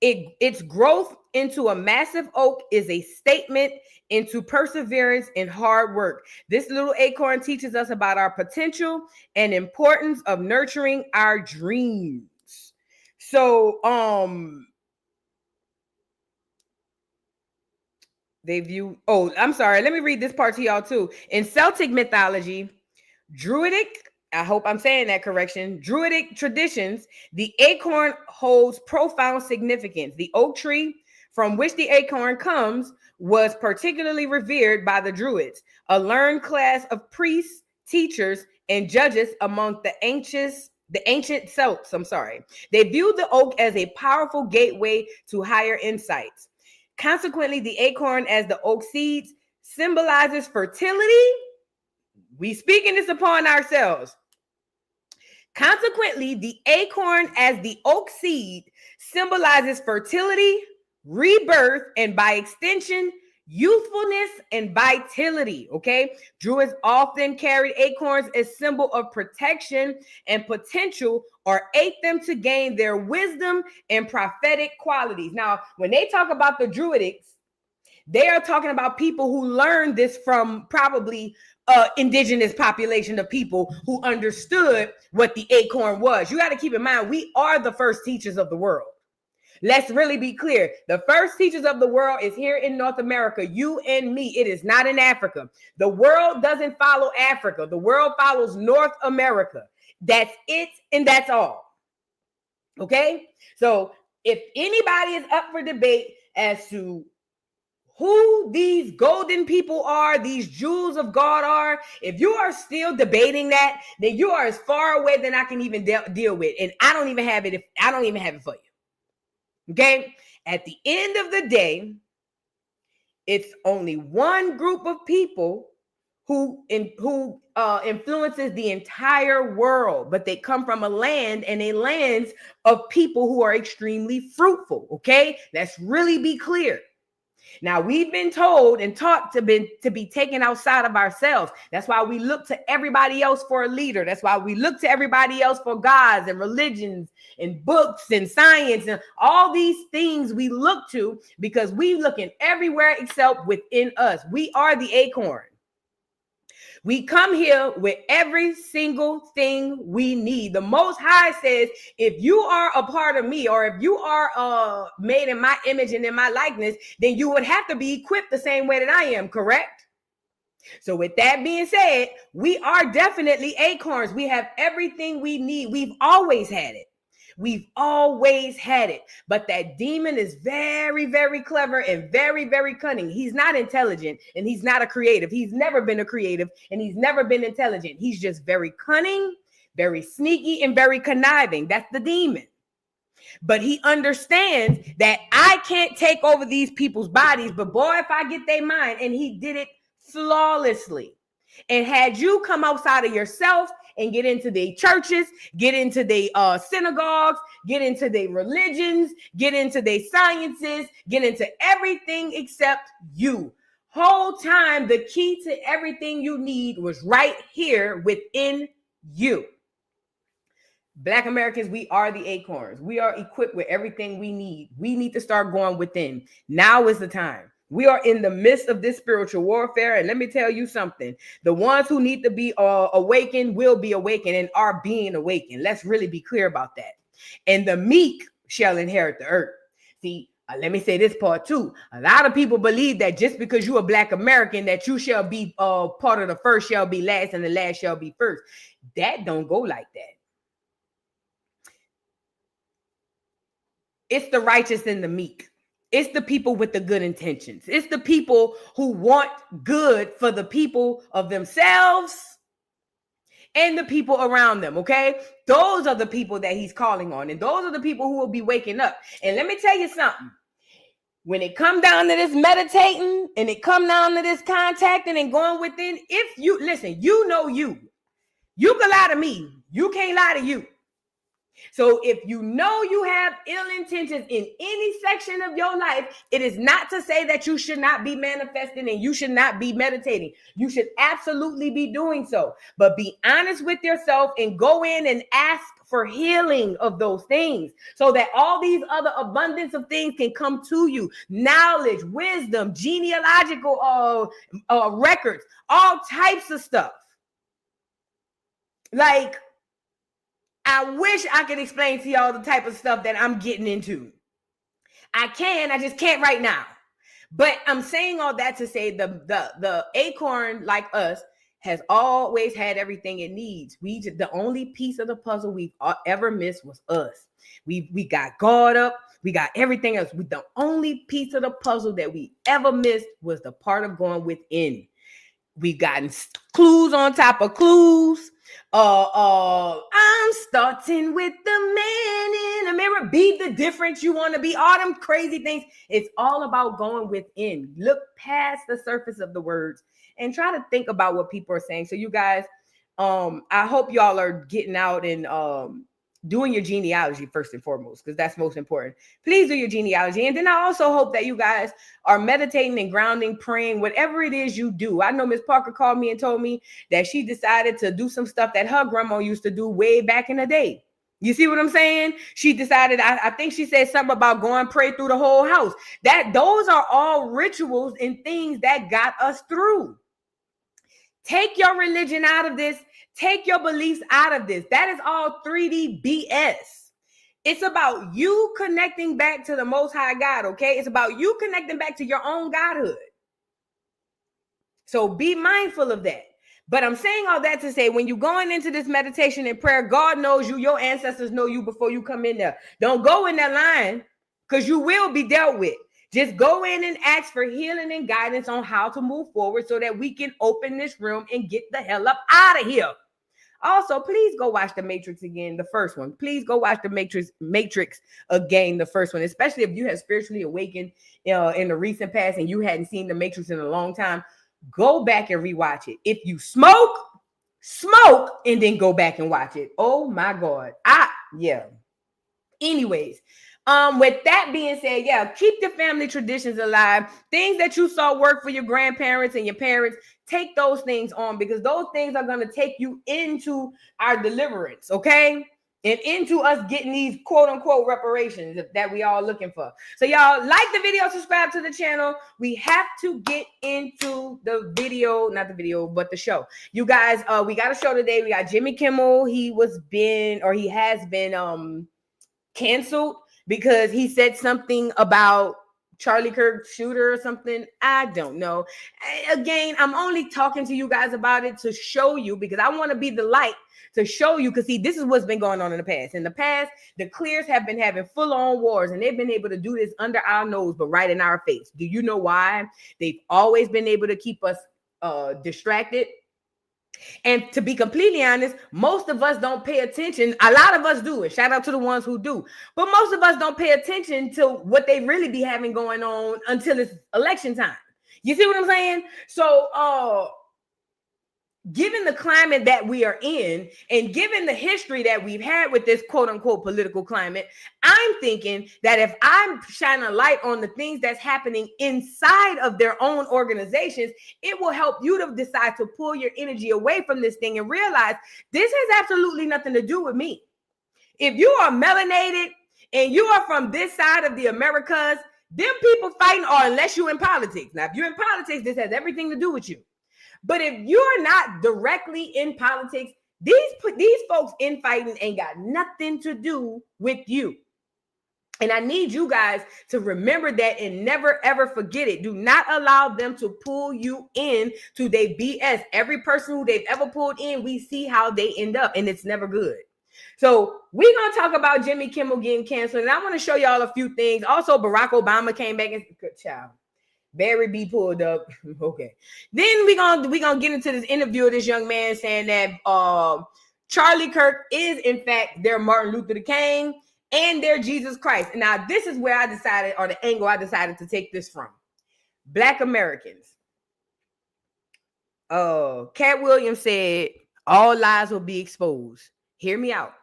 Its growth into a massive oak is a statement into perseverance and hard work. This little acorn teaches us about our potential and importance of nurturing our dreams. So, they view, oh, I'm sorry, let me read this part to y'all too. In Celtic mythology, Druidic, I hope I'm saying that correction, Druidic traditions, the acorn holds profound significance. The oak tree from which the acorn comes was particularly revered by the Druids, a learned class of priests, teachers, and judges among the ancient Celts. They viewed the oak as a powerful gateway to higher insights. Consequently, the acorn as the oak seeds symbolizes fertility. We speaking this upon ourselves. Consequently, the acorn as the oak seed symbolizes fertility, rebirth, and by extension, youthfulness and vitality. Okay, Druids often carried acorns as symbol of protection and potential, or ate them to gain their wisdom and prophetic qualities. Now, when they talk about the Druidics, they are talking about people who learned this from probably indigenous population of people who understood what the acorn was. You got to keep in mind, we are the first teachers of the world. Let's really be clear. The first teachers of the world is here in North America, you and me. It is not in Africa. The world doesn't follow Africa. The world follows North America. That's it, and that's all. Okay? So if anybody is up for debate as to who these golden people are, these jewels of God are, if you are still debating that, then you are as far away than I can even deal with. And I don't even have it for you. Okay? At the end of the day, it's only one group of people who influences the entire world, but they come from a land and a lands of people who are extremely fruitful. Okay? Let's really be clear. Now, we've been told and taught to be taken outside of ourselves. That's why we look to everybody else for a leader. That's why we look to everybody else for gods and religions and books and science and all these things we look to, because we looking everywhere except within us. We are the acorn. We come here with every single thing we need. The Most High says, if you are a part of me, or if you are made in my image and in my likeness, then you would have to be equipped the same way that I am, correct? So with that being said, we are definitely acorns. We have everything we need. We've always had it. We've always had it. But that demon is very, very clever and very, very cunning. He's not intelligent and he's not a creative. He's never been a creative and he's never been intelligent. He's just very cunning, very sneaky, and very conniving. That's the demon. But he understands that I can't take over these people's bodies, but boy, if I get their mind, and he did it flawlessly. And had you come outside of yourself and get into their churches, get into their synagogues, get into their religions, get into their sciences, get into everything except you. Whole time, the key to everything you need was right here within you. Black Americans, we are the acorns. We are equipped with everything we need. We need to start going within. Now is the time. We are in the midst of this spiritual warfare. And let me tell you something. The ones who need to be awakened will be awakened and are being awakened. Let's really be clear about that. And the meek shall inherit the earth. See, let me say this part too. A lot of people believe that just because you're a Black American, that you shall be part of the first shall be last and the last shall be first. That don't go like that. It's the righteous and the meek. It's the people with the good intentions. It's the people who want good for the people of themselves and the people around them, okay? Those are the people that he's calling on, and those are the people who will be waking up. And let me tell you something. When it come down to this meditating and it come down to this contacting and going within, if you, listen, you know you can lie to me. You can't lie to you. So if you know you have ill intentions in any section of your life, it is not to say that you should not be manifesting and you should not be meditating. You should absolutely be doing so. But be honest with yourself and go in and ask for healing of those things so that all these other abundance of things can come to you. Knowledge, wisdom, genealogical records, all types of stuff. Like, I wish I could explain to y'all the type of stuff that I'm getting into. I just can't right now. But I'm saying all that to say the acorn, like us, has always had everything it needs. The only piece of the puzzle we've ever missed was us. We got God up. We got everything else. The only piece of the puzzle that we ever missed was the part of going within. We've gotten clues on top of clues. I'm starting with the man in the mirror. Be the difference you want to be. All them crazy things. It's all about going within. Look past the surface of the words and try to think about what people are saying. So you guys, I hope y'all are getting out and doing your genealogy first and foremost, because that's most important. Please do your genealogy. And then I also hope that you guys are meditating and grounding, praying, whatever it is you do. I know Miss Parker called me and told me that she decided to do some stuff that her grandma used to do way back in the day. You see what I'm saying? She decided, I think she said something about going pray through the whole house. Those are all rituals and things that got us through. Take your religion out of this. Take your beliefs out of this. That is all 3D BS. It's about you connecting back to the Most High God, okay? It's about you connecting back to your own godhood. So be mindful of that. But I'm saying all that to say, when you're going into this meditation and prayer, God knows you. Your ancestors know you before you come in there. Don't go in that line, because you will be dealt with. Just go in and ask for healing and guidance on how to move forward so that we can open this room and get the hell up out of here. Also, please go watch The Matrix again, the first one. Please go watch The Matrix again, the first one, especially if you have spiritually awakened in the recent past and you hadn't seen The Matrix in a long time. Go back and rewatch it. If you smoke, and then go back and watch it. Oh my God. Yeah. Anyways, with that being said, yeah, keep the family traditions alive. Things that you saw work for your grandparents and your parents, take those things on, because those things are going to take you into our deliverance, okay? And into us getting these quote unquote reparations that we all looking for. So y'all like the video, subscribe to the channel. We have to get into the video, not the video, but the show. You guys, we got a show today. We got Jimmy Kimmel. He has been canceled because he said something about Charlie Kirk shooter or something. I don't know. Again, I'm only talking to you guys about it to show you, because I want to be the light to show you. Because see, this is what's been going on in the past. In the past, the clears have been having full-on wars, and they've been able to do this under our nose, but right in our face. Do you know why? They've always been able to keep us distracted. And to be completely honest, most of us don't pay attention. A lot of us do, and shout out to the ones who do. But most of us don't pay attention to what they really be having going on until it's election time. You see what I'm saying? So, given the climate that we are in, and given the history that we've had with this quote unquote political climate, I'm thinking that if I'm shining a light on the things that's happening inside of their own organizations, it will help you to decide to pull your energy away from this thing and realize this has absolutely nothing to do with me. If you are melanated and you are from this side of the Americas, them people fighting, or unless you're in politics. Now, if you're in politics, this has everything to do with you. But if you're not directly in politics, these folks infighting ain't got nothing to do with you. And I need you guys to remember that and never, ever forget it. Do not allow them to pull you in to their BS. Every person who they've ever pulled in, we see how they end up, and it's never good. So we're going to talk about Jimmy Kimmel getting canceled, and I want to show y'all a few things. Also, Barack Obama came back and good child. Barry B pulled up. Okay. Then we're gonna get into this interview of this young man saying that Charlie Kirk is in fact their Martin Luther King and their Jesus Christ. Now, this is where I decided, or the angle I decided to take this from. Black Americans. Cat Williams said all lies will be exposed. Hear me out.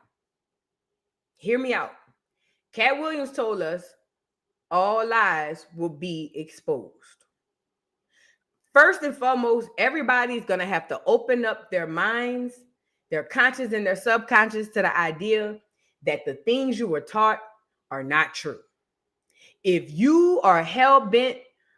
Hear me out. Cat Williams told us all lies will be exposed. First and foremost, everybody's going to have to open up their minds, their conscious and their subconscious to the idea that the things you were taught are not true. If you are hell-bent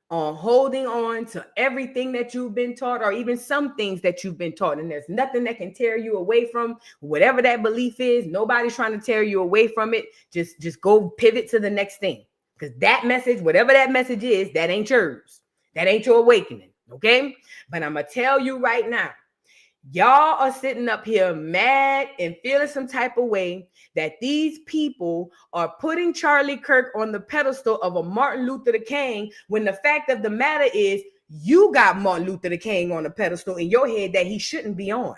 on holding on to everything that you've been taught, or even some things that you've been taught, and there's nothing that can tear you away from whatever that belief is, nobody's trying to tear you away from it. Just go pivot to the next thing. Because that message, whatever that message is, that ain't yours. That ain't your awakening. Okay? But I'm going to tell you right now, y'all are sitting up here mad and feeling some type of way that these people are putting Charlie Kirk on the pedestal of a Martin Luther King, when the fact of the matter is you got Martin Luther King on the pedestal in your head that he shouldn't be on.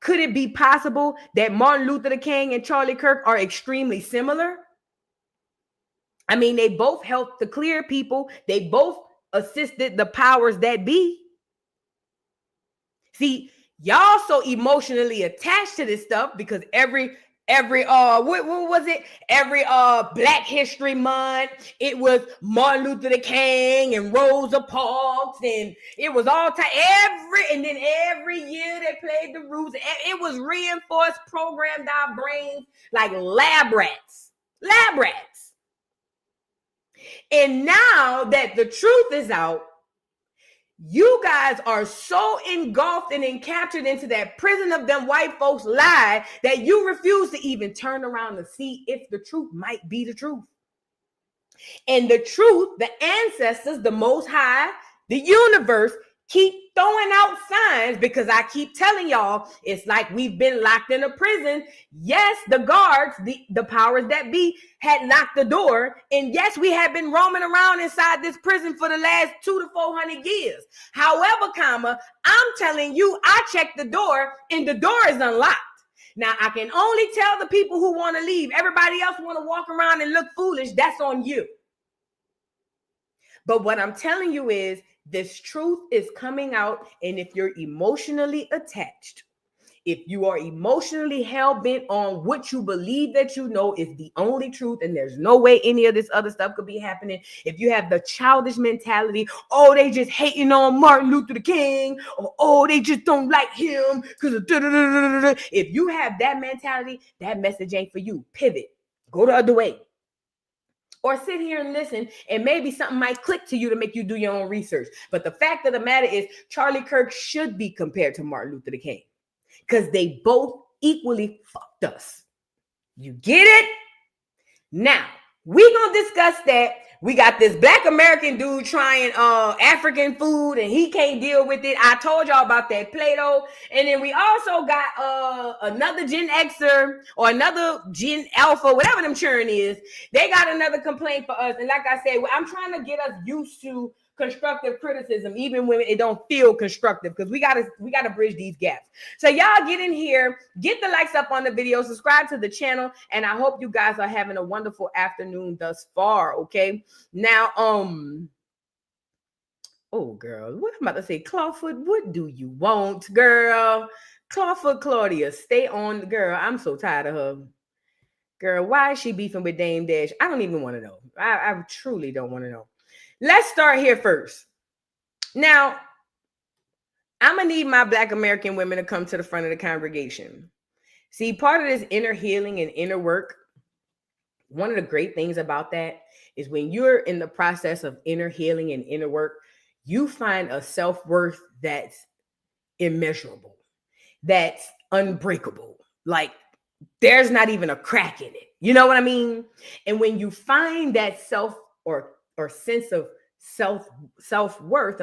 Could it be possible that Martin Luther King and Charlie Kirk are extremely similar? I mean, they both helped to clear people. They both assisted the powers that be. See, y'all so emotionally attached to this stuff because every what was it? Every Black History Month, it was Martin Luther King and Rosa Parks, and it was all time every year they played the rules. It was reinforced, programmed our brains like lab rats. And now that the truth is out, you guys are so engulfed and encaptured into that prison of them white folks' lie that you refuse to even turn around to see if the truth might be the truth. And the truth, the ancestors, the Most High, the universe, keep throwing out signs, because I keep telling y'all, it's like we've been locked in a prison. Yes, the guards, the powers that be, had locked the door. And yes, we have been roaming around inside this prison for the last 200 to 400 years. However, I'm telling you, I checked the door and the door is unlocked. Now, I can only tell the people who want to leave. Everybody else want to walk around and look foolish. That's on you. But what I'm telling you is, this truth is coming out, and if you're emotionally attached, if you are emotionally hell-bent on what you believe that you know is the only truth, and there's no way any of this other stuff could be happening, if you have the childish mentality, oh, they just hating on Martin Luther King, or oh, they just don't like him because of da-da-da-da-da-da. If you have that mentality, that message ain't for you. Pivot. Go the other way. Or sit here and listen, and maybe something might click to you to make you do your own research. But the fact of the matter is, Charlie Kirk should be compared to Martin Luther King, because they both equally fucked us. You get it? Now, we're going to discuss that. We got this Black American dude trying African food, and he can't deal with it. I told y'all about that Play-Doh. And then we also got another Gen Xer or another Gen Alpha, whatever them churn is. They got another complaint for us. And like I said, I'm trying to get us used to constructive criticism, even when it don't feel constructive, because we gotta bridge these gaps. So y'all get in here, get the likes up on the video, subscribe to the channel, and I hope you guys are having a wonderful afternoon thus far. Okay, now oh girl, what I'm about to say, Clawfoot, what do you want, girl? Clawfoot Claudia, stay on, girl. I'm so tired of her. Girl, why is she beefing with Dame Dash? I don't even want to know. I truly don't want to know. Let's start here first. Now, I'm going to need my Black American women to come to the front of the congregation. See, part of this inner healing and inner work, one of the great things about that is when you're in the process of inner healing and inner work, you find a self-worth that's immeasurable, that's unbreakable. Like, there's not even a crack in it. You know what I mean? And when you find that self or sense of self-worth,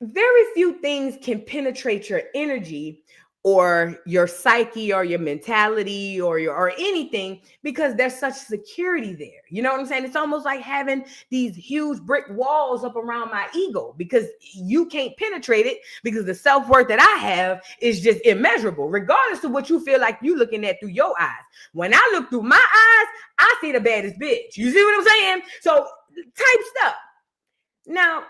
very few things can penetrate your energy or your psyche or your mentality or anything, because there's such security there. You know what I'm saying? It's almost like having these huge brick walls up around my ego, because you can't penetrate it, because the self-worth that I have is just immeasurable, regardless of what you feel like you looking at through your eyes. When I look through my eyes, I see the baddest bitch. You see what I'm saying? So type stuff. Now,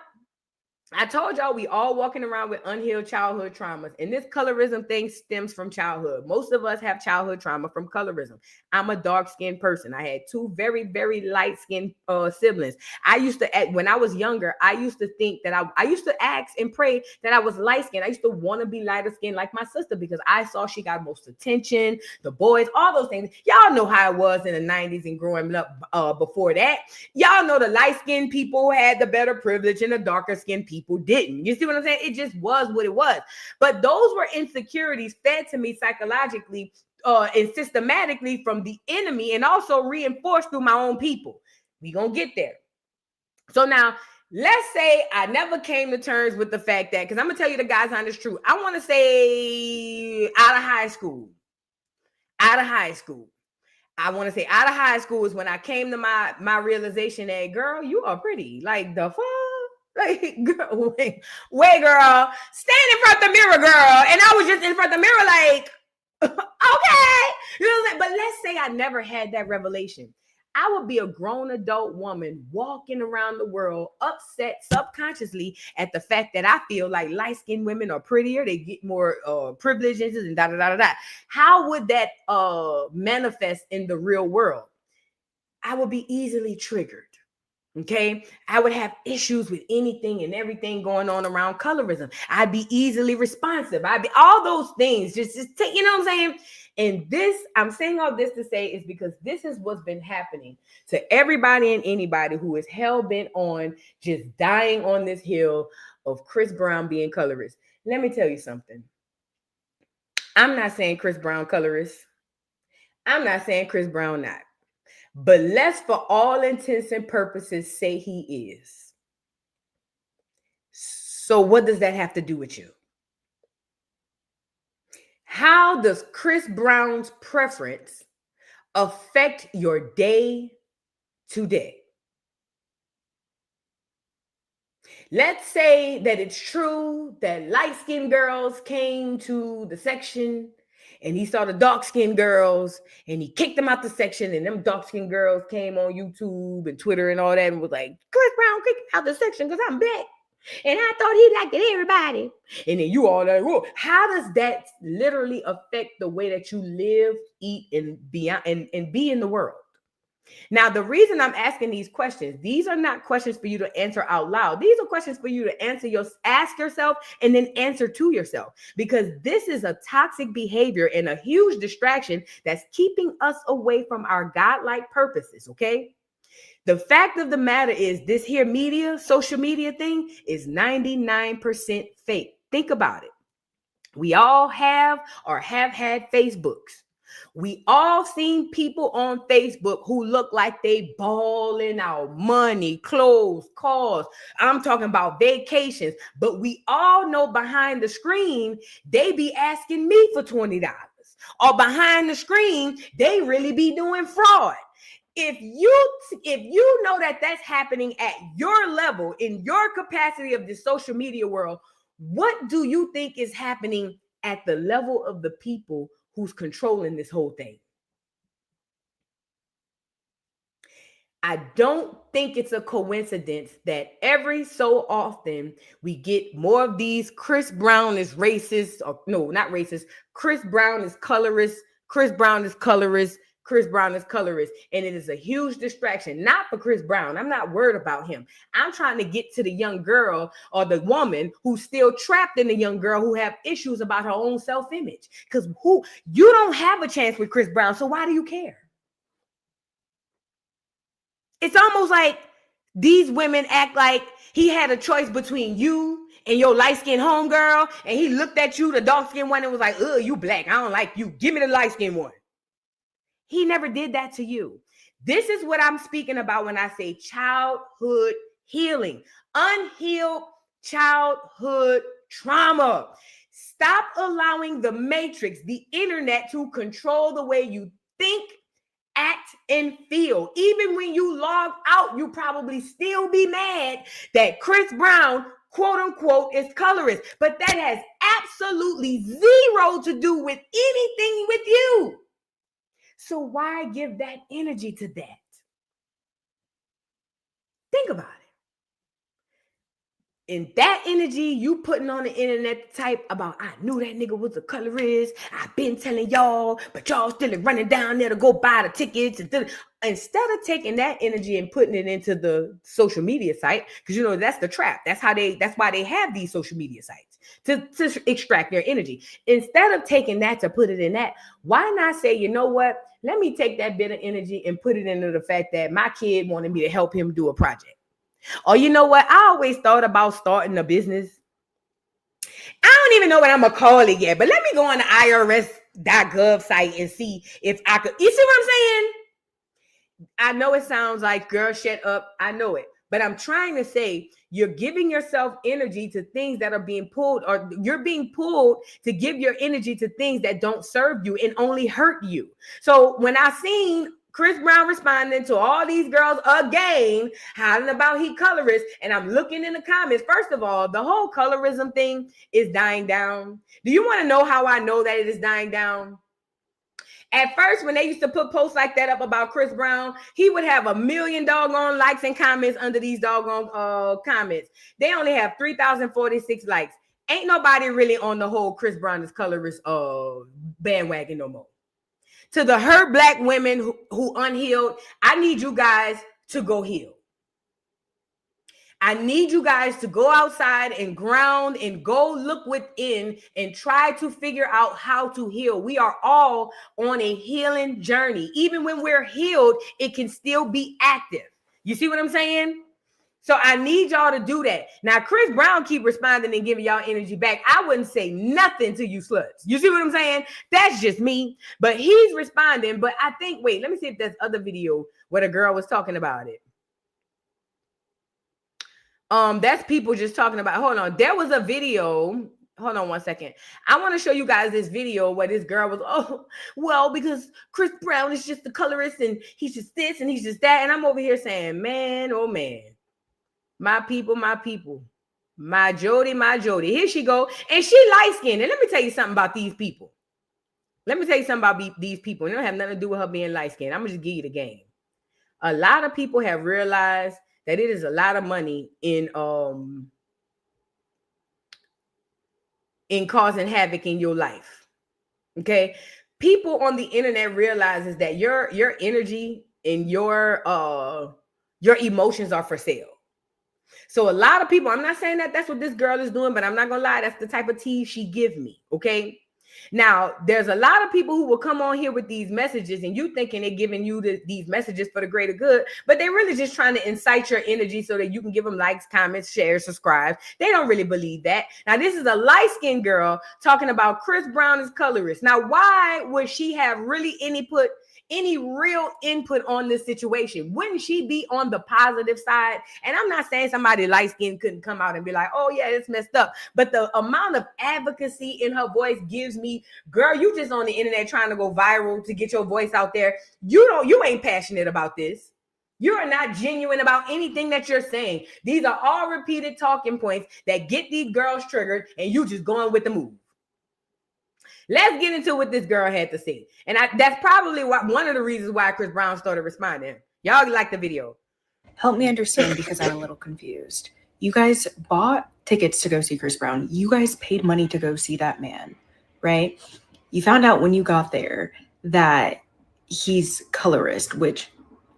I told y'all we all walking around with unhealed childhood traumas, and this colorism thing stems from childhood. Most of us have childhood trauma from colorism. I'm a dark-skinned person. I had two very, very light-skinned siblings. I used to, when I was younger, I used to think that I used to ask and pray that I was light-skinned. I used to want to be lighter skinned like my sister because I saw she got most attention, the boys, all those things. Y'all know how it was in the 90s and growing up before that. Y'all know the light-skinned people had the better privilege and the darker-skinned people didn't. You see what I'm saying? It just was what it was. But those were insecurities fed to me psychologically and systematically from the enemy, and also reinforced through my own people. We gonna get there. So now, let's say I never came to terms with the fact that, because I'm gonna tell you the God's honest truth. I want to say out of high school. I want to say out of high school is when I came to my realization that, girl, you are pretty. Like, the fuck? Like, girl, wait, girl, stand in front of the mirror, girl. And I was just in front of the mirror like, okay. You know what I'm saying? But let's say I never had that revelation. I would be a grown adult woman walking around the world upset subconsciously at the fact that I feel like light-skinned women are prettier, they get more privileges and da-da-da-da-da. How would that manifest in the real world? I would be easily triggered. Okay, I would have issues with anything and everything going on around colorism. I'd be easily responsive. I'd be all those things. Just take, you know what I'm saying? And this, I'm saying all this to say is because this is what's been happening to everybody and anybody who is hell bent on just dying on this hill of Chris Brown being colorist. Let me tell you something. I'm not saying Chris Brown colorist. I'm not saying Chris Brown not. But let's, for all intents and purposes, say he is. So what does that have to do with you? How does Chris Brown's preference affect your day to day? Let's say that it's true that light-skinned girls came to the section and he saw the dark-skinned girls and he kicked them out the section, and them dark-skinned girls came on YouTube and Twitter and all that and was like, Chris Brown kicked out the section because I'm black. And I thought he liked everybody. And then you all like, whoa. How does that literally affect the way that you live, eat, and be in the world? Now, the reason I'm asking these questions, these are not questions for you to answer out loud. These are questions for you to ask yourself and then answer to yourself, because this is a toxic behavior and a huge distraction that's keeping us away from our godlike purposes, okay? The fact of the matter is this here media, social media thing is 99% fake. Think about it. We all have or have had Facebooks. We all seen people on Facebook who look like they balling out money, clothes, cars. I'm talking about vacations. But we all know behind the screen, they be asking me for $20. Or behind the screen, they really be doing fraud. If you know that that's happening at your level, in your capacity of the social media world, what do you think is happening at the level of the people who's controlling this whole thing? I don't think it's a coincidence that every so often we get more of these Chris Brown is racist, or no, not racist. Chris Brown is colorist. Chris Brown is colorist. Chris Brown is colorist. And it is a huge distraction, not for Chris Brown. I'm not worried about him. I'm trying to get to the young girl or the woman who's still trapped in the young girl who have issues about her own self-image. Because you don't have a chance with Chris Brown, so why do you care? It's almost like these women act like he had a choice between you and your light-skinned homegirl, and he looked at you, the dark-skinned one, and was like, ugh, you black. I don't like you. Give me the light-skinned one. He never did that to you. This is what I'm speaking about when I say childhood healing. Unhealed childhood trauma. Stop allowing the matrix, the internet, to control the way you think, act, and feel. Even when you log out, you probably still be mad that Chris Brown, quote unquote, is colorist. But that has absolutely zero to do with anything with you. So why give that energy to that? Think about And that energy you putting on the internet type about, I knew that nigga was a colorist. I've been telling y'all, but y'all still running down there to go buy the tickets. Instead of taking that energy and putting it into the social media site, because you know that's the trap. That's why they have these social media sites to extract their energy. Instead of taking that to put it in that, why not say, you know what? Let me take that bit of energy and put it into the fact that my kid wanted me to help him do a project. Or you know what? I always thought about starting a business. I don't even know what I'm going to call it yet, but let me go on the IRS.gov site and see if I could. You see what I'm saying? I know it sounds like, girl, shut up. I know it. But I'm trying to say you're giving yourself energy to things that are being pulled, or you're being pulled to give your energy to things that don't serve you and only hurt you. So when I seen Chris Brown responding to all these girls again, hollering about he colorist, and I'm looking in the comments. First of all, the whole colorism thing is dying down. Do you want to know how I know that it is dying down? At first, when they used to put posts like that up about Chris Brown, he would have 1 million doggone likes and comments under these doggone comments. They only have 3,046 likes. Ain't nobody really on the whole Chris Brown is colorist bandwagon no more. To the hurt Black women who unhealed, I need you guys to go heal. I need you guys to go outside and ground and go look within and try to figure out how to heal. We are all on a healing journey. Even when we're healed, it can still be active. You see what I'm saying? So I need y'all to do that. Now, Chris Brown keep responding and giving y'all energy back. I wouldn't say nothing to you sluts. You see what I'm saying? That's just me. But he's responding. But I think, wait, let me see if there's other video where the girl was talking about it. That's people just talking about, hold on. There was a video. Hold on 1 second. I want to show you guys this video where this girl was, oh, well, because Chris Brown is just the colorist and he's just this and he's just that. And I'm over here saying, man, oh man, my people, my Jody. Here she go. And she light-skinned. And let me tell you something about these people. It don't have nothing to do with her being light-skinned. I'm going to just give you the game. A lot of people have realized that it is a lot of money in causing havoc in your life. Okay, people on the internet realizes that your energy and your emotions are for sale. So a lot of people, I'm not saying that that's what this girl is doing, but I'm not gonna lie, that's the type of tea she give me. Okay. Now, there's a lot of people who will come on here with these messages and you thinking they're giving you these messages for the greater good, but they're really just trying to incite your energy so that you can give them likes, comments, shares, subscribe. They don't really believe that. Now, this is a light-skinned girl talking about Chris Brown is colorist. Now, why would she have really any real input on this situation? Wouldn't she be on the positive side? And I'm not saying somebody light-skinned couldn't come out and be like, oh yeah, it's messed up. But the amount of advocacy in her voice gives me, girl, you just on the internet trying to go viral to get your voice out there. You ain't passionate about this. You are not genuine about anything that you're saying. These are all repeated talking points that get these girls triggered and you just going with the move. Let's get into what this girl had to say. And that's probably one of the reasons why Chris Brown started responding. Y'all like the video. Help me understand, because I'm a little confused. You guys bought tickets to go see Chris Brown. You guys paid money to go see that man, right? You found out when you got there that he's colorist, which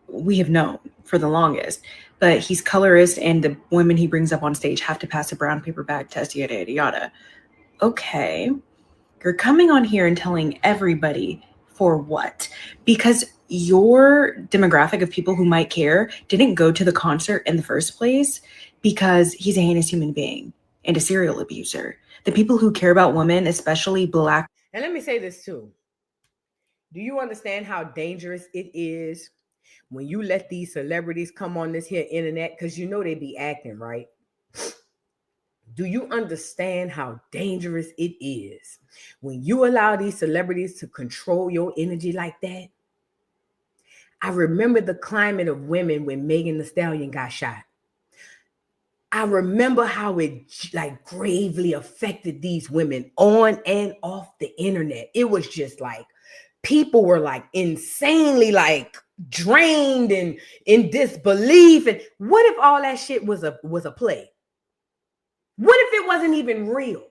we have known for the longest. But he's colorist and the women he brings up on stage have to pass a brown paper bag test, yada, yada, yada. Okay. You're coming on here and telling everybody for what? Because your demographic of people who might care didn't go to the concert in the first place because he's a heinous human being and a serial abuser. The people who care about women, especially Black. And let me say this too. Do you understand how dangerous it is when you let these celebrities come on this here internet? Because you know they be acting, right? Do you understand how dangerous it is when you allow these celebrities to control your energy like that? I remember the climate of women when Megan Thee Stallion got shot. I remember how it like gravely affected these women on and off the internet. It was just like people were like insanely like drained and in disbelief. And what if all that shit was a play? What if it wasn't even real?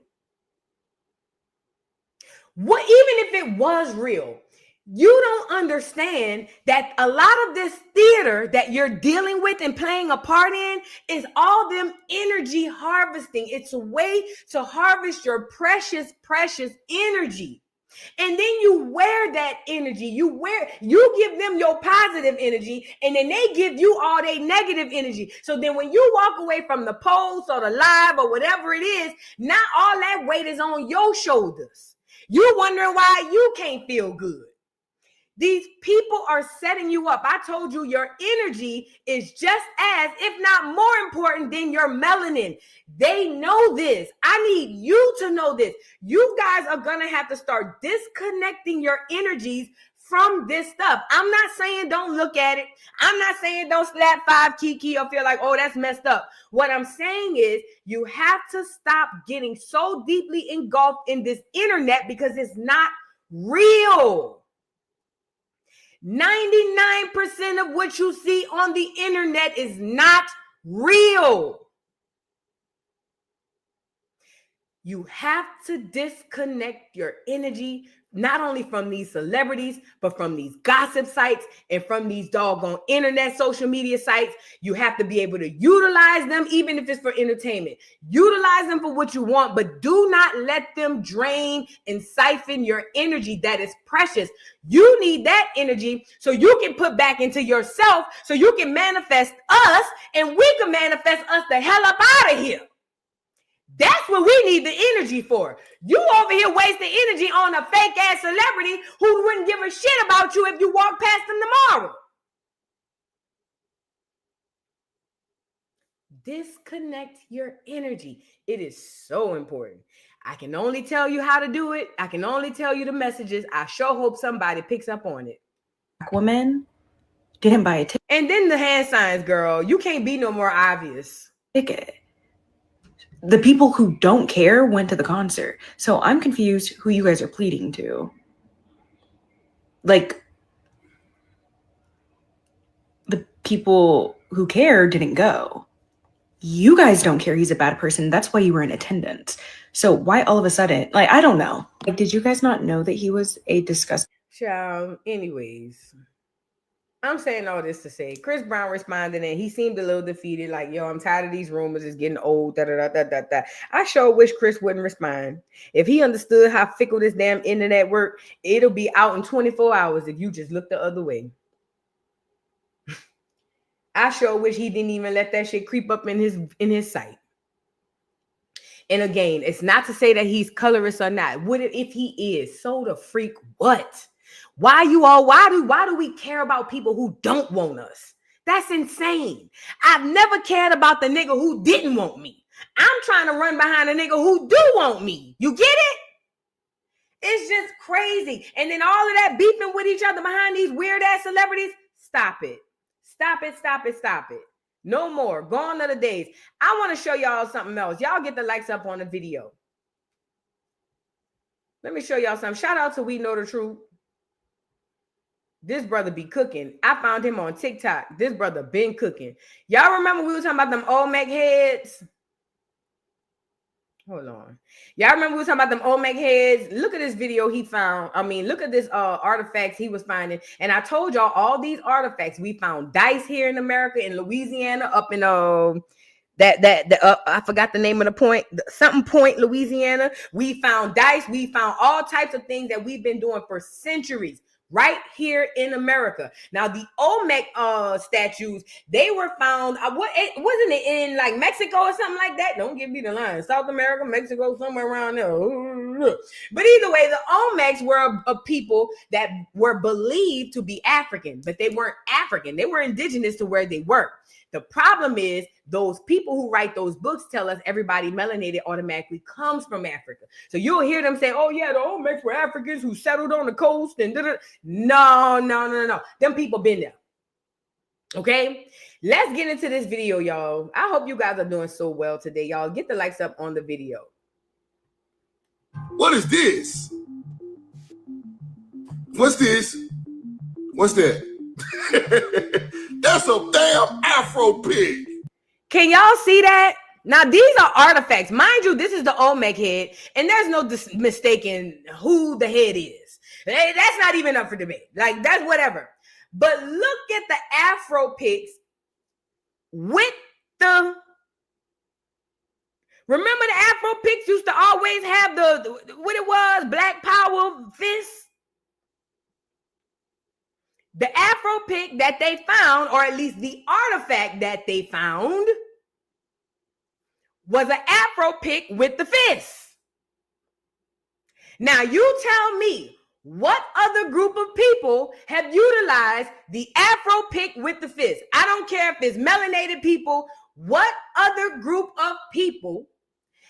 What, even if it was real, you don't understand that a lot of this theater that you're dealing with and playing a part in is all them energy harvesting. It's a way to harvest your precious, precious energy. And then you wear that energy. You give them your positive energy, and then they give you all their negative energy. So then when you walk away from the post or the live or whatever it is, now all that weight is on your shoulders. You're wondering why you can't feel good. These people are setting you up. I told you your energy is just as, if not more important than your melanin. They know this. I need you to know this. You guys are going to have to start disconnecting your energies from this stuff. I'm not saying don't look at it. I'm not saying don't slap 5 Kiki or feel like, oh, that's messed up. What I'm saying is you have to stop getting so deeply engulfed in this internet because it's not real. 99% of what you see on the internet is not real. You have to disconnect your energy, not only from these celebrities, but from these gossip sites and from these doggone internet social media sites. You have to be able to utilize them, even if it's for entertainment. Utilize them for what you want, but do not let them drain and siphon your energy that is precious. You need that energy so you can put back into yourself, so you can manifest us, and we can manifest us the hell up out of here. That's what we need the energy for. You over here wasting energy on a fake ass celebrity who wouldn't give a shit about you if you walk past them tomorrow. Disconnect your energy. It is so important. I can only tell you how to do it. I can only tell you the messages. I sure hope somebody picks up on it. Woman didn't buy a ticket. And then the hand signs, girl. You can't be no more obvious. The people who don't care went to the concert. So I'm confused who you guys are pleading to. Like, the people who care didn't go. You guys don't care he's a bad person. That's why you were in attendance. So why all of a sudden, like, I don't know. Like, did you guys not know that he was a disgusting? Child, anyways. I'm saying all this to say, Chris Brown responded and he seemed a little defeated, like, yo, I'm tired of these rumors. It's getting old. I sure wish Chris wouldn't respond. If he understood how fickle this damn internet work, it'll be out in 24 hours if you just look the other way. I sure wish he didn't even let that shit creep up in his sight. And again, it's not to say that he's colorist or not. What if he is? So the freak what? Why do we care about people who don't want us? That's insane. I've never cared about the nigga who didn't want me. I'm trying to run behind a nigga who do want me. You get it? It's just crazy. And then all of that beefing with each other behind these weird ass celebrities. Stop it. Stop it. Stop it. Stop it. No more. Gone are the days. I want to show y'all something else. Y'all get the likes up on the video. Let me show y'all something. Shout out to We Know the Truth. This brother be cooking. I found him on TikTok. This brother been cooking. Y'all remember we were talking about them Olmec heads? Hold on. Y'all remember we were talking about them Olmec heads? Look at this video he found. I mean, look at this artifacts he was finding. And I told y'all all these artifacts. We found dice here in America, in Louisiana, up in I forgot the name of the point, something point, Louisiana. We found dice. We found all types of things that we've been doing for centuries. Right here in America. Now, the Olmec statues, they were found, wasn't it in like Mexico or something like that? Don't give me the line. South America, Mexico, somewhere around there. But either way, the Olmecs were a people that were believed to be African, but they weren't African. They were indigenous to where they were. The problem is those people who write those books tell us everybody melanated automatically comes from Africa. So you'll hear them say, oh yeah, the Olmecs were Africans who settled on the coast and no. Them people been there. Okay, let's get into this video, y'all. I hope you guys are doing so well today, y'all. Get the likes up on the video. What is this? What's this? What's that? That's a damn Afro pig. Can y'all see that? Now, these are artifacts. Mind you, this is the Olmec head, and there's no mistaking who the head is. That's not even up for debate. Like, that's whatever. But look at the Afro pics with the... Remember the Afro pics used to always have the what it was, Black Power fist? The Afro pic that they found, or at least the artifact that they found, was an Afro pic with the fist. Now you tell me, what other group of people have utilized the Afro pic with the fist? I don't care if it's melanated people. What other group of people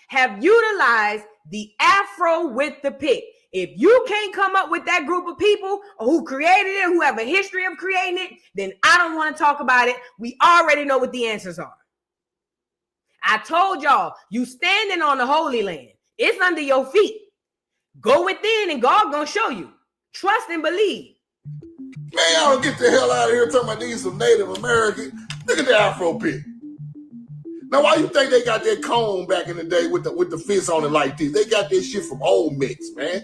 have utilized the Afro with the pic? If you can't come up with that group of people who created it, who have a history of creating it, then I don't want to talk about it. We already know what the answers are. I told y'all, you standing on the Holy Land. It's under your feet. Go within and God gonna show you. Trust and believe. Man, y'all get the hell out of here talking about these some Native Americans. Look at the Afro pic. Now, why you think they got that comb back in the day with the fist on it like this? They got this shit from Olmec, man.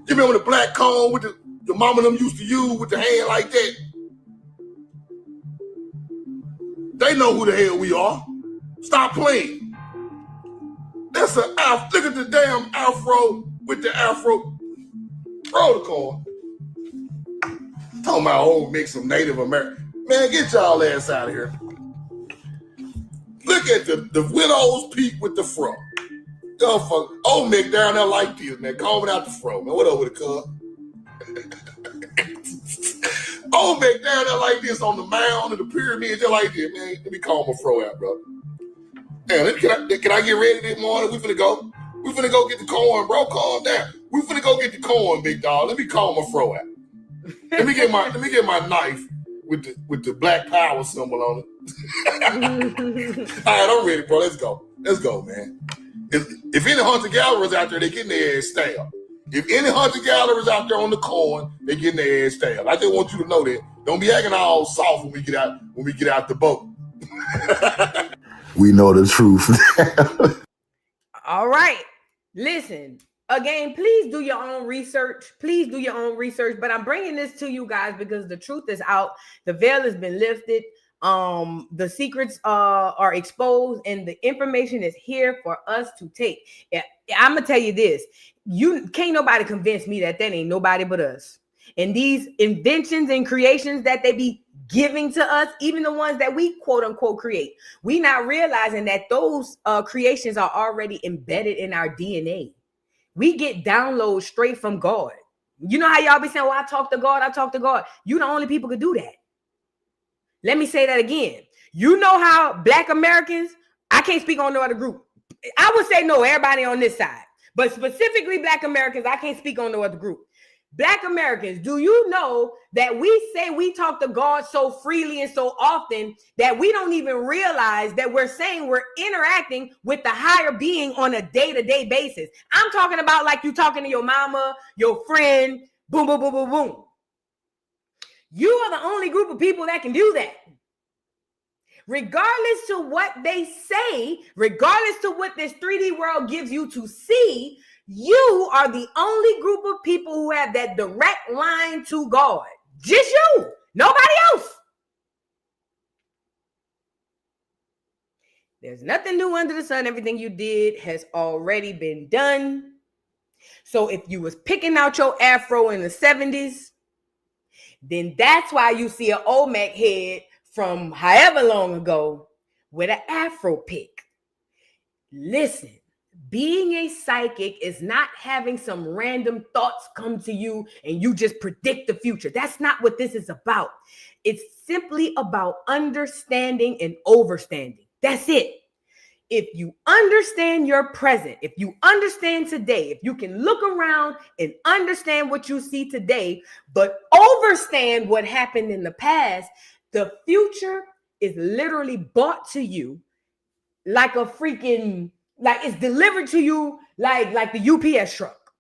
You remember the black comb with the mama them used to use with the hand like that? They know who the hell we are. Stop playing. That's look at the damn Afro with the Afro protocol. Talking about old mix of Native American. Man, get y'all ass out of here. Look at the widow's peak with the fro. Oh, fuck. Olmec down there like this, man. Combing out the fro, man. What up with the cub? Olmec down there like this on the mound and the pyramid, just like this, man. Let me comb my fro out, bro. Man, can I get ready this morning? We finna go. We finna go get the corn, bro. Calm down. We finna go get the corn, big dog. Let me comb my fro out. Let me get my knife with the Black Power symbol on it. All right, I'm ready, bro. Let's go. Let's go, man. If any hunter-gatherers out there, they getting their ass stabbed. If any hunter-gatherers out there on the corn, they getting their ass stabbed. I just want you to know that. Don't be acting all soft when we get out the boat. We know the truth. All right. Listen, again, please do your own research. Please do your own research. But I'm bringing this to you guys because the truth is out. The veil has been lifted. The secrets are exposed, and the information is here for us to take. I'm gonna tell you this: you can't nobody convince me that ain't nobody but us. And these inventions and creations that they be giving to us, even the ones that we quote unquote create, we not realizing that those creations are already embedded in our DNA. We get downloads straight from God. You know how y'all be saying, well, I talk to God, I talk to God. You the only people could do that. Let me say that again. You know how Black Americans, I can't speak on no other group. I would say no, everybody on this side, but specifically Black Americans, I can't speak on no other group. Black Americans, do you know that we say we talk to God so freely and so often that we don't even realize that we're saying we're interacting with the higher being on a day-to-day basis? I'm talking about like you talking to your mama, your friend, boom, boom, boom, boom, boom. You are the only group of people that can do that. Regardless to what they say, regardless to what this 3D world gives you to see, you are the only group of people who have that direct line to God. Just you, nobody else. There's nothing new under the sun. Everything you did has already been done. So if you was picking out your afro in the 70s, then that's why you see an Olmec head from however long ago with an afro pick. Listen, being a psychic is not having some random thoughts come to you and you just predict the future. That's not what this is about. It's simply about understanding and overstanding. That's it. If you understand your present, if you understand today, if you can look around and understand what you see today, but overstand what happened in the past, the future is literally brought to you like a freaking, like it's delivered to you like the UPS truck.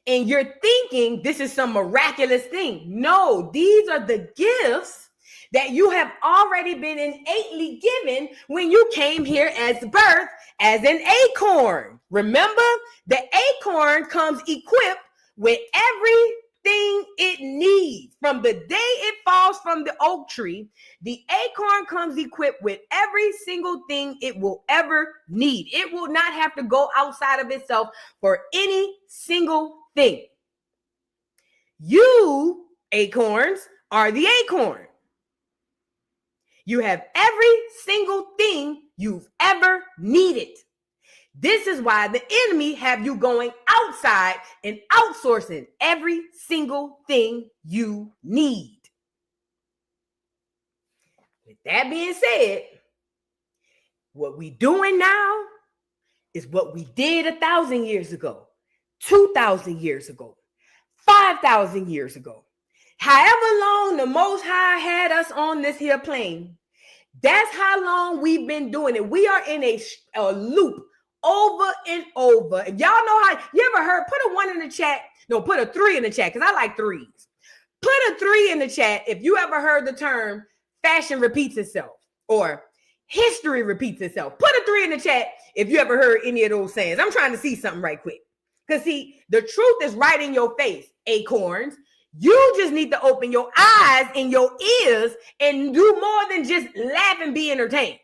And you're thinking this is some miraculous thing. No, these are the gifts that you have already been innately given when you came here as birth as an acorn. Remember, the acorn comes equipped with everything it needs. From the day it falls from the oak tree, the acorn comes equipped with every single thing it will ever need. It will not have to go outside of itself for any single thing. You, acorns, are the acorn. You have every single thing you've ever needed. This is why the enemy have you going outside and outsourcing every single thing you need. With that being said, what we doing now is what we did 1,000 years ago, 2,000 years ago, 5,000 years ago. However long the Most High had us on this here plane, that's how long we've been doing it. We are in a loop over and over. If y'all know how, you ever heard, put a 1 in the chat. No, put a 3 in the chat because I like 3s. Put a 3 in the chat if you ever heard the term fashion repeats itself or history repeats itself. Put a 3 in the chat if you ever heard any of those sayings. I'm trying to see something right quick. Because see, the truth is right in your face, acorns. You just need to open your eyes and your ears and do more than just laugh and be entertained.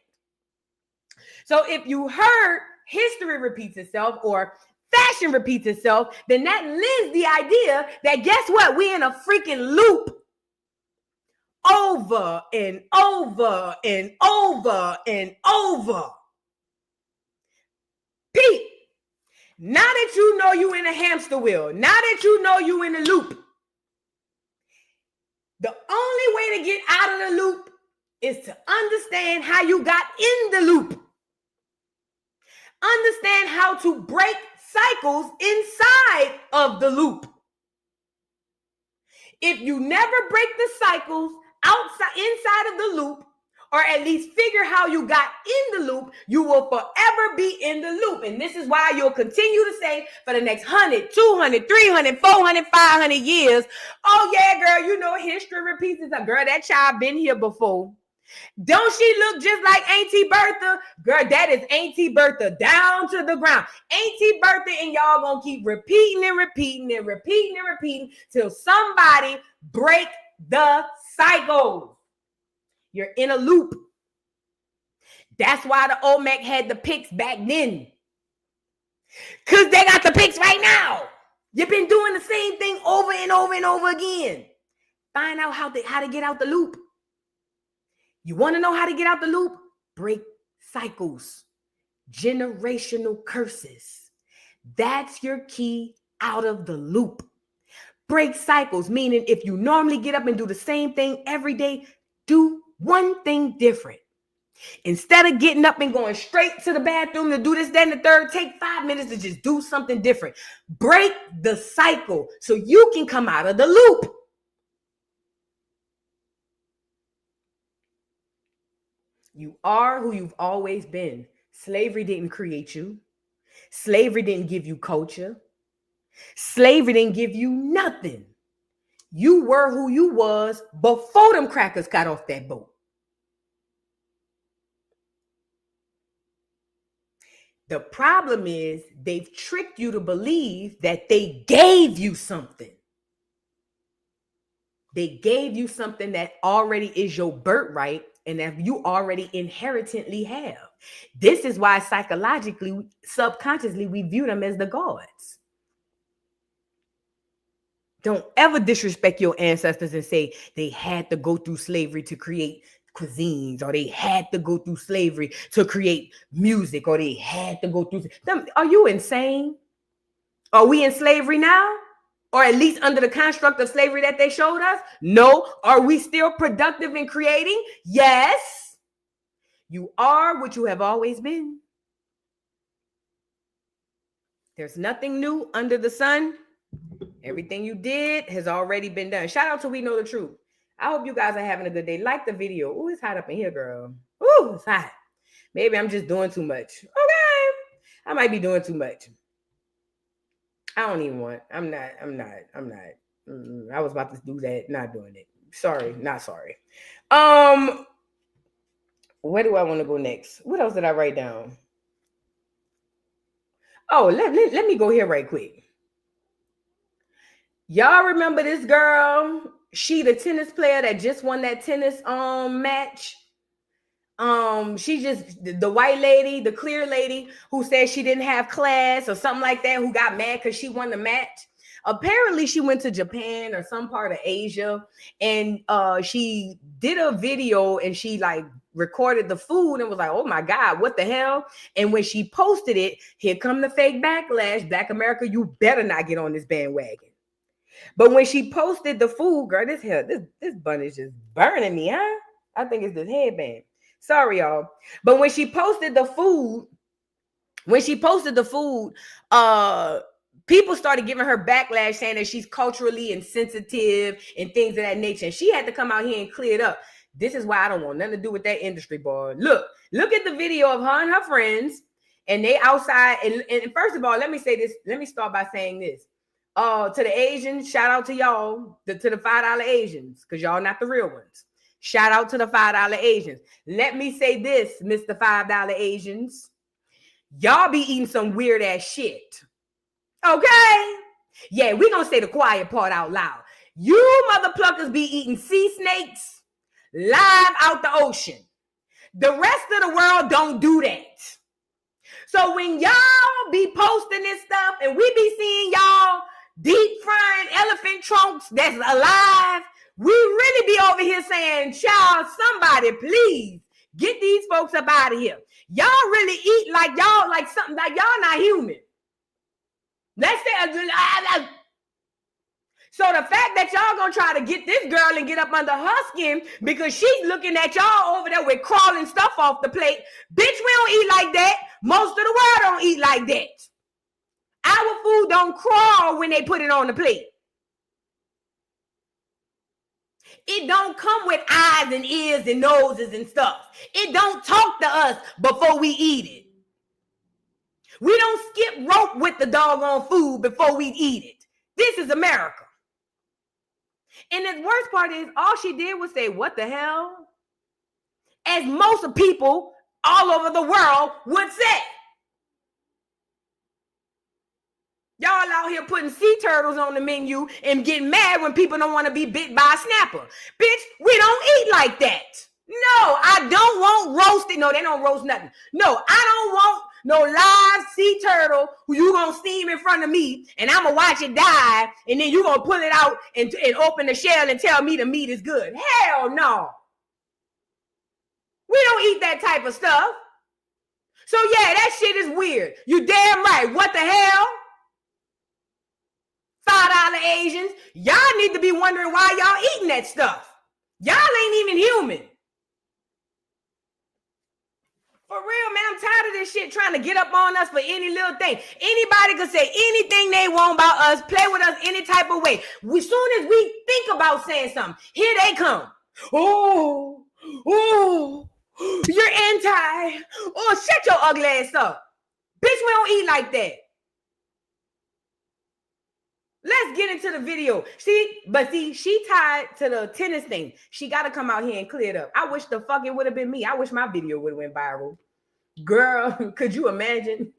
So if you heard history repeats itself or fashion repeats itself, then that lends the idea that guess what? We're in a freaking loop over and over and over and over. Pete, now that you know you in a hamster wheel, now that you know you in a loop, the only way to get out of the loop is to understand how you got in the loop. Understand how to break cycles inside of the loop. If you never break the cycles inside of the loop, or at least figure how you got in the loop, you will forever be in the loop. And this is why you'll continue to say for the next 100, 200, 300, 400, 500 years, oh yeah, girl, you know, history repeats itself. Girl, that child been here before. Don't she look just like Auntie Bertha? Girl, that is Auntie Bertha down to the ground. Auntie Bertha and y'all gonna keep repeating and repeating and repeating and repeating till somebody break the cycle. You're in a loop. That's why the Olmec had the picks back then. Because they got the picks right now. You've been doing the same thing over and over and over again. Find out how to get out the loop. You want to know how to get out the loop? Break cycles. Generational curses. That's your key out of the loop. Break cycles, meaning if you normally get up and do the same thing every day, do one thing different. Instead of getting up and going straight to the bathroom to do this, that, and the third, take 5 minutes to just do something different. Break the cycle so you can come out of the loop. You are who you've always been. Slavery didn't create you. Slavery didn't give you culture. Slavery didn't give you nothing. You were who you was before them crackers got off that boat. The problem is they've tricked you to believe that they gave you something. They gave you something that already is your birthright and that you already inherently have. This is why psychologically, subconsciously, we view them as the gods. Don't ever disrespect your ancestors and say they had to go through slavery to create cuisines, or they had to go through slavery to create music, or they had to go through. Are you insane? Are we in slavery now? Or at least under the construct of slavery that they showed us? No. Are we still productive in creating? Yes. You are what you have always been. There's nothing new under the sun. Everything you did has already been done. Shout out to We Know the Truth. I hope you guys are having a good day. Like the video. Ooh, it's hot up in here, girl. Ooh, it's hot. Maybe I'm just doing too much. Okay. I might be doing too much. I don't even want. I'm not. I was about to do that. Not doing it. Sorry, not sorry. Where do I want to go next? What else did I write down? Oh, let me go here right quick. Y'all remember this girl? She the tennis player that just won that tennis match. She just the white lady, the clear lady who said she didn't have class or something like that, who got mad because she won the match. Apparently she went to Japan or some part of Asia, and she did a video and she like recorded the food and was like, oh my God, what the hell? And when she posted it, here come the fake backlash. Black America, you better not get on this bandwagon. But when she posted the food, girl, this bun is just burning me, huh? I think it's this headband. Sorry, y'all. But when she posted the food, people started giving her backlash saying that she's culturally insensitive and things of that nature. And she had to come out here and clear it up. This is why I don't want nothing to do with that industry, boy. Look at the video of her and her friends, and they outside. And first of all, let me say this. Let me start by saying this. To the Asians, shout out to y'all, to the $5 Asians, because y'all not the real ones. Shout out to the $5 Asians. Let me say this, Mr. $5 Asians. Y'all be eating some weird ass shit. Okay? Yeah, we gonna say the quiet part out loud. You mother pluckers be eating sea snakes live out the ocean. The rest of the world don't do that. So when y'all be posting this stuff and we be seeing y'all deep frying elephant trunks that's alive, we really be over here saying, child, somebody please get these folks up out of here. Y'all really eat like y'all like something like y'all not human. Let's say so the fact that y'all gonna try to get this girl and get up under her skin because she's looking at y'all over there with crawling stuff off the plate. Bitch, we don't eat like that. Most of the world don't eat like that. Our food don't crawl when they put it on the plate. It don't come with eyes and ears and noses and stuff. It don't talk to us before we eat it. We don't skip rope with the doggone food before we eat it. This is America. And the worst part is, all she did was say, what the hell? As most people all over the world would say. Y'all out here putting sea turtles on the menu and getting mad when people don't want to be bit by a snapper. Bitch, we don't eat like that. No, I don't want roasted. No, they don't roast nothing. No, I don't want no live sea turtle who you gonna steam in front of me and I'm gonna watch it die and then you gonna pull it out and open the shell and tell me the meat is good. Hell no. We don't eat that type of stuff. So yeah, that shit is weird. You damn right. What the hell? $5 Asians, y'all need to be wondering why y'all eating that stuff. Y'all ain't even human. For real, man, I'm tired of this shit trying to get up on us for any little thing. Anybody could say anything they want about us, play with us any type of way. As soon as we think about saying something, here they come. Oh, you're anti. Oh, shut your ugly ass up. Bitch, we don't eat like that. Let's get into the video. See, she tied to the tennis thing. She got to come out here and clear it up. I wish the fuck it would have been me. I wish my video would have went viral. Girl, could you imagine?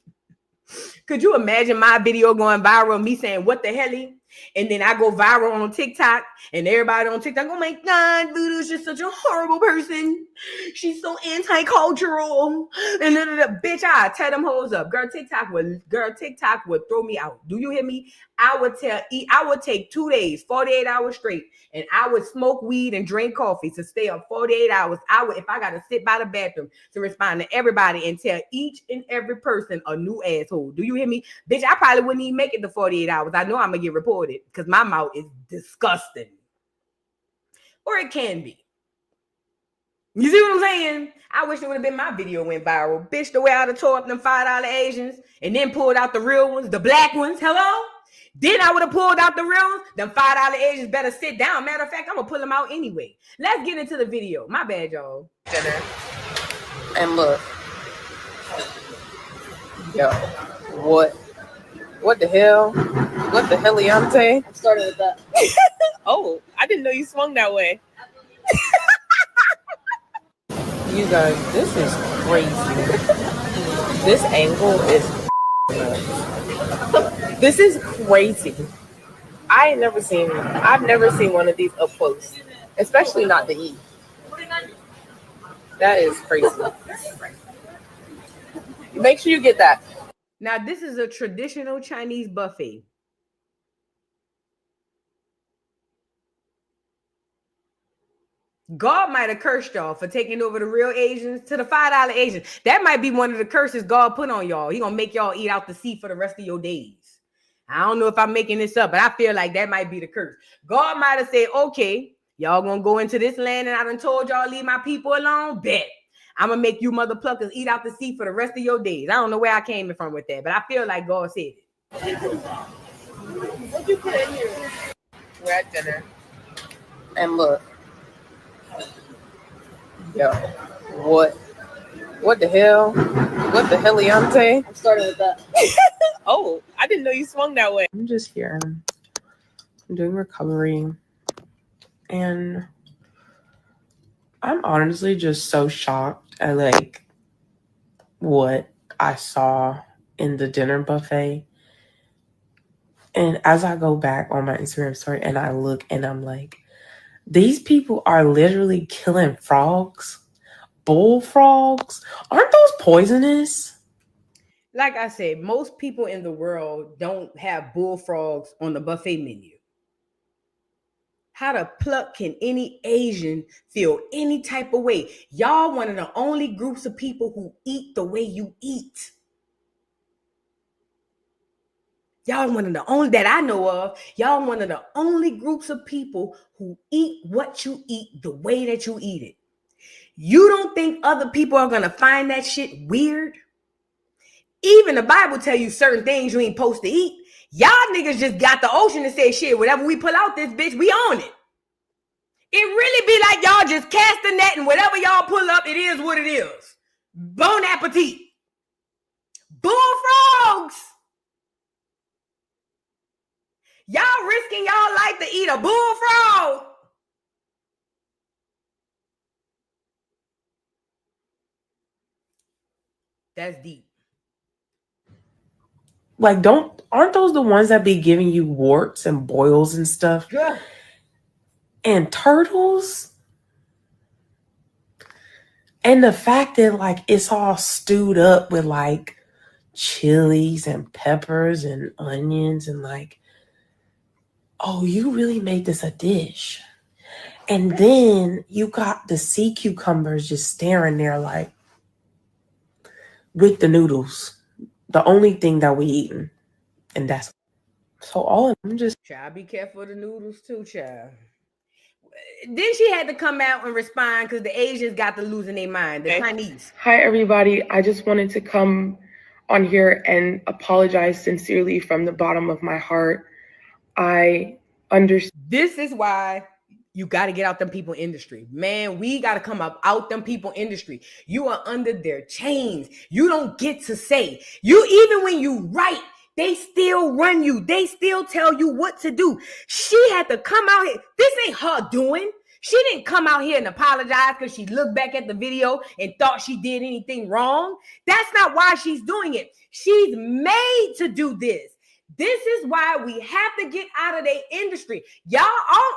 Could you imagine my video going viral, me saying, what the hell? And then I go viral on TikTok and everybody on TikTok, oh my God, Voodoo's just such a horrible person. She's so anti-cultural. And bitch, I tear them hoes up. Girl, TikTok would throw me out. Do you hear me? I would take 2 days, 48 hours straight, and I would smoke weed and drink coffee to stay up 48 hours. If I got to sit by the bathroom to respond to everybody and tell each and every person a new asshole. Do you hear me? Bitch, I probably wouldn't even make it to 48 hours. I know I'm going to get reported because my mouth is disgusting. Or it can be. You see what I'm saying? I wish it would have been my video went viral. Bitch, the way I would have tore up them $5 Asians and then pulled out the real ones, the black ones. Hello? Then I would have pulled out the real ones. Them $5 Asians better sit down. Matter of fact, I'm going to pull them out anyway. Let's get into the video. My bad, y'all. And look. Yo, what the hell? What the heliante? I'm starting with that. Oh, I didn't know you swung that way. You guys, this is crazy. This angle is nuts. This is crazy. I've never seen one of these up close, especially not the E. That is crazy. Make sure you get that. Now, this is a traditional Chinese buffet. God might have cursed y'all for taking over the real Asians to the $5 Asians. That might be one of the curses God put on y'all. He gonna make y'all eat out the sea for the rest of your days. I don't know if I'm making this up, but I feel like that might be the curse. God might have said, okay, y'all gonna go into this land and I done told y'all leave my people alone. Bet. I'm gonna make you mother pluckers eat out the sea for the rest of your days. I don't know where I came from with that, but I feel like God said it. What'd you put in here? We're at dinner. And look. Yo, what the hell? What the heliante? I'm starting with that. Oh, I didn't know you swung that way. I'm just here. I'm doing recovery. And I'm honestly just so shocked at like what I saw in the dinner buffet. And as I go back on my Instagram story and I look and I'm like, these people are literally killing frogs, bullfrogs. Aren't those poisonous? Like I said, most people in the world don't have bullfrogs on the buffet menu. How the pluck can any Asian feel any type of way? Y'all one of the only groups of people who eat the way you eat. Y'all one of the only that I know of. Y'all one of the only groups of people who eat what you eat the way that you eat it. You don't think other people are going to find that shit weird? Even the Bible tell you certain things you ain't supposed to eat. Y'all niggas just got the ocean and say, shit, whatever we pull out this bitch, we own it. It really be like y'all just cast the net and whatever y'all pull up, it is what it is. Bon appetit. Bullfrogs. Y'all risking y'all life to eat a bullfrog. That's deep. Like, aren't those the ones that be giving you warts and boils and stuff? Good. And turtles? And the fact that like it's all stewed up with like chilies and peppers and onions and like, oh, you really made this a dish. And then you got the sea cucumbers just staring there like with the noodles. The only thing that we eating. And that's so all I'm just Child, be careful of the noodles too, child. Then she had to come out and respond because the Asians got to losing their mind, the Chinese. Hi, everybody. I just wanted to come on here and apologize sincerely from the bottom of my heart. I understand. This is why you got to get out them people industry. Man, we got to come up out them people industry. You are under their chains. You don't get to say. You, even when you write, they still run you. They still tell you what to do. She had to come out here. This ain't her doing. She didn't come out here and apologize because she looked back at the video and thought she did anything wrong. That's not why she's doing it. She's made to do this. This is why we have to get out of their industry. Y'all,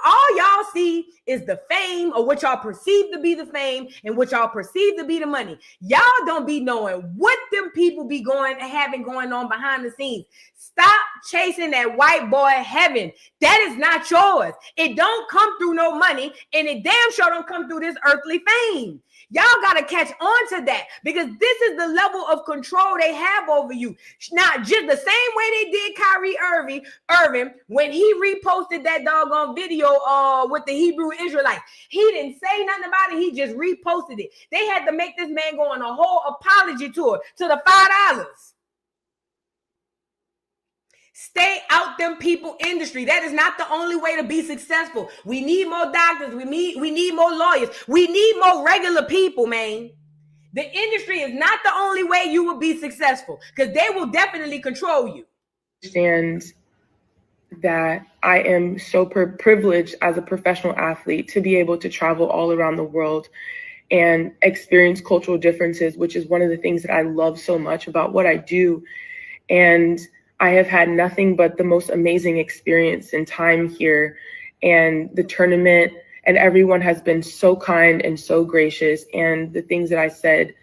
all y'all see is the fame or what y'all perceive to be the fame and what y'all perceive to be the money. Y'all don't be knowing what them people be having going on behind the scenes. Stop chasing that white boy heaven. That is not yours. It don't come through no money, and it damn sure don't come through this earthly fame. Y'all got to catch on to that because this is the level of control they have over you. Now, just the same way they did Kyrie Irving when he reposted that doggone video with the Hebrew Israelites. He didn't say nothing about it. He just reposted it. They had to make this man go on a whole apology tour to the $5. Stay out them people industry. That is not the only way to be successful. We need more doctors. We need more lawyers. We need more regular people, man. The industry is not the only way you will be successful because they will definitely control you. And that I am so privileged as a professional athlete to be able to travel all around the world and experience cultural differences, which is one of the things that I love so much about what I do. And I have had nothing but the most amazing experience and time here. And the tournament and everyone has been so kind and so gracious. And the things that I said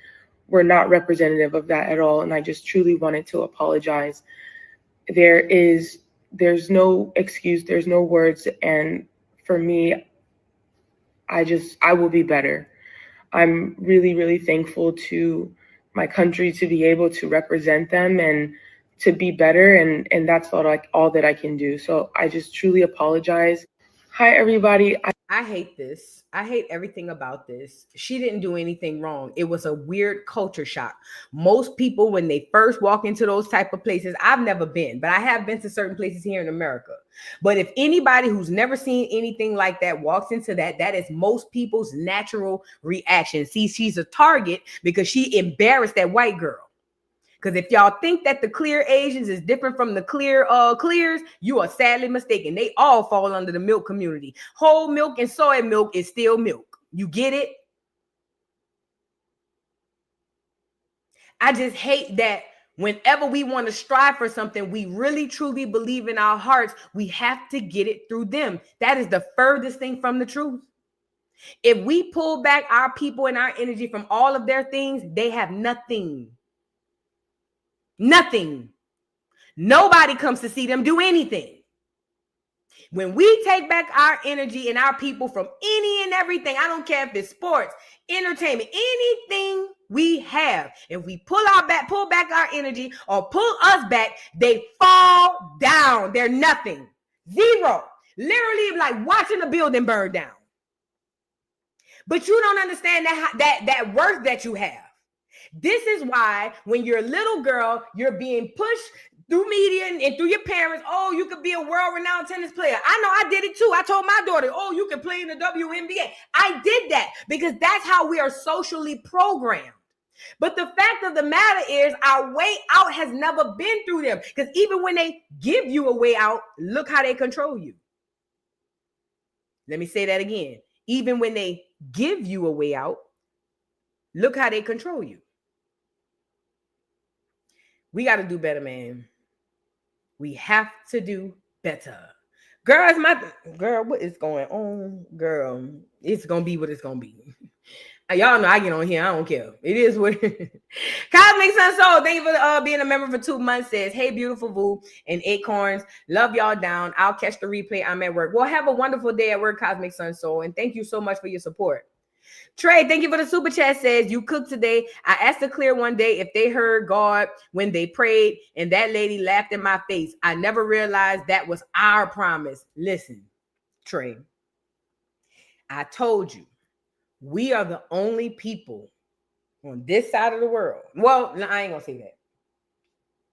were not representative of that at all. And I just truly wanted to apologize. There's no excuse, there's no words. And for me, I will be better. I'm really, really thankful to my country to be able to represent them and to be better. And that's all that I can do. So I just truly apologize. Hi, everybody. I hate this. I hate everything about this. She didn't do anything wrong. It was a weird culture shock. Most people, when they first walk into those type of places, I've never been, but I have been to certain places here in America. But if anybody who's never seen anything like that walks into that, that is most people's natural reaction. See, she's a target because she embarrassed that white girl. Because if y'all think that the clear Asians is different from the clear clears, you are sadly mistaken. They all fall under the milk community. Whole milk and soy milk is still milk. You get it? I just hate that whenever we want to strive for something, we really truly believe in our hearts, we have to get it through them. That is the furthest thing from the truth. If we pull back our people and our energy from all of their things, they have nothing. Nothing. Nobody comes to see them do anything. When we take back our energy and our people from any and everything, I don't care if it's sports, entertainment, anything we have, if we pull back our energy or pull us back, they fall down. They're nothing. Zero. Literally like watching a building burn down. But you don't understand that worth that you have. This is why when you're a little girl, you're being pushed through media and through your parents. Oh, you could be a world-renowned tennis player. I know I did it too. I told my daughter, oh, you can play in the WNBA. I did that because that's how we are socially programmed. But the fact of the matter is our way out has never been through them. Because even when they give you a way out, look how they control you. Let me say that again. Even when they give you a way out, look how they control you. We got to do better, man. We have to do better. Girl, what is going on? Girl, it's going to be what it's going to be. Y'all know I get on here. I don't care. It is what it is. Cosmic Sun Soul, thank you for being a member for 2 months. Says, hey, beautiful Vu and Acorns. Love y'all down. I'll catch the replay. I'm at work. Well, have a wonderful day at work, Cosmic Sun Soul. And thank you so much for your support. Trey, thank you for the super chat. Says, you cooked today. I asked the clear one day if they heard God when they prayed, and that lady laughed in my face. I never realized that was our promise. Listen, Trey, I told you, we are the only people on this side of the world. Well, no, I ain't gonna say that.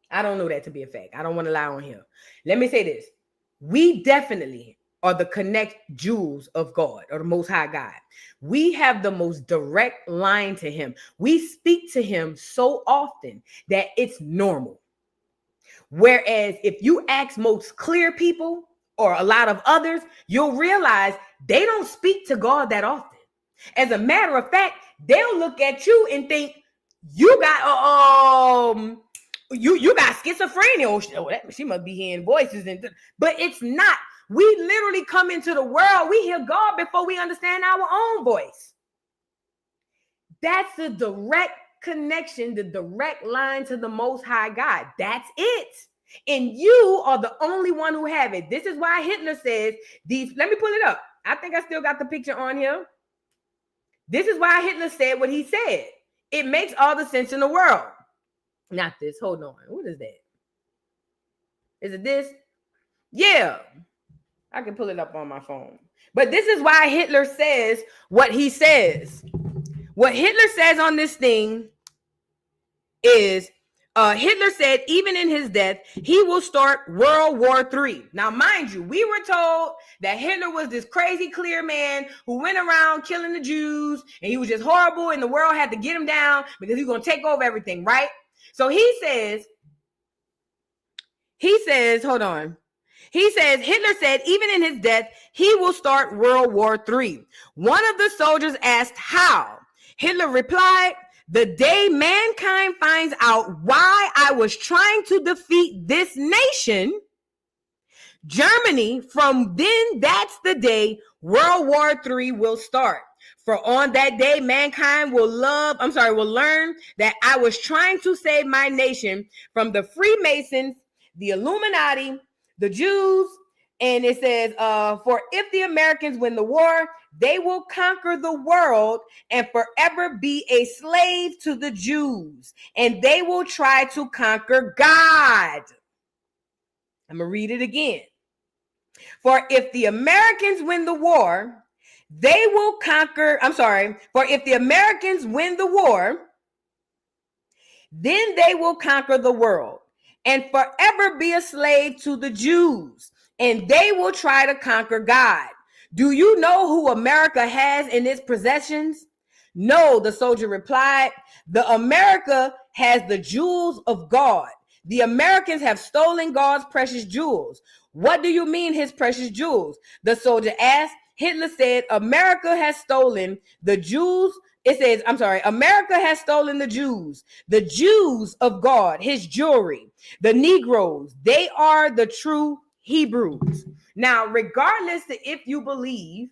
I don't know that to be a fact. I don't want to lie on here. Let me say this. We definitely are the connect jewels of God or the Most High God. We have the most direct line to him. We speak to him so often that it's normal. Whereas if you ask most clear people or a lot of others, you'll realize they don't speak to God that often. As a matter of fact, they'll look at you and think you got you got schizophrenia. Oh, she must be hearing voices, but it's not. We literally come into the world, we hear God before we understand our own voice. That's the direct connection, the direct line to the Most High God. That's it. And you are the only one who have it. This is why Hitler says these. Let me pull it up. I think I still got the picture on here. This is why Hitler said what he said. It makes all the sense in the world. Not this. Hold on. What is that? Is it this? Yeah. I can pull it up on my phone. But this is why Hitler says what he says. What Hitler says on this thing is Hitler said even in his death, he will start World War III. Now, mind you, we were told that Hitler was this crazy clear man who went around killing the Jews and he was just horrible and the world had to get him down because he was going to take over everything, right? So he says, hold on. He says, Hitler said, even in his death, he will start World War III. One of the soldiers asked how. Hitler replied, the day mankind finds out why I was trying to defeat this nation, Germany, from then that's the day World War III will start. For on that day, mankind will learn that I was trying to save my nation from the Freemasons, the Illuminati, the Jews, and it says, for if the Americans win the war, they will conquer the world and forever be a slave to the Jews, and they will try to conquer God. I'm going to read it again. For if the Americans win the war, they will conquer, for if the Americans win the war, then they will conquer the world and forever be a slave to the Jews, and they will try to conquer God. Do you know who America has in its possessions? No, the soldier replied. The America has the jewels of God. The Americans have stolen God's precious jewels. What do you mean his precious jewels? The soldier asked. Hitler said, America has stolen the Jews. It says, America has stolen the Jews of God, his jewelry, the Negroes. They are the true Hebrews. Now, regardless of if you believe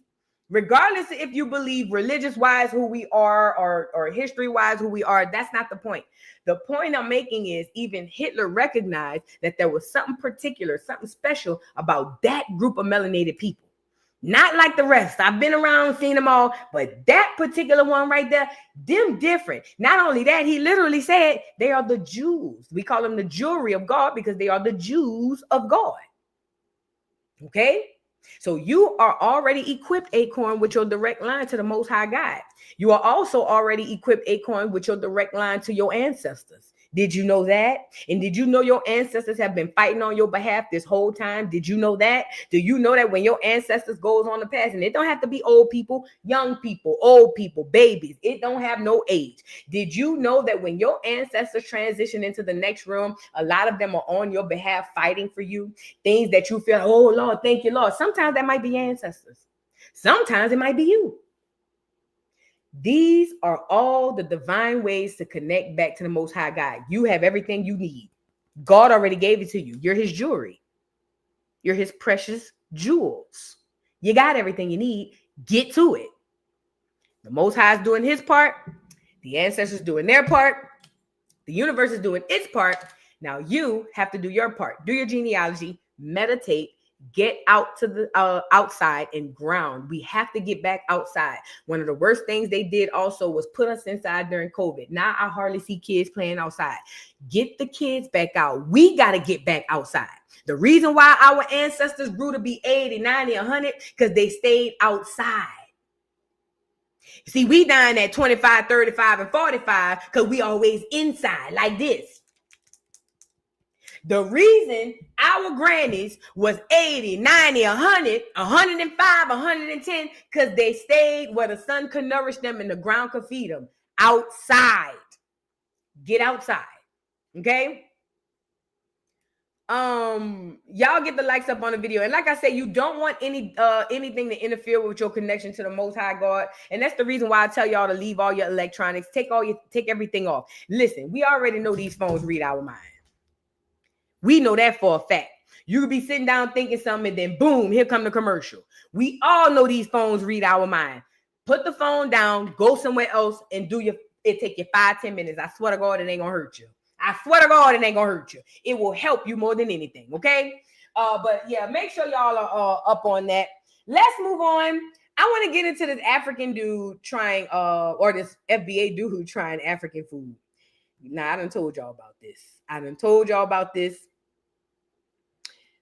religious-wise who we are or history-wise who we are, that's not the point. The point I'm making is even Hitler recognized that there was something particular, something special about that group of melanated people. Not like the rest. I've been around, seen them all, but that particular one right there, them different. Not only that, he literally said they are the Jews. We call them the jewelry of God because they are the Jews of God. Okay? So you are already equipped, Acorn, with your direct line to the Most High God. You are also already equipped, Acorn, with your direct line to your ancestors. Did you know that? And did you know your ancestors have been fighting on your behalf this whole time? Did you know that? Do you know that when your ancestors goes on the path, and it don't have to be old people, young people, old people, babies, it don't have no age. Did you know that when your ancestors transition into the next realm, a lot of them are on your behalf fighting for you? Things that you feel, oh Lord, thank you, Lord. Sometimes that might be ancestors. Sometimes it might be you. These are all the divine ways to connect back to the Most High God. You have everything you need. God already gave it to you. You're his jewelry. You're his precious jewels. You got everything you need. Get to it. The Most High is doing his part. The ancestors doing their part. The universe is doing its part. Now you have to do your part. Do your genealogy. Meditate. Get out to the outside and ground. We have to get back outside. One of the worst things they did also was put us inside during COVID. Now I hardly see kids playing outside. Get the kids back out. We got to get back outside. The reason why our ancestors grew to be 80, 90, 100, because they stayed outside. See, we dying at 25, 35, and 45 because we always inside like this. The reason our grannies was 80, 90, 100, 105, 110, because they stayed where the sun could nourish them and the ground could feed them. Outside. Get outside. Okay? Y'all get the likes up on the video. And like I said, you don't want anything to interfere with your connection to the Most High God. And that's the reason why I tell y'all to leave all your electronics. Take everything off. Listen, we already know these phones read our mind. We know that for a fact. You could be sitting down thinking something and then boom, here come the commercial. We all know these phones read our mind. Put the phone down, go somewhere else and it take you 5-10 minutes. I swear to God, it ain't gonna hurt you. I swear to God, it ain't gonna hurt you. It will help you more than anything, okay? But yeah, make sure y'all are up on that. Let's move on. I want to get into this African dude trying, or this FBA dude trying African food. Now, I done told y'all about this.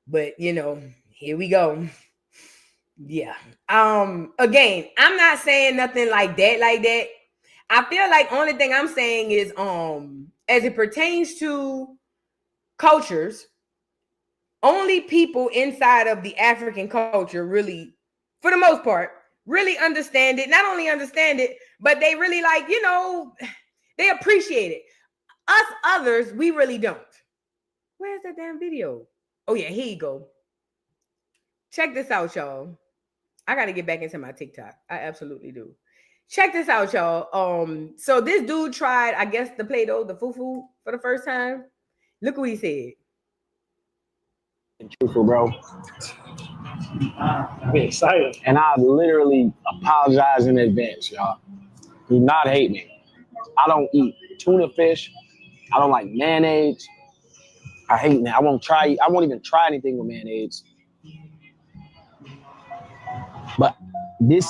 But, here we go. Yeah. Again, I'm not saying nothing like that. I feel like only thing I'm saying is, as it pertains to cultures, only people inside of the African culture really, for the most part, really understand it. Not only understand it, but they really they appreciate it. Us others, we really don't. Where's that damn video? Oh yeah, here you go. Check this out, y'all. I got to get back into my TikTok. I absolutely do. Check this out, y'all. So this dude tried, I guess, the Play-Doh, the fufu for the first time. Look what he said. Truthful, bro. I'm excited. And I literally apologize in advance, y'all. Do not hate me. I don't eat tuna fish. I don't like mayonnaise. I hate that. I won't even try anything with mayonnaise. But this.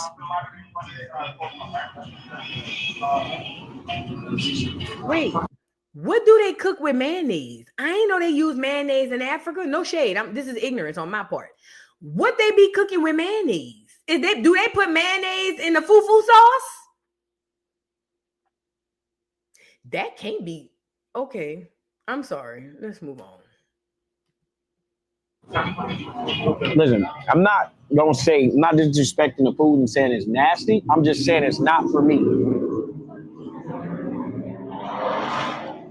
Wait, what do they cook with mayonnaise? I ain't know they use mayonnaise in Africa. No shade. This is ignorance on my part. What they be cooking with mayonnaise? Do they put mayonnaise in the fufu sauce? That can't be. Okay, I'm sorry. Let's move on. Listen, I'm not disrespecting the food and saying it's nasty. I'm just saying it's not for me.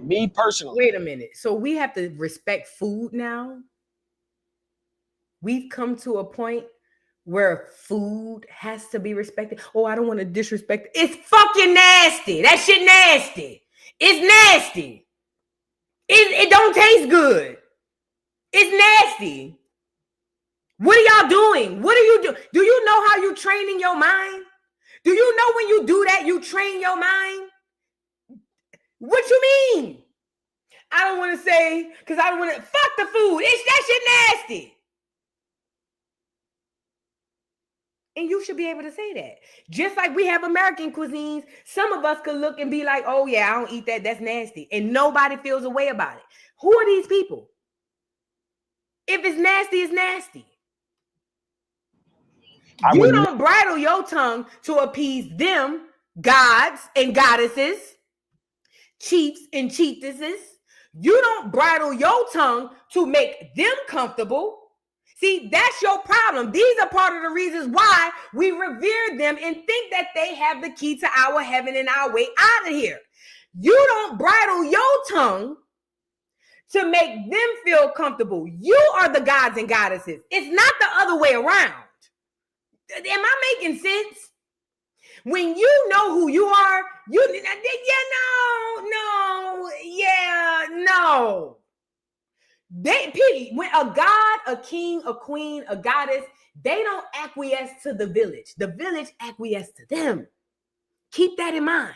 Me personally. Wait a minute. So we have to respect food now? We've come to a point where food has to be respected. Oh, I don't want to disrespect it. It's fucking nasty. That shit nasty. It's nasty. It don't taste good. It's nasty. What are y'all doing? What do you do? Do you know how you training your mind? Do you know when you do that, you train your mind? What you mean? I don't want to say, because I don't want to, fuck the food. That shit nasty. And you should be able to say that. Just like we have American cuisines, some of us could look and be like, oh yeah, I don't eat that. That's nasty. And nobody feels a way about it. Who are these people? If it's nasty, it's nasty. You don't bridle your tongue to appease them, gods and goddesses, chiefs and chiefesses. You don't bridle your tongue to make them comfortable. See, that's your problem. These are part of the reasons why we revere them and think that they have the key to our heaven and our way out of here. You don't bridle your tongue to make them feel comfortable. You are the gods and goddesses. It's not the other way around. Am I making sense? When you know who you are, no. When a god, a king, a queen, a goddess, they don't acquiesce to the village. The village acquiesce to them. Keep that in mind.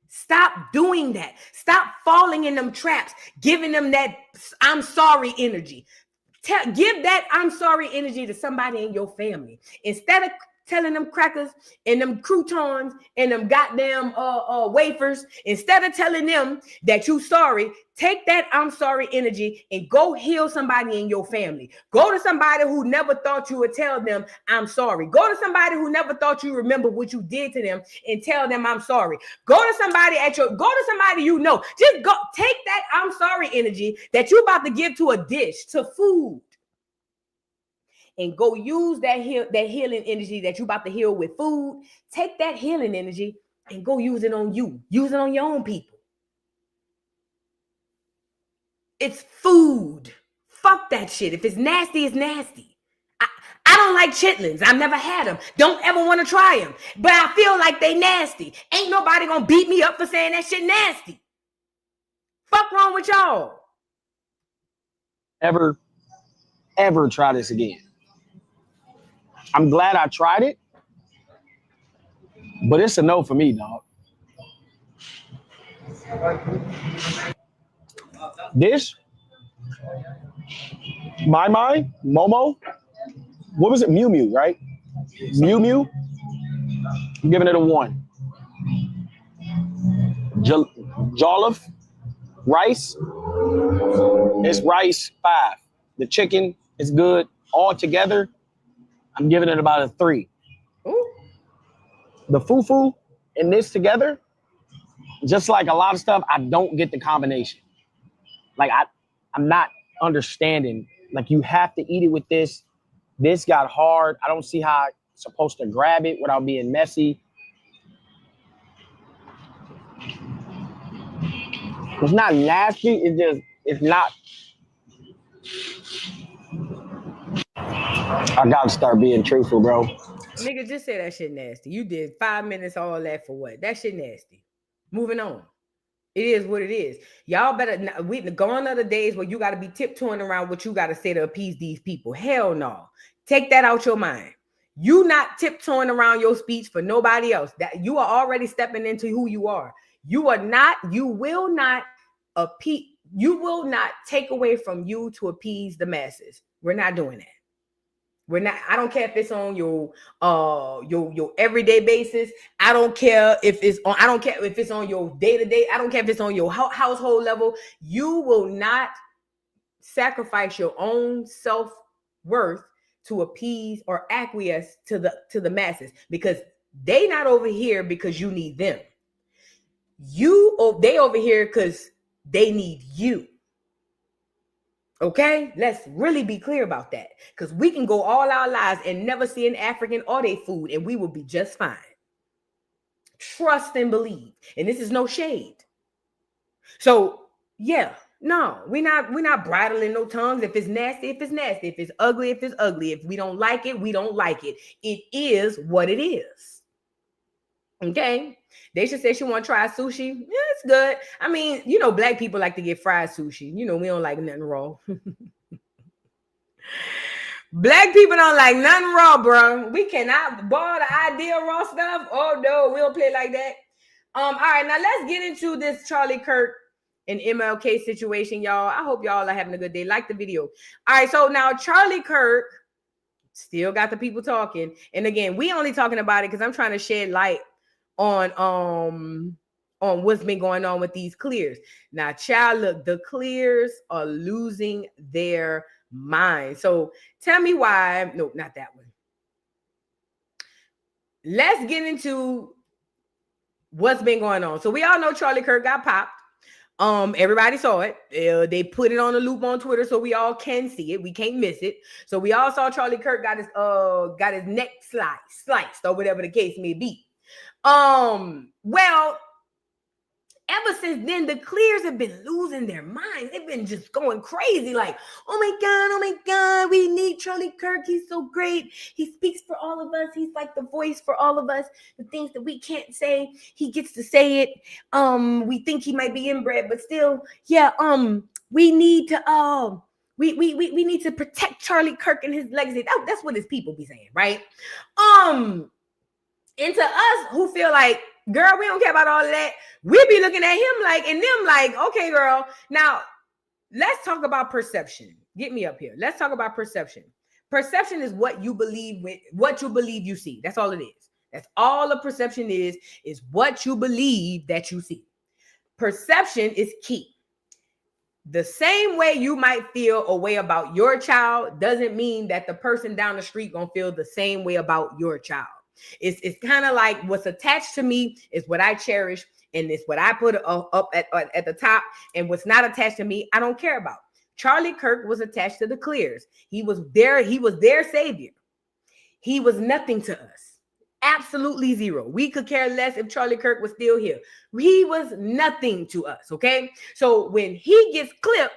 Stop doing that. Stop falling in them traps, giving them that I'm sorry energy. Give that I'm sorry energy to somebody in your family. Instead of telling them crackers and them croutons and them goddamn wafers, instead of telling them that you sorry, take that I'm sorry energy and go heal somebody in your family. Go to somebody who never thought you would tell them I'm sorry. Go to somebody who never thought you remember what you did to them and tell them I'm sorry. Go to somebody you know. Just go take that I'm sorry energy that you about to give to a dish, to food. And go use that healing energy that you're about to heal with food. Take that healing energy and go use it on you. Use it on your own people. It's food. Fuck that shit. If it's nasty, it's nasty. I don't like chitlins. I've never had them. Don't ever want to try them. But I feel like they nasty. Ain't nobody gonna beat me up for saying that shit nasty. Fuck wrong with y'all? Ever try this again? I'm glad I tried it, but it's a no for me, dog. This, Momo, what was it? Mew Mew, right? Mew. I'm giving it a 1. Jollof rice. It's rice 5. The chicken is good all together. I'm giving it about a 3. Ooh. The fufu and this together, just like a lot of stuff, I don't get the combination. Like I'm not understanding. Like you have to eat it with this. This got hard. I don't see how I'm supposed to grab it without being messy. It's not nasty. It's not. I gotta start being truthful, bro. Nigga, just say that shit nasty. You did 5 minutes all that for what? That shit nasty. Moving on. It is what it is. Y'all better, gone are the days where you got to be tiptoeing around what you got to say to appease these people. Hell no. Take that out your mind. You not tiptoeing around your speech for nobody else. That you are already stepping into who you are. You will not take away from you to appease the masses. We're not doing that. We're not. I don't care if it's on your everyday basis. I don't care if it's on your day-to-day. I don't care if it's on your household level. You will not sacrifice your own self-worth to appease or acquiesce to the masses, because they not over here because you need them. They over here because they need you. Okay, let's really be clear about that, because we can go all our lives and never see an African or their food and we will be just fine. Trust and believe. And this is no shade. So yeah, no, we're not bridling no tongues. If it's nasty, if it's nasty. If it's ugly, if it's ugly. If we don't like it, we don't like it. It is what it is. Okay. They should say she want to try sushi. Yeah, it's good. I mean, black people like to get fried sushi. We don't like nothing raw. Black people don't like nothing raw, bro. We cannot borrow the idea of raw stuff. Oh no, we don't play like that. All right, now let's get into this Charlie Kirk and MLK situation, y'all. I hope y'all are having a good day. Like the video. All right, so now Charlie Kirk still got the people talking. And again, we only talking about it because I'm trying to shed light on what's been going on with these clears. Now, child, look, the clears are losing their mind. So tell me why. No, not that one. Let's get into what's been going on. So we all know Charlie Kirk got popped. Everybody saw it. They put it on a loop on Twitter so we all can see it. We can't miss it. So we all saw Charlie Kirk got his neck sliced or whatever the case may be. Well, ever since then, the clears have been losing their minds. They've been just going crazy. Like, oh my God, we need Charlie Kirk. He's so great. He speaks for all of us. He's like the voice for all of us. The things that we can't say, he gets to say it. We think he might be inbred, but still, yeah, we need to, we need to protect Charlie Kirk and his legacy. That's what his people be saying, right? And to us who feel like, girl, we don't care about all of that, we be looking at him like, and them like, okay, girl. Now, let's talk about perception. Get me up here. Let's talk about perception. Perception is what you believe you see. That's all it is. That's all a perception is what you believe that you see. Perception is key. The same way you might feel a way about your child doesn't mean that the person down the street gonna feel the same way about your child. It's kind of like what's attached to me is what I cherish, and it's what I put up at the top, and what's not attached to me, I don't care about. Charlie Kirk was attached to the clears. He was their savior. He was nothing to us. Absolutely zero. We could care less if Charlie Kirk was still here. He was nothing to us, okay? So when he gets clipped,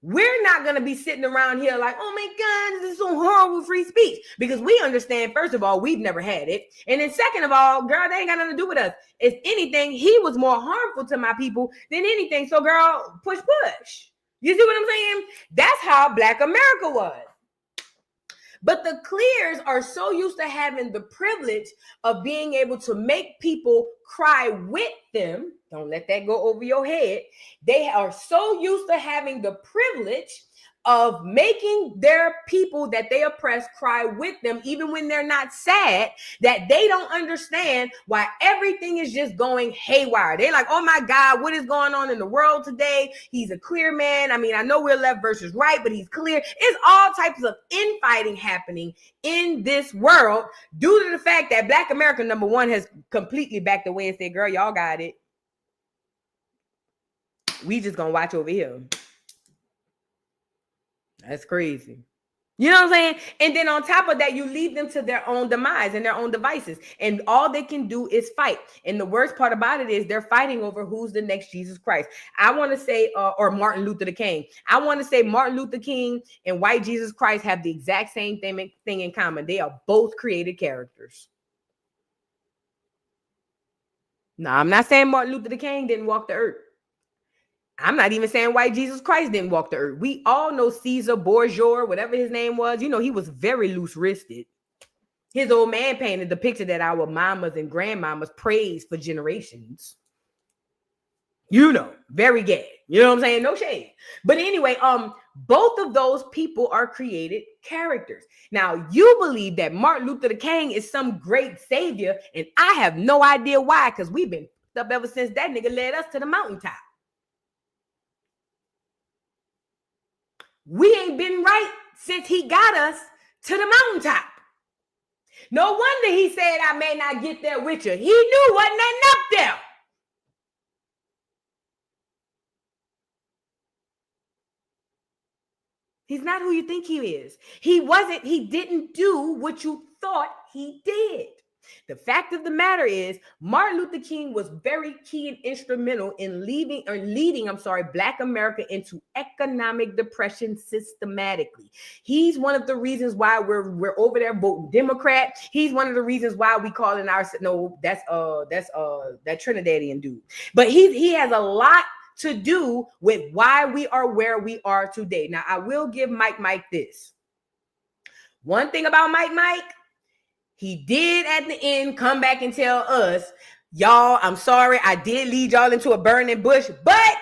we're not going to be sitting around here like, oh my God, this is so horrible free speech. Because we understand, first of all, we've never had it. And then second of all, girl, they ain't got nothing to do with us. If anything, he was more harmful to my people than anything. So girl, push. You see what I'm saying? That's how Black America was. But the clears are so used to having the privilege of being able to make people cry with them. Don't let that go over your head. They are so used to having the privilege of making their people that they oppress cry with them, even when they're not sad, that they don't understand why everything is just going haywire. They're like, oh my God, what is going on in the world today? He's a clear man. I mean, I know we're left versus right, but he's clear. It's all types of infighting happening in this world due to the fact that Black America, number one, has completely backed away and said, girl, y'all got it. We just gonna watch over here. That's crazy. You know what I'm saying? And then on top of that, you leave them to their own demise and their own devices. And all they can do is fight. And the worst part about it is they're fighting over who's the next Jesus Christ. I want to say, or Martin Luther the King. I want to say Martin Luther King and white Jesus Christ have the exact same thing in common. They are both created characters. Now, I'm not saying Martin Luther the King didn't walk the earth. I'm not even saying white Jesus Christ didn't walk the earth. We all know Caesar Borgia, whatever his name was. You know, he was very loose-wristed. His old man painted the picture that our mamas and grandmamas praised for generations. You know, very gay. You know what I'm saying? No shade. But anyway, both of those people are created characters. Now, you believe that Martin Luther King is some great savior, and I have no idea why, because we've been up ever since that nigga led us to the mountaintop. We ain't been right since he got us to the mountaintop. No wonder he said, I may not get there with you. He knew wasn't nothing up there. He's not who you think he is. He didn't do what you thought he did. The fact of the matter is, Martin Luther King was very key and instrumental in leading Black America into economic depression systematically. He's one of the reasons why we're over there voting Democrat. He's one of the reasons why we call in our that's that Trinidadian dude. But he has a lot to do with why we are where we are today. Now, I will give Mike this. One thing about Mike, he did at the end come back and tell us, y'all, I'm sorry, I did lead y'all into a burning bush, but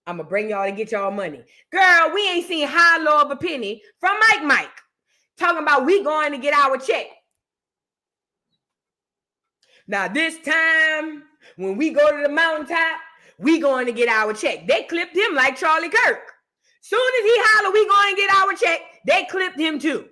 I'm going to bring y'all to get y'all money. Girl, we ain't seen high low of a penny from Mike. Talking about we going to get our check. Now, this time, when we go to the mountaintop, we going to get our check. They clipped him like Charlie Kirk. Soon as he hollered, we going to get our check, they clipped him too.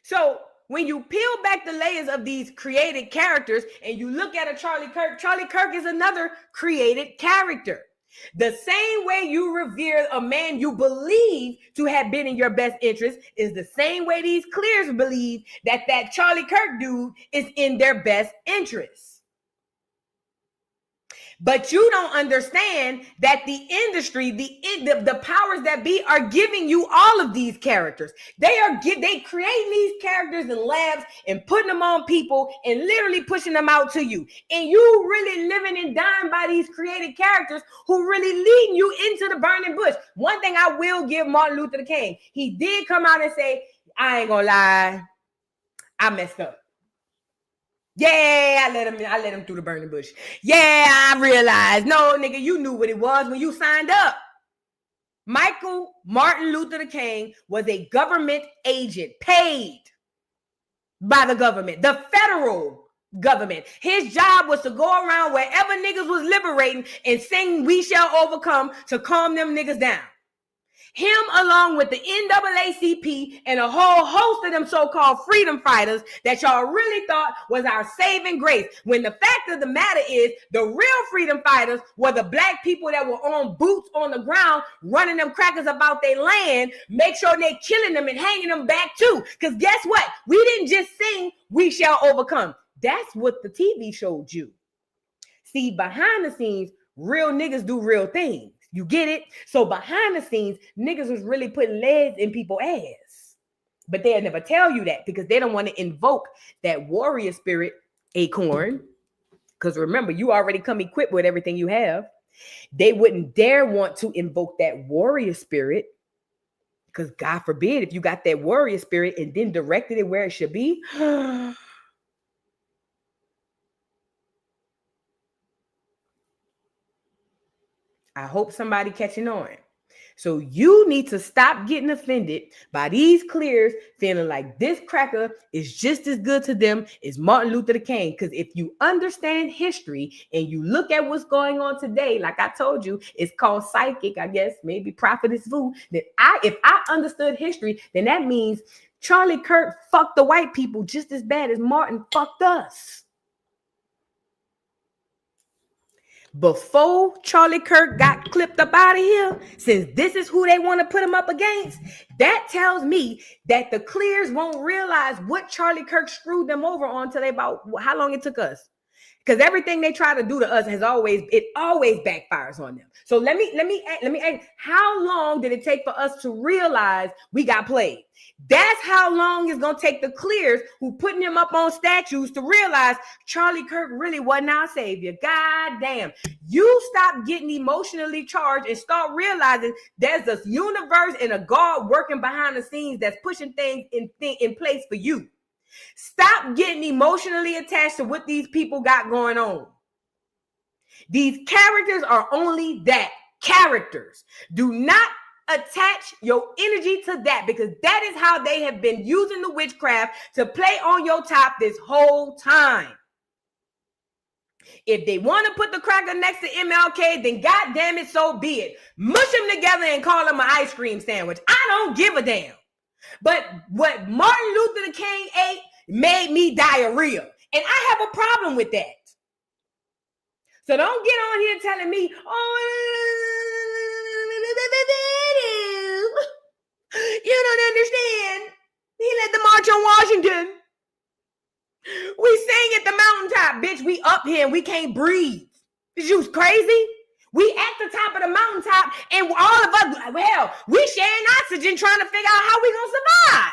So when you peel back the layers of these created characters and you look at a Charlie Kirk is another created character. The same way you revere a man you believe to have been in your best interest is the same way these clears believe that Charlie Kirk dude is in their best interest. But you don't understand that the industry, the powers that be are giving you all of these characters. They create these characters in labs and putting them on people and literally pushing them out to you. And you really living and dying by these created characters who really leading you into the burning bush. One thing I will give Martin Luther King, he did come out and say, I ain't gonna lie, I messed up. Yeah, I let him through the burning bush. Yeah, I realized. No, nigga, you knew what it was when you signed up. Martin Luther King was a government agent paid by the government, the federal government. His job was to go around wherever niggas was liberating and sing "We Shall Overcome" to calm them niggas down. Him along with the NAACP and a whole host of them so-called freedom fighters that y'all really thought was our saving grace. When the fact of the matter is, the real freedom fighters were the black people that were on boots on the ground, running them crackers about their land, make sure they're killing them and hanging them back too. Because guess what? We didn't just sing "We Shall Overcome." That's what the TV showed you. See, behind the scenes, real niggas do real things. You get it? So behind the scenes, niggas was really putting legs in people's ass. But they'll never tell you that because they don't want to invoke that warrior spirit, acorn. Because remember, you already come equipped with everything you have. They wouldn't dare want to invoke that warrior spirit. Because God forbid, if you got that warrior spirit and then directed it where it should be. I hope somebody catching on. So you need to stop getting offended by these clears feeling like this cracker is just as good to them as Martin Luther King. Because if you understand history and you look at what's going on today, like I told you, it's called psychic, I guess, maybe prophetess food. If I understood history, then that means Charlie Kirk fucked the white people just as bad as Martin fucked us. before Charlie Kirk got clipped up out of here, since this is who they want to put him up against, that tells me that the clears won't realize what Charlie Kirk screwed them over on till they about how long it took us. Because everything they try to do to us always backfires on them. So let me ask, how long did it take for us to realize we got played? That's how long it's gonna take the clears who putting him up on statues to realize Charlie Kirk really wasn't our savior. God damn. You stop getting emotionally charged and start realizing there's a universe and a God working behind the scenes that's pushing things in place for you. Stop getting emotionally attached to what these people got going on. These characters are only that, characters. Do not attach your energy to that, because that is how they have been using the witchcraft to play on your top this whole time. If they want to put the cracker next to MLK, then goddamn it, so be it. Mush them together and call them an ice cream sandwich. I don't give a damn. But what Martin Luther King ate made me diarrhea. And I have a problem with that. So don't get on here telling me, you don't understand. He led the March on Washington. We sang at the mountaintop, bitch. We up here and we can't breathe. Is you crazy? We at the top of the mountaintop and all of us, well, we sharing oxygen trying to figure out how we gonna survive.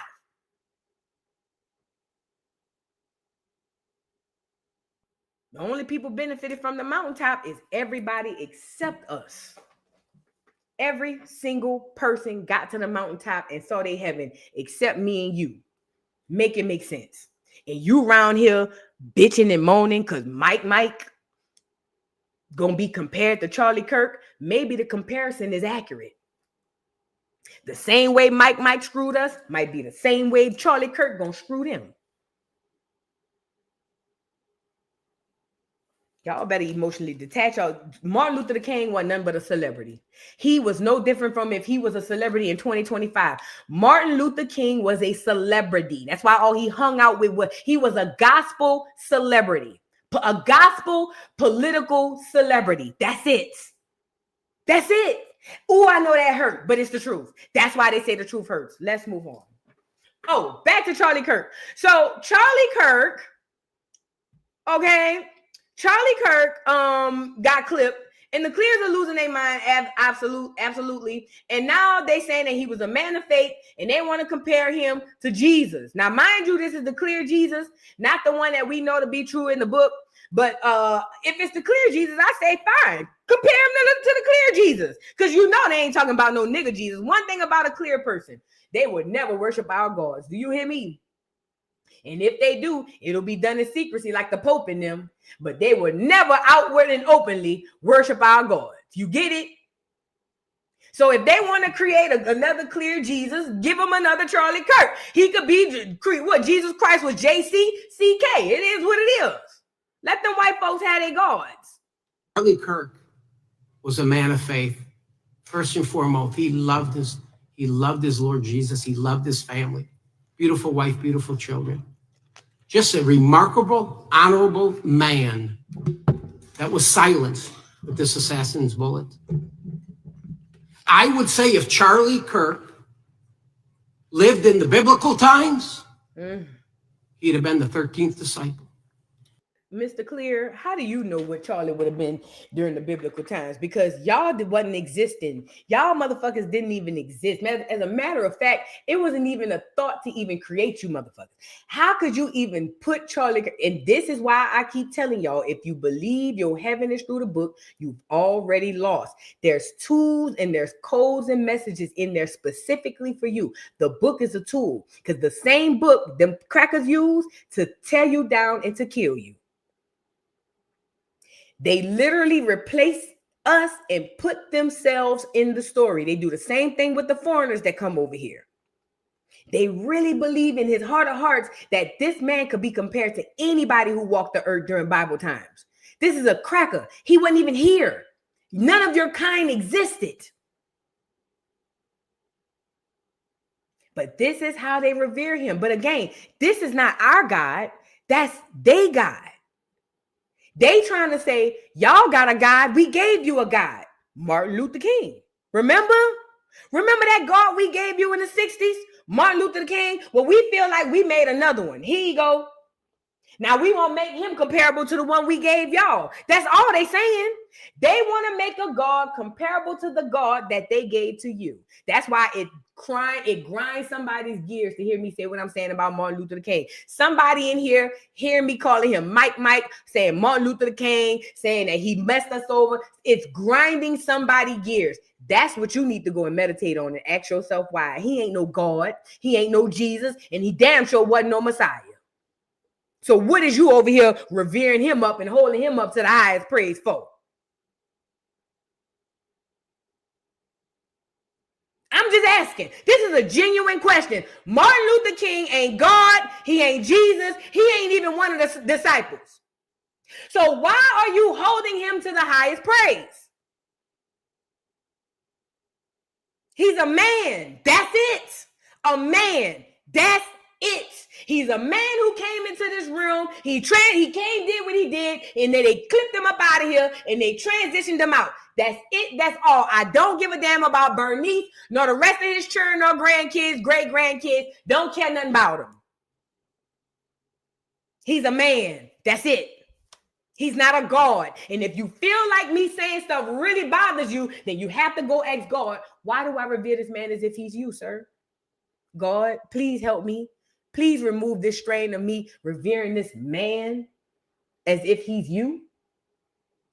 The only people benefited from the mountaintop is everybody except us. Every single person got to the mountaintop and saw they heaven except me and you. Make it make sense. And you around here bitching and moaning because Mike gonna be compared to Charlie Kirk. Maybe the comparison is accurate. The same way Mike screwed us might be the same way Charlie Kirk gonna screw them. Y'all better emotionally detach. Martin Luther King wasn't nothing but a celebrity. He was no different from if he was a celebrity in 2025. Martin Luther King was a celebrity. That's why all he hung out with he was a gospel celebrity. A gospel political celebrity. That's it. That's it. Oh, I know that hurt, but it's the truth. That's why they say the truth hurts. Let's move on. Oh, back to Charlie Kirk. So Charlie Kirk, okay, Charlie Kirk got clipped, and the clears are losing their mind absolutely. And now they saying that he was a man of faith, and they want to compare him to Jesus. Now, mind you, this is the clear Jesus, not the one that we know to be true in the book. But if it's the clear Jesus, I say fine. Compare him to the clear Jesus, because you know they ain't talking about no nigga Jesus. One thing about a clear person, they would never worship our gods. Do you hear me? And if they do, it'll be done in secrecy like the Pope and them. But they will never outward and openly worship our gods. You get it? So if they want to create another clear Jesus, give them another Charlie Kirk. He could be what Jesus Christ was JC, CK. It is what it is. Let them white folks have their gods. Charlie Kirk was a man of faith. First and foremost, he loved his Lord Jesus. He loved his family. Beautiful wife, beautiful children. Just a remarkable, honorable man that was silenced with this assassin's bullet. I would say if Charlie Kirk lived in the biblical times, he'd have been the 13th disciple. Mr. Clear, how do you know what Charlie would have been during the biblical times? Because y'all wasn't existing. Y'all motherfuckers didn't even exist. As a matter of fact, it wasn't even a thought to even create you motherfuckers. How could you even put Charlie? And this is why I keep telling y'all, if you believe your heaven is through the book, you've already lost. There's tools and there's codes and messages in there specifically for you. The book is a tool, because the same book them crackers use to tear you down and to kill you. They literally replace us and put themselves in the story. They do the same thing with the foreigners that come over here. They really believe in his heart of hearts that this man could be compared to anybody who walked the earth during Bible times. This is a cracker. He wasn't even here. None of your kind existed. But this is how they revere him. But again, this is not our God. That's their God. They trying to say, y'all got a God, we gave you a God. Martin Luther King. Remember? Remember that God we gave you in the 60s? Martin Luther King? Well, we feel like we made another one. Here you go. Now we want to make him comparable to the one we gave y'all. That's all they saying. They want to make a God comparable to the God that they gave to you. That's why it grinds somebody's gears to hear me say what I'm saying about Martin Luther King. Somebody in here hear me calling him Mike, saying Martin Luther King, saying that he messed us over. It's grinding somebody's gears. That's what you need to go and meditate on and ask yourself why. He ain't no God. He ain't no Jesus. And he damn sure wasn't no Messiah. So what is you over here revering him up and holding him up to the highest praise for? I'm just asking. This is a genuine question. Martin Luther King ain't God. He ain't Jesus. He ain't even one of the disciples. So why are you holding him to the highest praise? He's a man. That's it. A man. That's it. He's a man who came into this room. He came, did what he did, and then they clipped him up out of here and they transitioned him out. That's it. That's all. I don't give a damn about Bernice, nor the rest of his children, nor grandkids, great-grandkids. Don't care nothing about him. He's a man. That's it. He's not a God. And if you feel like me saying stuff really bothers you, then you have to go ask God, why do I revere this man as if he's you, sir? God, please help me. Please remove this strain of me revering this man as if he's you.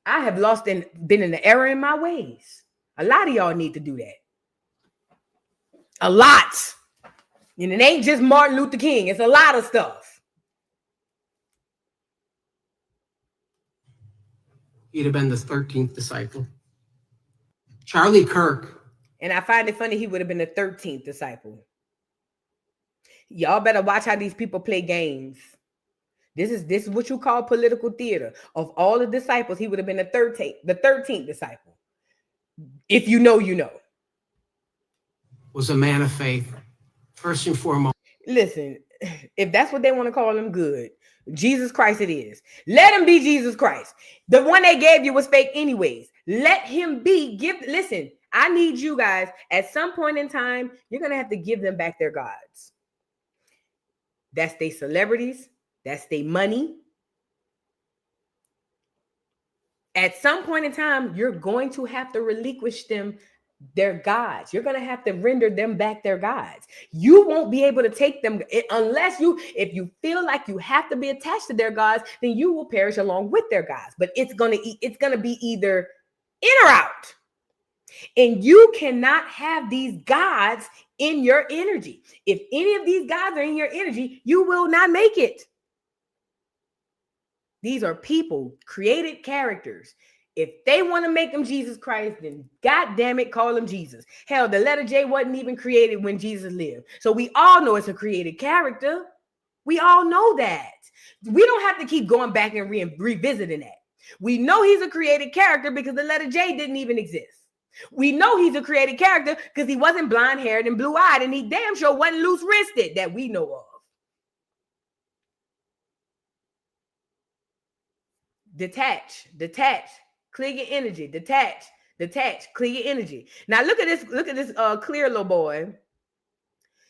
I have lost and been in the error in my ways. A lot of y'all need to do that. A lot. And it ain't just Martin Luther King. It's a lot of stuff. He'd have been the 13th disciple. Charlie Kirk. And I find it funny he would have been the 13th disciple. Y'all better watch how these people play games. This is what you call political theater. Of all the disciples, he would have been the 13th disciple. If you know, you know. Was a man of faith, first and foremost. Listen, if that's what they want to call him, good. Jesus Christ it is. Let him be Jesus Christ. The one they gave you was fake anyways. Let him be. Listen, I need you guys, at some point in time, you're going to have to give them back their gods. That's their celebrities. That's their money. At some point in time, you're going to have to relinquish them their gods. You're going to have to render them back their gods. You won't be able to take them unless if you feel like you have to be attached to their gods, then you will perish along with their gods. But it's going to be either in or out. And you cannot have these gods in your energy. If any of these gods are in your energy, you will not make it. These are people, created characters. If they want to make them Jesus Christ, then God damn it, call them Jesus. Hell, the letter J wasn't even created when Jesus lived. So we all know it's a created character. We all know that. We don't have to keep going back and revisiting that. We know he's a created character because the letter J didn't even exist. We know he's a created character because he wasn't blonde-haired and blue-eyed, and he damn sure wasn't loose-wristed that we know of. Detach, clear your energy. Detach, clear your energy. Now look at this clear little boy.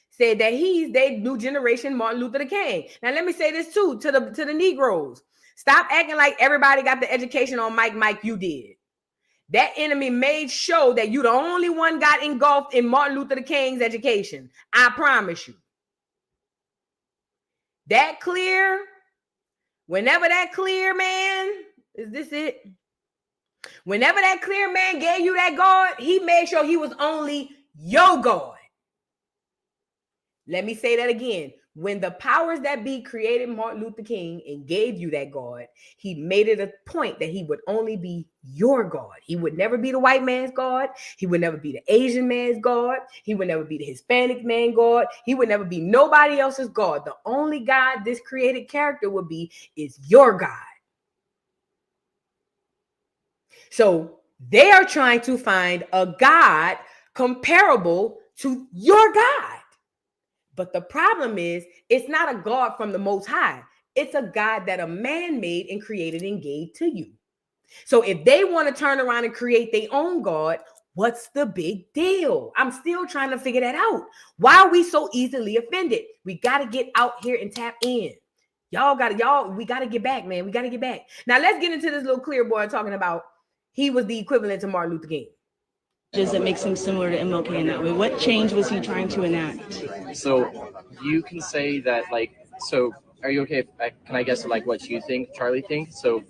Said that he's their new generation Martin Luther King. Now let me say this too to the Negroes. Stop acting like everybody got the education on Mike you did. That enemy made sure that you the only one got engulfed in Martin Luther King's education. I promise you. That clear, whenever that clear man, is this it? Whenever that clear man gave you that God, he made sure he was only your God. Let me say that again. When the powers that be created Martin Luther King and gave you that God, he made it a point that he would only be your God. He would never be the white man's God. He would never be the Asian man's God. He would never be the Hispanic man's God. He would never be nobody else's God. The only God this created character would be is your God. So they are trying to find a God comparable to your God. But the problem is, it's not a God from the Most High. It's a God that a man made and created and gave to you. So if they want to turn around and create their own God, what's the big deal? I'm still trying to figure that out. Why are we so easily offended? We got to get out here and tap in. We got to get back, man. We got to get back. Now let's get into this little clear boy talking about he was the equivalent to Martin Luther King. That makes him similar to MLK in that way. What change was he trying to enact? So you can say that, like, so are you okay if can I guess like what you think Charlie thinks? So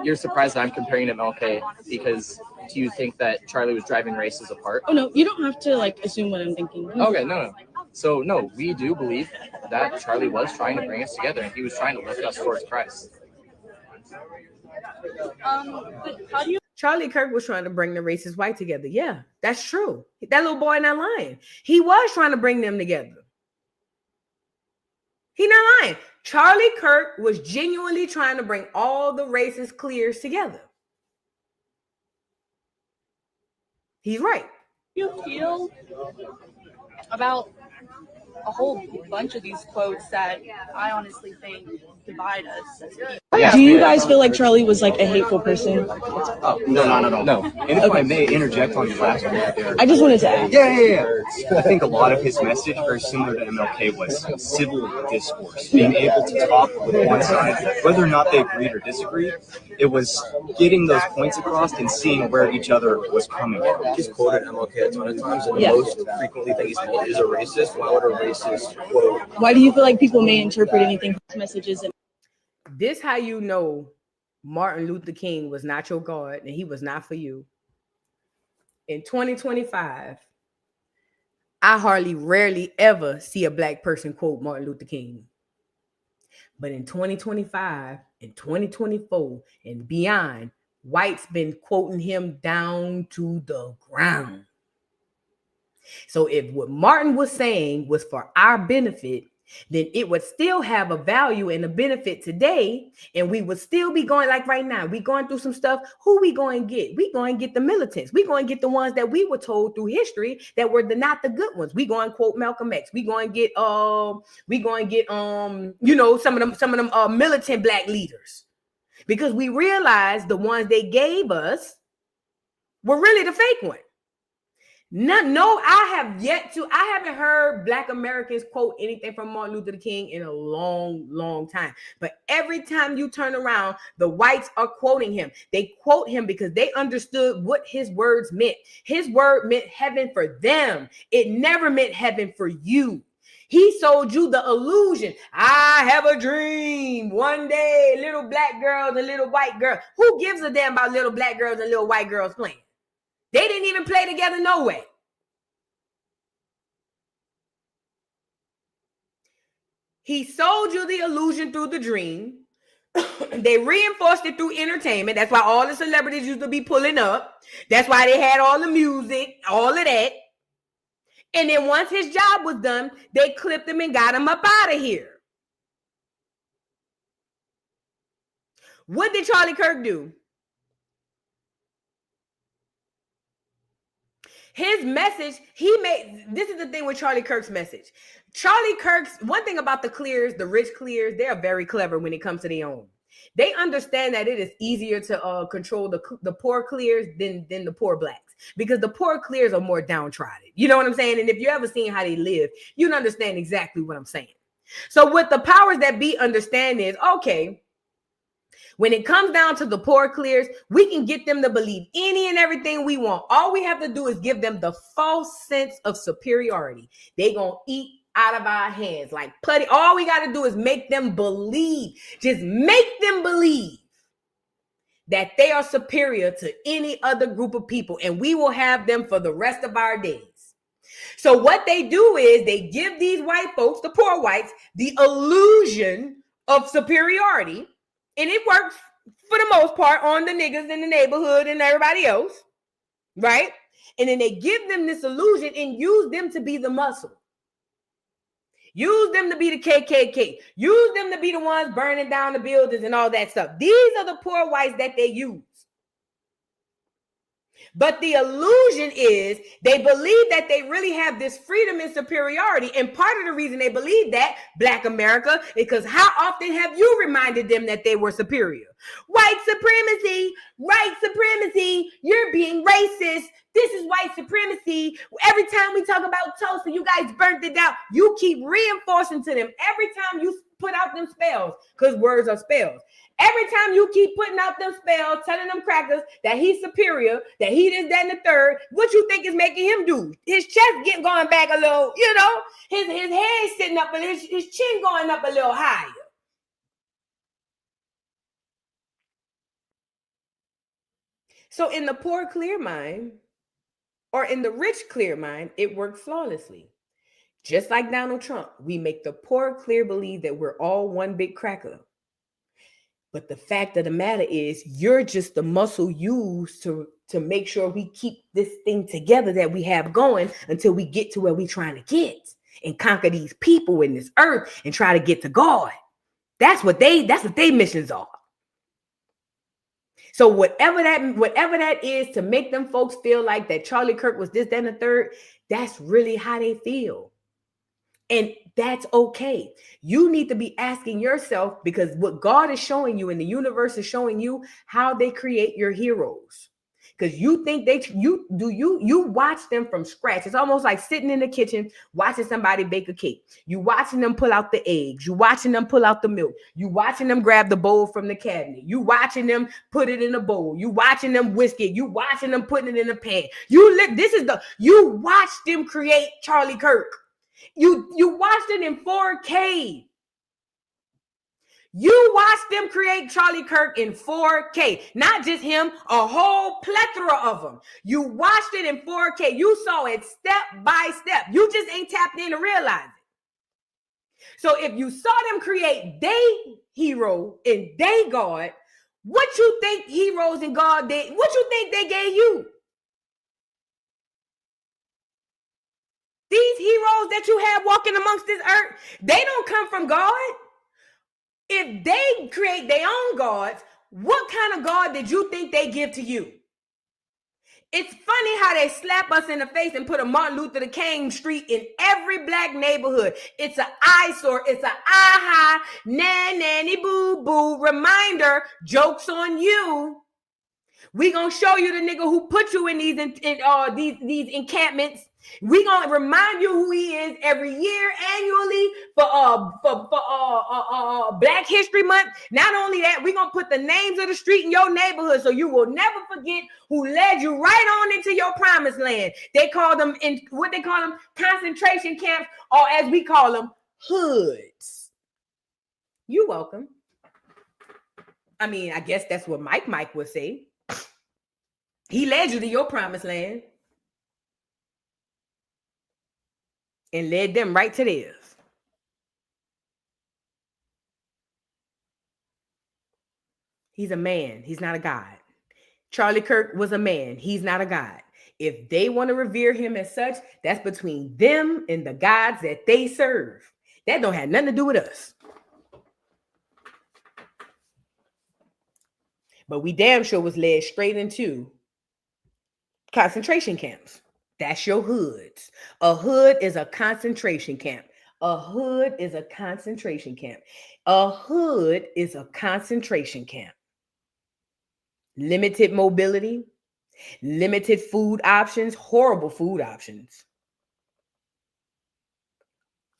you're surprised that I'm comparing to MLK because do you think that Charlie was driving races apart? Oh no, you don't have to like assume what I'm thinking. Okay, no. So no, we do believe that Charlie was trying to bring us together and he was trying to lift us towards Christ. But how do you? Charlie Kirk was trying to bring the racist white together. Yeah, that's true. That little boy not lying. He was trying to bring them together. He not lying. Charlie Kirk was genuinely trying to bring all the racist clears together. He's right. You feel about a whole bunch of these quotes that I honestly think divide us as people. Do you guys feel like Charlie was like a hateful person? Oh, no. And if I may interject on the last one there. I just wanted to ask. Yeah. I think a lot of his message, very similar to MLK, was civil discourse. Being able to talk with one side, whether or not they agreed or disagreed. It was getting those points across and seeing where each other was coming from. He's quoted MLK a ton of times, and the most frequently thing he's called is a racist. Why would a racist quote? Why do you feel like people may interpret anything from his messages? This how you know Martin Luther King was not your God and he was not for you. In 2025, I rarely ever see a black person quote Martin Luther King. But in 2025 and 2024 and beyond, whites been quoting him down to the ground. So if what Martin was saying was for our benefit, then it would still have a value and a benefit today. And we would still be going like right now. We going through some stuff. Who we going to get? We going to get the militants. We going to get the ones that we were told through history that were not the good ones. We going to quote Malcolm X. We going to get some of them militant black leaders. Because we realized the ones they gave us were really the fake one. I haven't heard black Americans quote anything from Martin Luther King in a long, long time. But every time you turn around, the whites are quoting him. They quote him because they understood what his words meant. His word meant heaven for them. It never meant heaven for you. He sold you the illusion. I have a dream. One day, little black girls and little white girls. Who gives a damn about little black girls and little white girls playing? They didn't even play together no way. He sold you the illusion through the dream. They reinforced it through entertainment. That's why all the celebrities used to be pulling up. That's why they had all the music, all of that. And then once his job was done, they clipped him and got him up out of here. What did Charlie Kirk do? His message, this is the thing with Charlie Kirk's message. Charlie Kirk's, one thing about the clears, the rich clears, they're very clever when it comes to their own. They understand that it is easier to control the poor clears than the poor blacks, because the poor clears are more downtrodden. You know what I'm saying? And if you ever seen how they live, you'd understand exactly what I'm saying. So what the powers that be understand is, okay, when it comes down to the poor clears, we can get them to believe any and everything we want. All we have to do is give them the false sense of superiority. They're going to eat out of our hands like putty. All we got to do is make them believe. Just make them believe that they are superior to any other group of people, and we will have them for the rest of our days. So what they do is they give these white folks, the poor whites, the illusion of superiority. And it works for the most part on the niggas in the neighborhood and everybody else, right? And then they give them this illusion and use them to be the muscle. Use them to be the KKK. Use them to be the ones burning down the buildings and all that stuff. These are the poor whites that they use. But the illusion is they believe that they really have this freedom and superiority. And part of the reason they believe that, Black America, is because how often have you reminded them that they were superior? White supremacy, you're being racist. This is white supremacy. Every time we talk about Tulsa, you guys burnt it down. You keep reinforcing to them every time you put out them spells, because words are spells. Every time you keep putting out them spells, telling them crackers that he's superior, that he this, that, and the third, what you think is making him do? His chest going back a little, his head sitting up and his chin going up a little higher. So in the poor clear mind, or in the rich clear mind, it worked flawlessly. Just like Donald Trump, we make the poor clear believe that we're all one big cracker. But the fact of the matter is, you're just the muscle used to make sure we keep this thing together that we have going until we get to where we're trying to get and conquer these people in this earth and try to get to God. That's what they missions are. So whatever that is to make them folks feel like that Charlie Kirk was this, that, and the third, that's really how they feel. And that's okay. You need to be asking yourself, because what God is showing you and the universe is showing you how they create your heroes. Because you think you watch them from scratch. It's almost like sitting in the kitchen watching somebody bake a cake. You watching them pull out the eggs. You watching them pull out the milk. You watching them grab the bowl from the cabinet. You watching them put it in a bowl. You watching them whisk it. You watching them putting it in a pan. You watch them create Charlie Kirk. You watched it in 4K. You watched them create Charlie Kirk in 4K. Not just him, a whole plethora of them. You watched it in 4K. You saw it step by step. You just ain't tapped in to realize it. So if you saw them create they hero and they God, what you think heroes and God did? What you think they gave you? These heroes that you have walking amongst this earth, they don't come from God. If they create their own gods, what kind of God did you think they give to you? It's funny how they slap us in the face and put a Martin Luther King Street in every Black neighborhood. It's an eyesore. It's an aha, nanny boo boo reminder. Joke's on you. We gonna show you the nigga who put you in these encampments. We gonna remind you who he is every year, annually for Black History Month. Not only that, we gonna put the names of the street in your neighborhood so you will never forget who led you right on into your promised land. They call them concentration camps, or as we call them, hoods. You're welcome. I mean, I guess that's what Mike would say. He led you to your promised land and led them right to theirs. He's a man. He's not a God. Charlie Kirk was a man. He's not a God. If they want to revere him as such, that's between them and the gods that they serve. That don't have nothing to do with us. But we damn sure was led straight into concentration camps. That's your hoods. A hood is a concentration camp. A hood is a concentration camp. A hood is a concentration camp. Limited mobility, limited food options, horrible food options,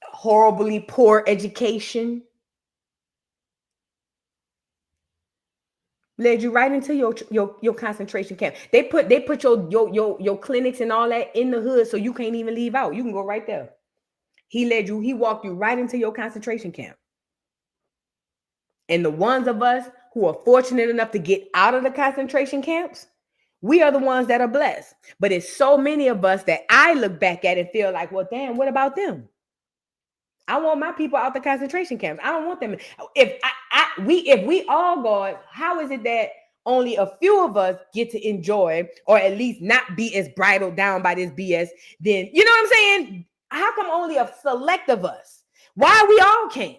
horribly poor education. Led you right into your concentration camp. They put your clinics and all that in the hood, so you can't even leave out. You can go right there. He walked you right into your concentration camp. And the ones of us who are fortunate enough to get out of the concentration camps, we are the ones that are blessed. But it's so many of us that I look back at and feel like, well, damn, what about them? I want my people out the concentration camps. I don't want them. If we all go, how is it that only a few of us get to enjoy, or at least not be as bridled down by this BS? Then, you know what I'm saying? How come only a select of us? Why we all can't?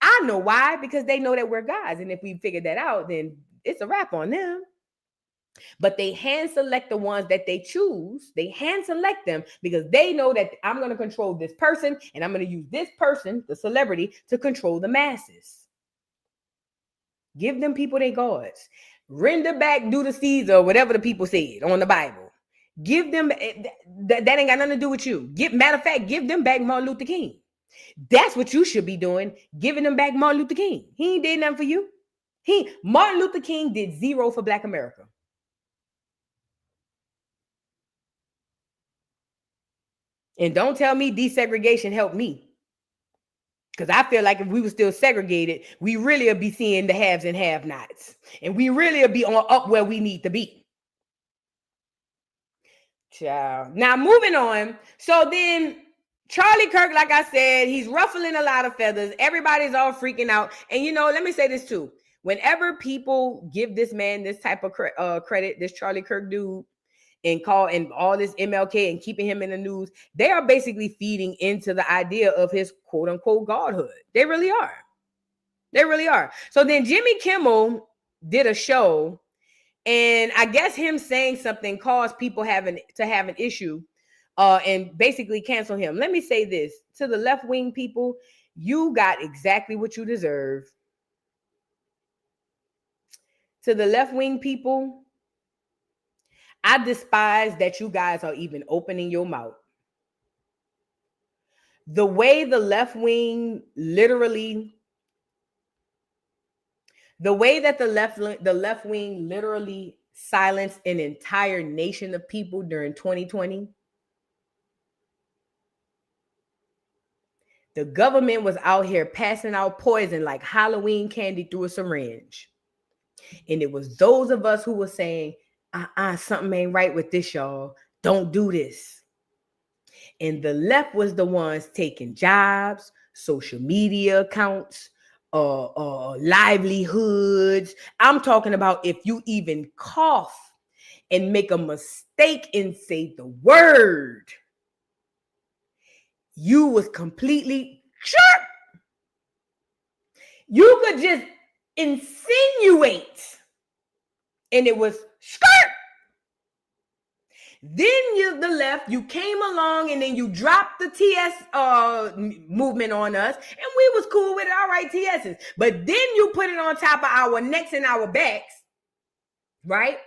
I know why, because they know that we're gods. And if we figure that out, then it's a wrap on them. But they hand select the ones that they choose. They hand select them because they know that I'm going to control this person and I'm going to use this person, the celebrity, to control the masses. Give them people they gods. Render back due to Caesar, whatever the people said on the Bible. Give them, that ain't got nothing to do with you. Matter of fact, give them back Martin Luther King. That's what you should be doing, giving them back Martin Luther King. He ain't did nothing for you. Martin Luther King did zero for Black America. And don't tell me desegregation helped me. Because I feel like if we were still segregated, we really would be seeing the haves and have-nots. And we really would be up where we need to be. Ciao. Now, moving on. So then, Charlie Kirk, like I said, he's ruffling a lot of feathers. Everybody's all freaking out. And, let me say this too. Whenever people give this man this type of credit, this Charlie Kirk dude, and all this MLK and keeping him in the news, they are basically feeding into the idea of his quote unquote godhood. They really are. They really are. So then Jimmy Kimmel did a show, and I guess him saying something caused people to have an issue and basically cancel him. Let me say this to the left wing people: you got exactly what you deserve. To the left wing people, I despise that you guys are even opening your mouth. The way the left wing literally silenced an entire nation of people during 2020. The government was out here passing out poison like Halloween candy through a syringe. And it was those of us who were saying, something ain't right with this, y'all. Don't do this. And the left was the ones taking jobs, social media accounts, livelihoods. I'm talking about if you even cough and make a mistake and say the word, you was completely sharp. You could just insinuate and it was skirt. Then the left, you came along and then you dropped the TS movement on us, and we was cool with it. All right, TSs. But then you put it on top of our necks and our backs, right?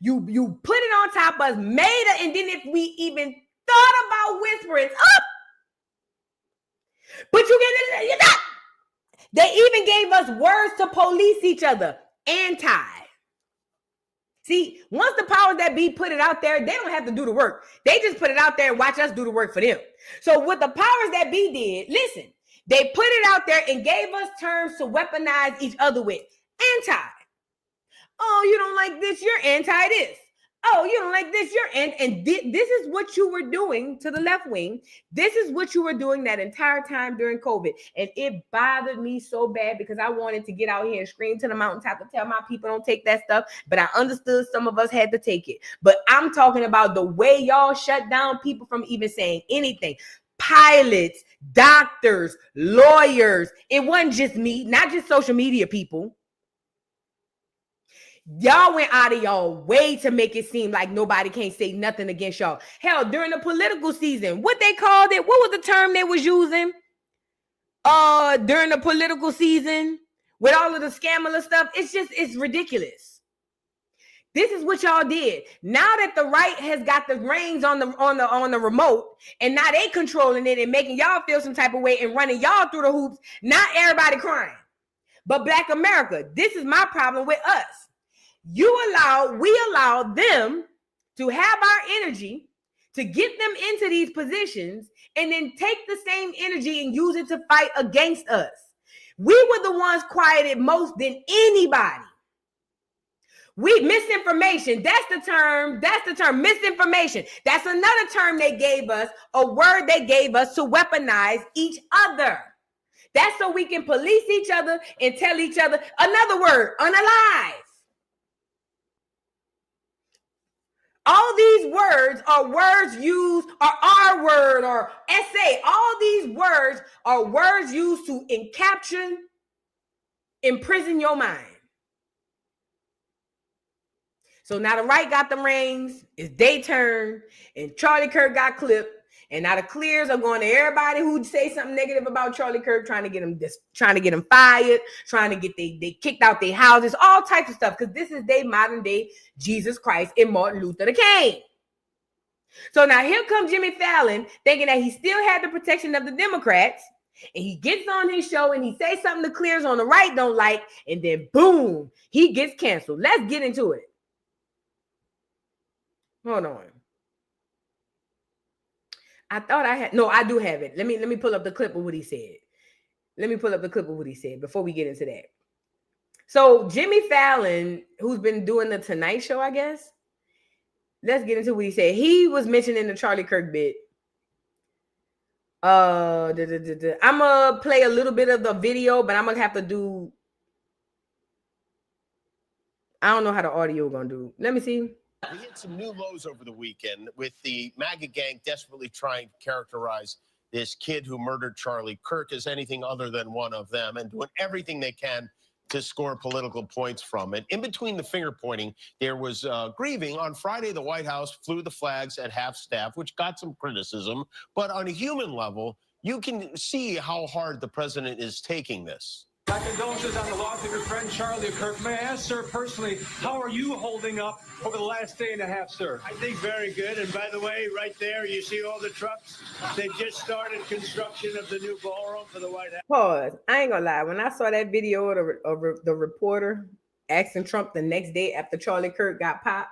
You put it on top of us, and then if we even thought about whispering up, but you not. They even gave us words to police each other. Anti. See, once the powers that be put it out there, they don't have to do the work. They just put it out there and watch us do the work for them. So what the powers that be did, listen, they put it out there and gave us terms to weaponize each other with. Anti. Oh, you don't like this, you're anti this. Oh, you don't like this, you're and this is what you were doing to the left wing. This is what you were doing that entire time during COVID. And it bothered me so bad because I wanted to get out here and scream to the mountaintop to tell my people don't take that stuff. But I understood some of us had to take it. But I'm talking about the way y'all shut down people from even saying anything. Pilots, doctors, lawyers. It wasn't just me, not just social media people. Y'all went out of y'all way to make it seem like nobody can't say nothing against y'all. Hell, during the political season, what they called it, what was the term they was using? During the political season, with all of the scandalous stuff, it's ridiculous. This is what y'all did. Now that the right has got the reins on the remote, and now they controlling it and making y'all feel some type of way and running y'all through the hoops, not everybody crying. But Black America, this is my problem with us. We allow them to have our energy, to get them into these positions, and then take the same energy and use it to fight against us. We were the ones quieted most than anybody. Misinformation, that's the term, misinformation. That's another term they gave us, a word they gave us to weaponize each other. That's so we can police each other and tell each other, another word, unalive. All these words are words used, or our word, or essay. All these words are words used to imprison your mind. So now the right got the reins. It's their turn. And Charlie Kirk got clipped. And now the clears are going to everybody who say something negative about Charlie Kirk, trying to get him fired, trying to get they kicked out their houses, all types of stuff. Because this is their modern day Jesus Christ and Martin Luther King. So now here comes Jimmy Fallon thinking that he still had the protection of the Democrats. And he gets on his show and he says something the clears on the right don't like. And then boom, he gets canceled. Let's get into it. Hold on. I thought I had, no, I do have it. Let me pull up the clip of what he said. Let me pull up the clip of what he said before we get into that. So Jimmy Fallon, who's been doing the Tonight Show, I guess. Let's get into what he said. He was mentioning the Charlie Kirk bit. I'm gonna play a little bit of the video, but I'm gonna have to do. I don't know how the audio gonna do. Let me see. We hit some new lows over the weekend with the MAGA gang desperately trying to characterize this kid who murdered Charlie Kirk as anything other than one of them and doing everything they can to score political points from it. In between the finger pointing, there was grieving. On Friday, the White House flew the flags at half staff, which got some criticism. But on a human level, you can see how hard the president is taking this. My condolences on the loss of your friend Charlie Kirk. May I ask, sir, personally, how are you holding up over the last day and a half, sir? I think very good. And by the way, right there, you see all the trucks? They just started construction of the new ballroom for the White House. Pause. I ain't gonna lie. When I saw that video of the reporter asking Trump the next day after Charlie Kirk got popped,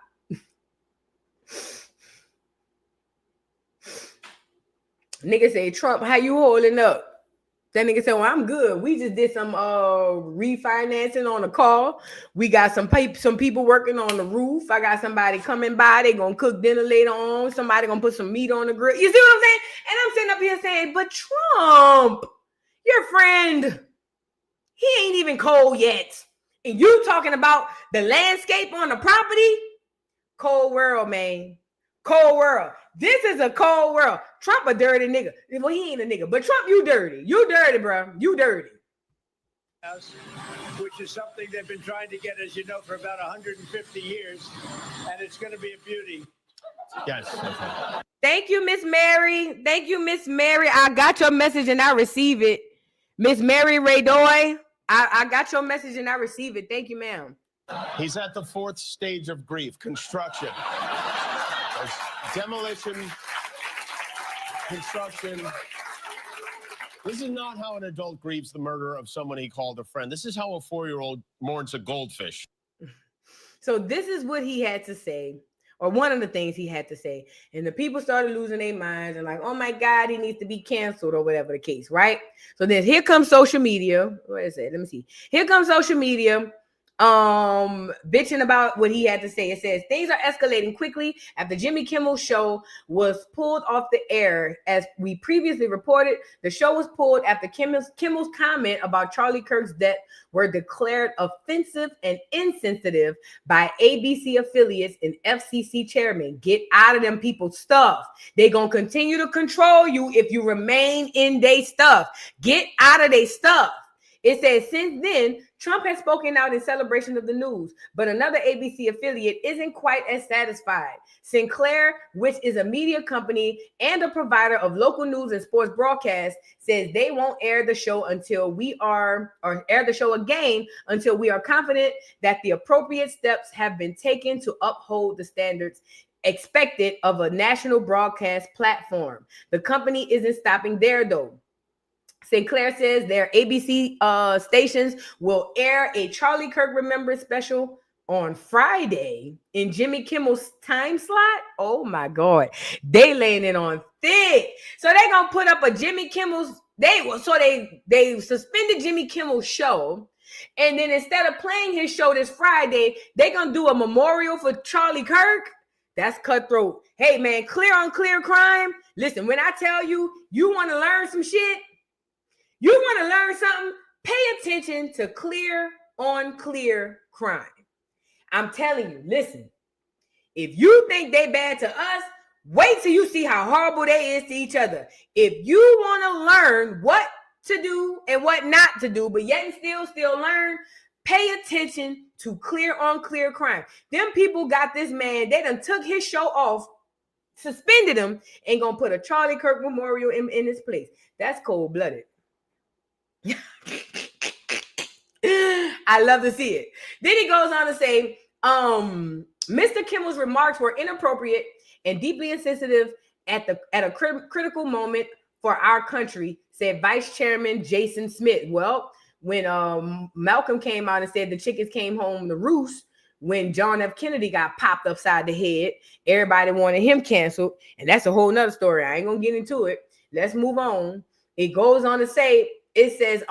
nigga said, Trump, how you holding up? That nigga said, well, I'm good. We just did some refinancing on the car. We got some people working on the roof. I got somebody coming by. They gonna cook dinner later on. Somebody gonna put some meat on the grill. You see what I'm saying? And I'm sitting up here saying, but Trump, your friend, he ain't even cold yet. And you talking about the landscape on the property? Cold world, man. Cold world. This is a cold world. Trump a dirty nigga. Well, he ain't a nigga, but Trump, you dirty. You dirty, bro. You dirty. Which is something they've been trying to get, as you know, for about 150 years. And it's going to be a beauty. Yes. Thank you, Miss Mary. Thank you, Miss Mary. I got your message and I receive it. Miss Mary Raydoy, I got your message and I receive it. Thank you, ma'am. He's at the fourth stage of grief, construction. There's demolition, construction. This is not how an adult grieves the murder of someone he called a friend. This is how a 4-year-old mourns a goldfish. So this is what he had to say, or one of the things he had to say. And the people started losing their minds and like, oh my God, he needs to be canceled or whatever the case, right? So then here comes social media. What is it? Let me see. Here comes social media. Bitching about what he had to say. It says things are escalating quickly after Jimmy Kimmel's show was pulled off the air. As we previously reported, the show was pulled after Kimmel's comment about Charlie Kirk's death were declared offensive and insensitive by ABC affiliates and FCC chairman. Get out of them people's stuff. They gonna continue to control you if you remain in their stuff. Get out of their stuff. It says since then, Trump has spoken out in celebration of the news, but another ABC affiliate isn't quite as satisfied. Sinclair, which is a media company and a provider of local news and sports broadcasts, says they won't air the show until we are, or air the show again until we are confident that the appropriate steps have been taken to uphold the standards expected of a national broadcast platform. The company isn't stopping there though. Sinclair says their ABC stations will air a Charlie Kirk Remembrance special on Friday in Jimmy Kimmel's time slot. Oh my God. They laying it on thick. So they're going to put up a Jimmy Kimmel's, they suspended Jimmy Kimmel's show. And then instead of playing his show this Friday, they're going to do a memorial for Charlie Kirk. That's cutthroat. Hey man, clear on clear crime. Listen, when I tell you, you want to learn some shit, you want to learn something, pay attention to clear on clear crime. I'm telling you, listen, if you think they bad to us, wait till you see how horrible they is to each other. If you want to learn what to do and what not to do, but yet and still learn, Pay attention to clear on clear crime. Them people got this man, they done took his show off, suspended him, and gonna put a Charlie Kirk memorial in his place. That's cold-blooded. I love to see it. Then he goes on to say, Mr. Kimmel's remarks were inappropriate and deeply insensitive at a critical moment for our country, said Vice Chairman Jason Smith. Well, when Malcolm came out and said the chickens came home to roost, when John F. Kennedy got popped upside the head, everybody wanted him canceled. And that's a whole nother story. I ain't gonna get into it. Let's move on. It goes on to say, it says,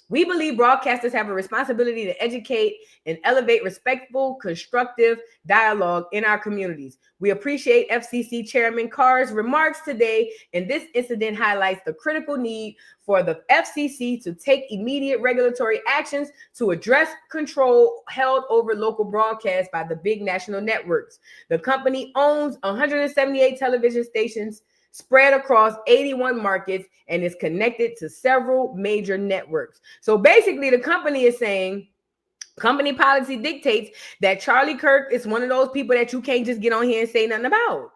we believe broadcasters have a responsibility to educate and elevate respectful, constructive dialogue in our communities. We appreciate FCC Chairman Carr's remarks today, and this incident highlights the critical need for the FCC to take immediate regulatory actions to address control held over local broadcasts by the big national networks. The company owns 178 television stations spread across 81 markets and is connected to several major networks. So basically, the company is saying, company policy dictates that Charlie Kirk is one of those people that you can't just get on here and say nothing about.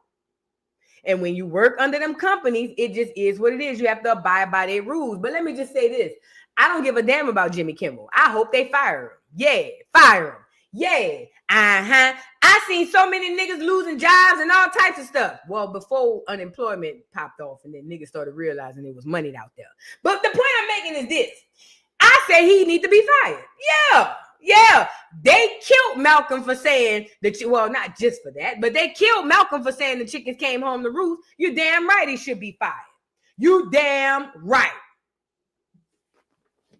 And when you work under them companies, it just is what it is. You have to abide by their rules. But let me just say this. I don't give a damn about Jimmy Kimmel. I hope they fire him. Yeah, fire him. Yeah, I seen so many niggas losing jobs and all types of stuff. Well, before unemployment popped off and then niggas started realizing there was money out there. But the point I'm making is this. I say he need to be fired. Yeah. They killed Malcolm for saying that, well, not just for that, but they killed Malcolm for saying the chickens came home to roost. You're damn right he should be fired. You damn right.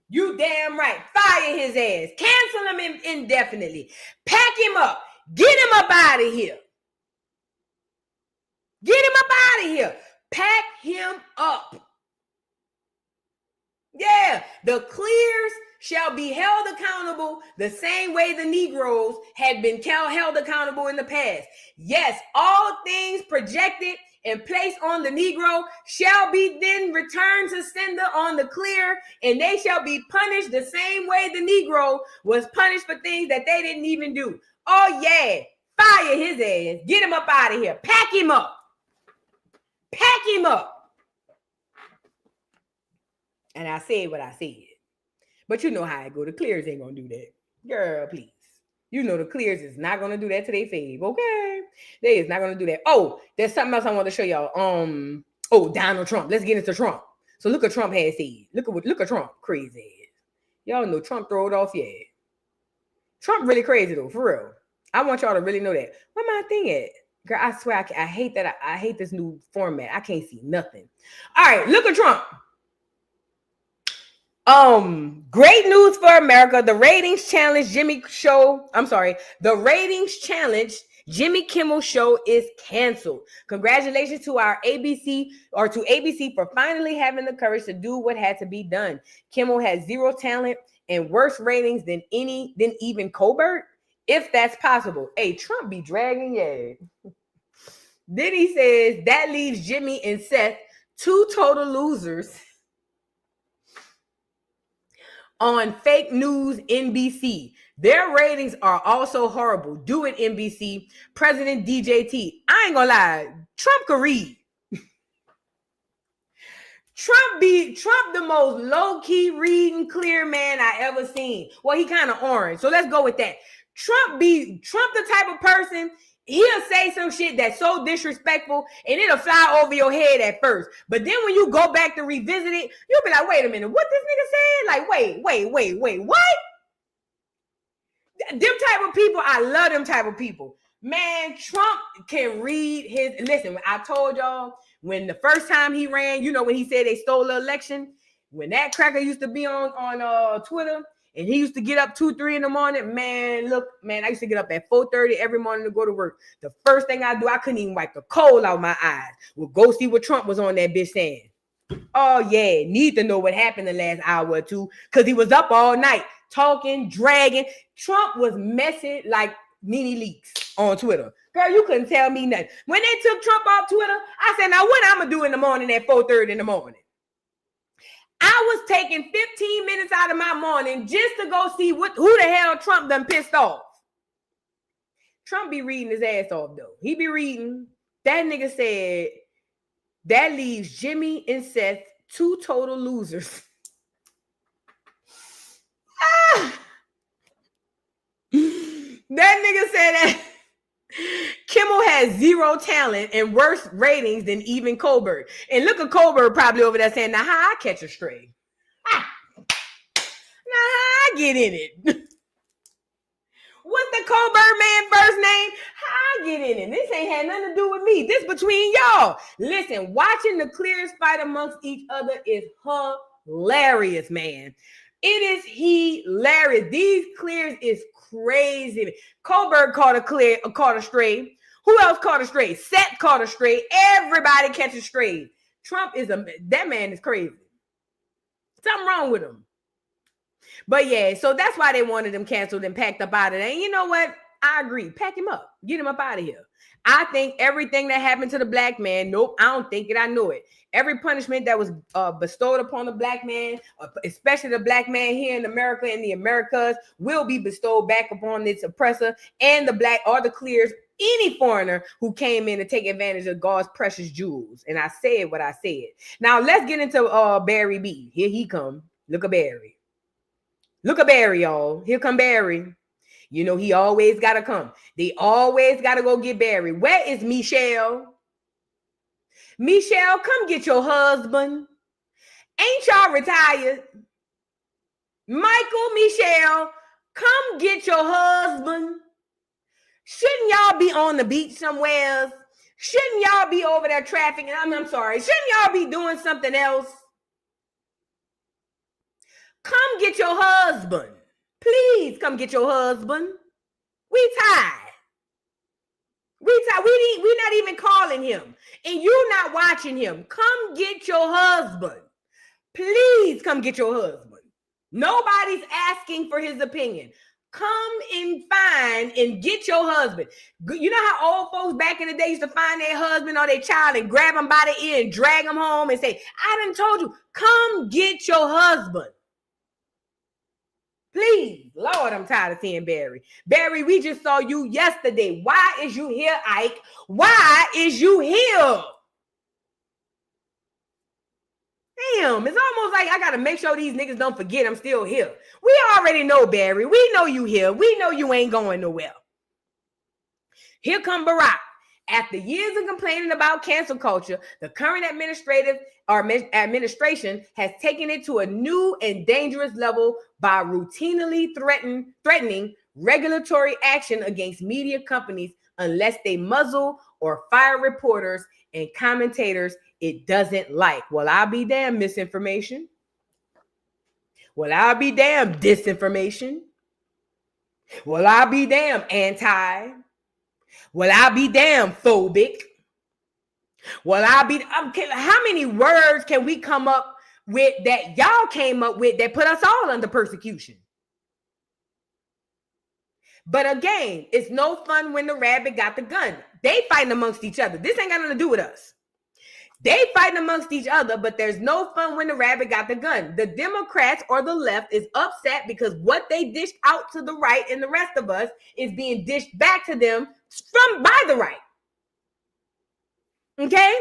You damn right. Fire his ass. Cancel him indefinitely. Pack him up. Get him up out of here. Get him up out of here. Pack him up. Yeah. The clears shall be held accountable the same way the Negroes had been held accountable in the past. Yes, all things projected and placed on the Negro shall be then returned to sender on the clear, and they shall be punished the same way the Negro was punished for things that they didn't even do. Oh yeah, fire his ass. Get him up out of here. Pack him up. Pack him up. And I said what I said. But you know how it go. The clears ain't gonna do that. Girl, please. You know the clears is not gonna do that to their fave, okay? They is not gonna do that. Oh, there's something else I want to show y'all. Donald Trump. Let's get into Trump. So look at Trump has said. Look at Trump crazy ass. Y'all know Trump throw it off, yeah. Trump really crazy though, for real. I want y'all to really know that. Where my thing at? Girl, I swear I hate that. I hate this new format. I can't see nothing. All right, look at Trump. Great news for America. The ratings challenge Jimmy Kimmel show is canceled. Congratulations to our ABC for finally having the courage to do what had to be done. Kimmel has zero talent and worse ratings than even Colbert, if that's possible. Hey, Trump be dragging, yeah. Then he says that leaves Jimmy and Seth, two total losers, on fake news NBC. Their ratings are also horrible. Do it, NBC. President DJT. I ain't gonna lie. Trump could read. Trump the most low-key reading clear man I ever seen. Well, he kind of orange. So let's go with that. Trump the type of person, he'll say some shit that's so disrespectful and it'll fly over your head at first. But then when you go back to revisit it, you'll be like, wait a minute, what this nigga said? Like, wait, what? Them type of people, I love them type of people. Man, Trump can read listen, I told y'all, when the first time he ran, you know, when he said they stole the election, when that cracker used to be on Twitter, and he used to get up 2-3 in the morning. Man, I used to get up at 4:30 every morning to go to work. The first thing I do, I couldn't even wipe the coal out my eyes. We'll go see what Trump was on that bitch saying. Oh, yeah, need to know what happened the last hour or two, because he was up all night talking, dragging. Trump was messing like Nene Leakes on Twitter. Girl, you couldn't tell me nothing. When they took Trump off Twitter, I said, now what I'm going to do in the morning at 4:30 in the morning? I was taking 15 minutes out of my morning just to go see who the hell Trump done pissed off. Trump be reading his ass off, though. He be reading. That nigga said, that leaves Jimmy and Seth 2 total losers. That nigga said that Kimmel has 0 talent and worse ratings than even Colbert. And look at Colbert probably over there saying, now how I catch a stray? Now how I get in it? What's the Colbert man first name? How I get in it? This ain't had nothing to do with me. This between y'all. Listen, watching the clears fight amongst each other is hilarious, man. It is hilarious. These clears is crazy. Colbert caught a stray. Who else caught a stray? Seth caught a stray. Everybody catches strays. Trump that man is crazy. Something wrong with him. But yeah, so that's why they wanted him canceled and packed up out of there. And you know what? I agree. Pack him up. Get him up out of here. I think everything that happened to the black man, nope, I don't think it. I know it. Every punishment that was bestowed upon the black man, especially the black man here in America and the Americas, will be bestowed back upon its oppressor and the black or the clears, any foreigner who came in to take advantage of God's precious jewels. And I said what I said. Now let's get into Barry B. Here he come. Look at Barry. Look at Barry, y'all. Here come Barry. You know, he always got to come. They always got to go get Barry. Where is Michelle? Michelle, come get your husband. Ain't y'all retired? Michael, Michelle, come get your husband. Shouldn't y'all be on the beach somewhere? Shouldn't y'all be over there trafficking? I'm sorry. Shouldn't y'all be doing something else? Come get your husband. Please come get your husband. We tired. We're not even calling him. And you're not watching him. Come get your husband. Please come get your husband. Nobody's asking for his opinion. Come and find and get your husband. You know how old folks back in the day used to find their husband or their child and grab them by the ear and drag them home and say, I done told you, come get your husband. Please, Lord, I'm tired of seeing Barry. Barry, we just saw you yesterday. Why is you here, Ike? Why is you here? Damn, it's almost like I got to make sure these niggas don't forget I'm still here. We already know, Barry. We know you here. We know you ain't going nowhere. Here come Barack. After years of complaining about cancel culture, the current administration has taken it to a new and dangerous level by routinely threatening regulatory action against media companies unless they muzzle or fire reporters and commentators it doesn't like. Well, I'll be damn misinformation. Well, I'll be damn disinformation. Well, I'll be damn anti. Well, I'll be damn phobic. Well, how many words can we come up with that y'all came up with that put us all under persecution? But again, it's no fun when the rabbit got the gun. They fighting amongst each other. This ain't got nothing to do with us. They fighting amongst each other, but there's no fun when the rabbit got the gun. The Democrats or the left is upset because what they dished out to the right and the rest of us is being dished back to them by the right. Okay?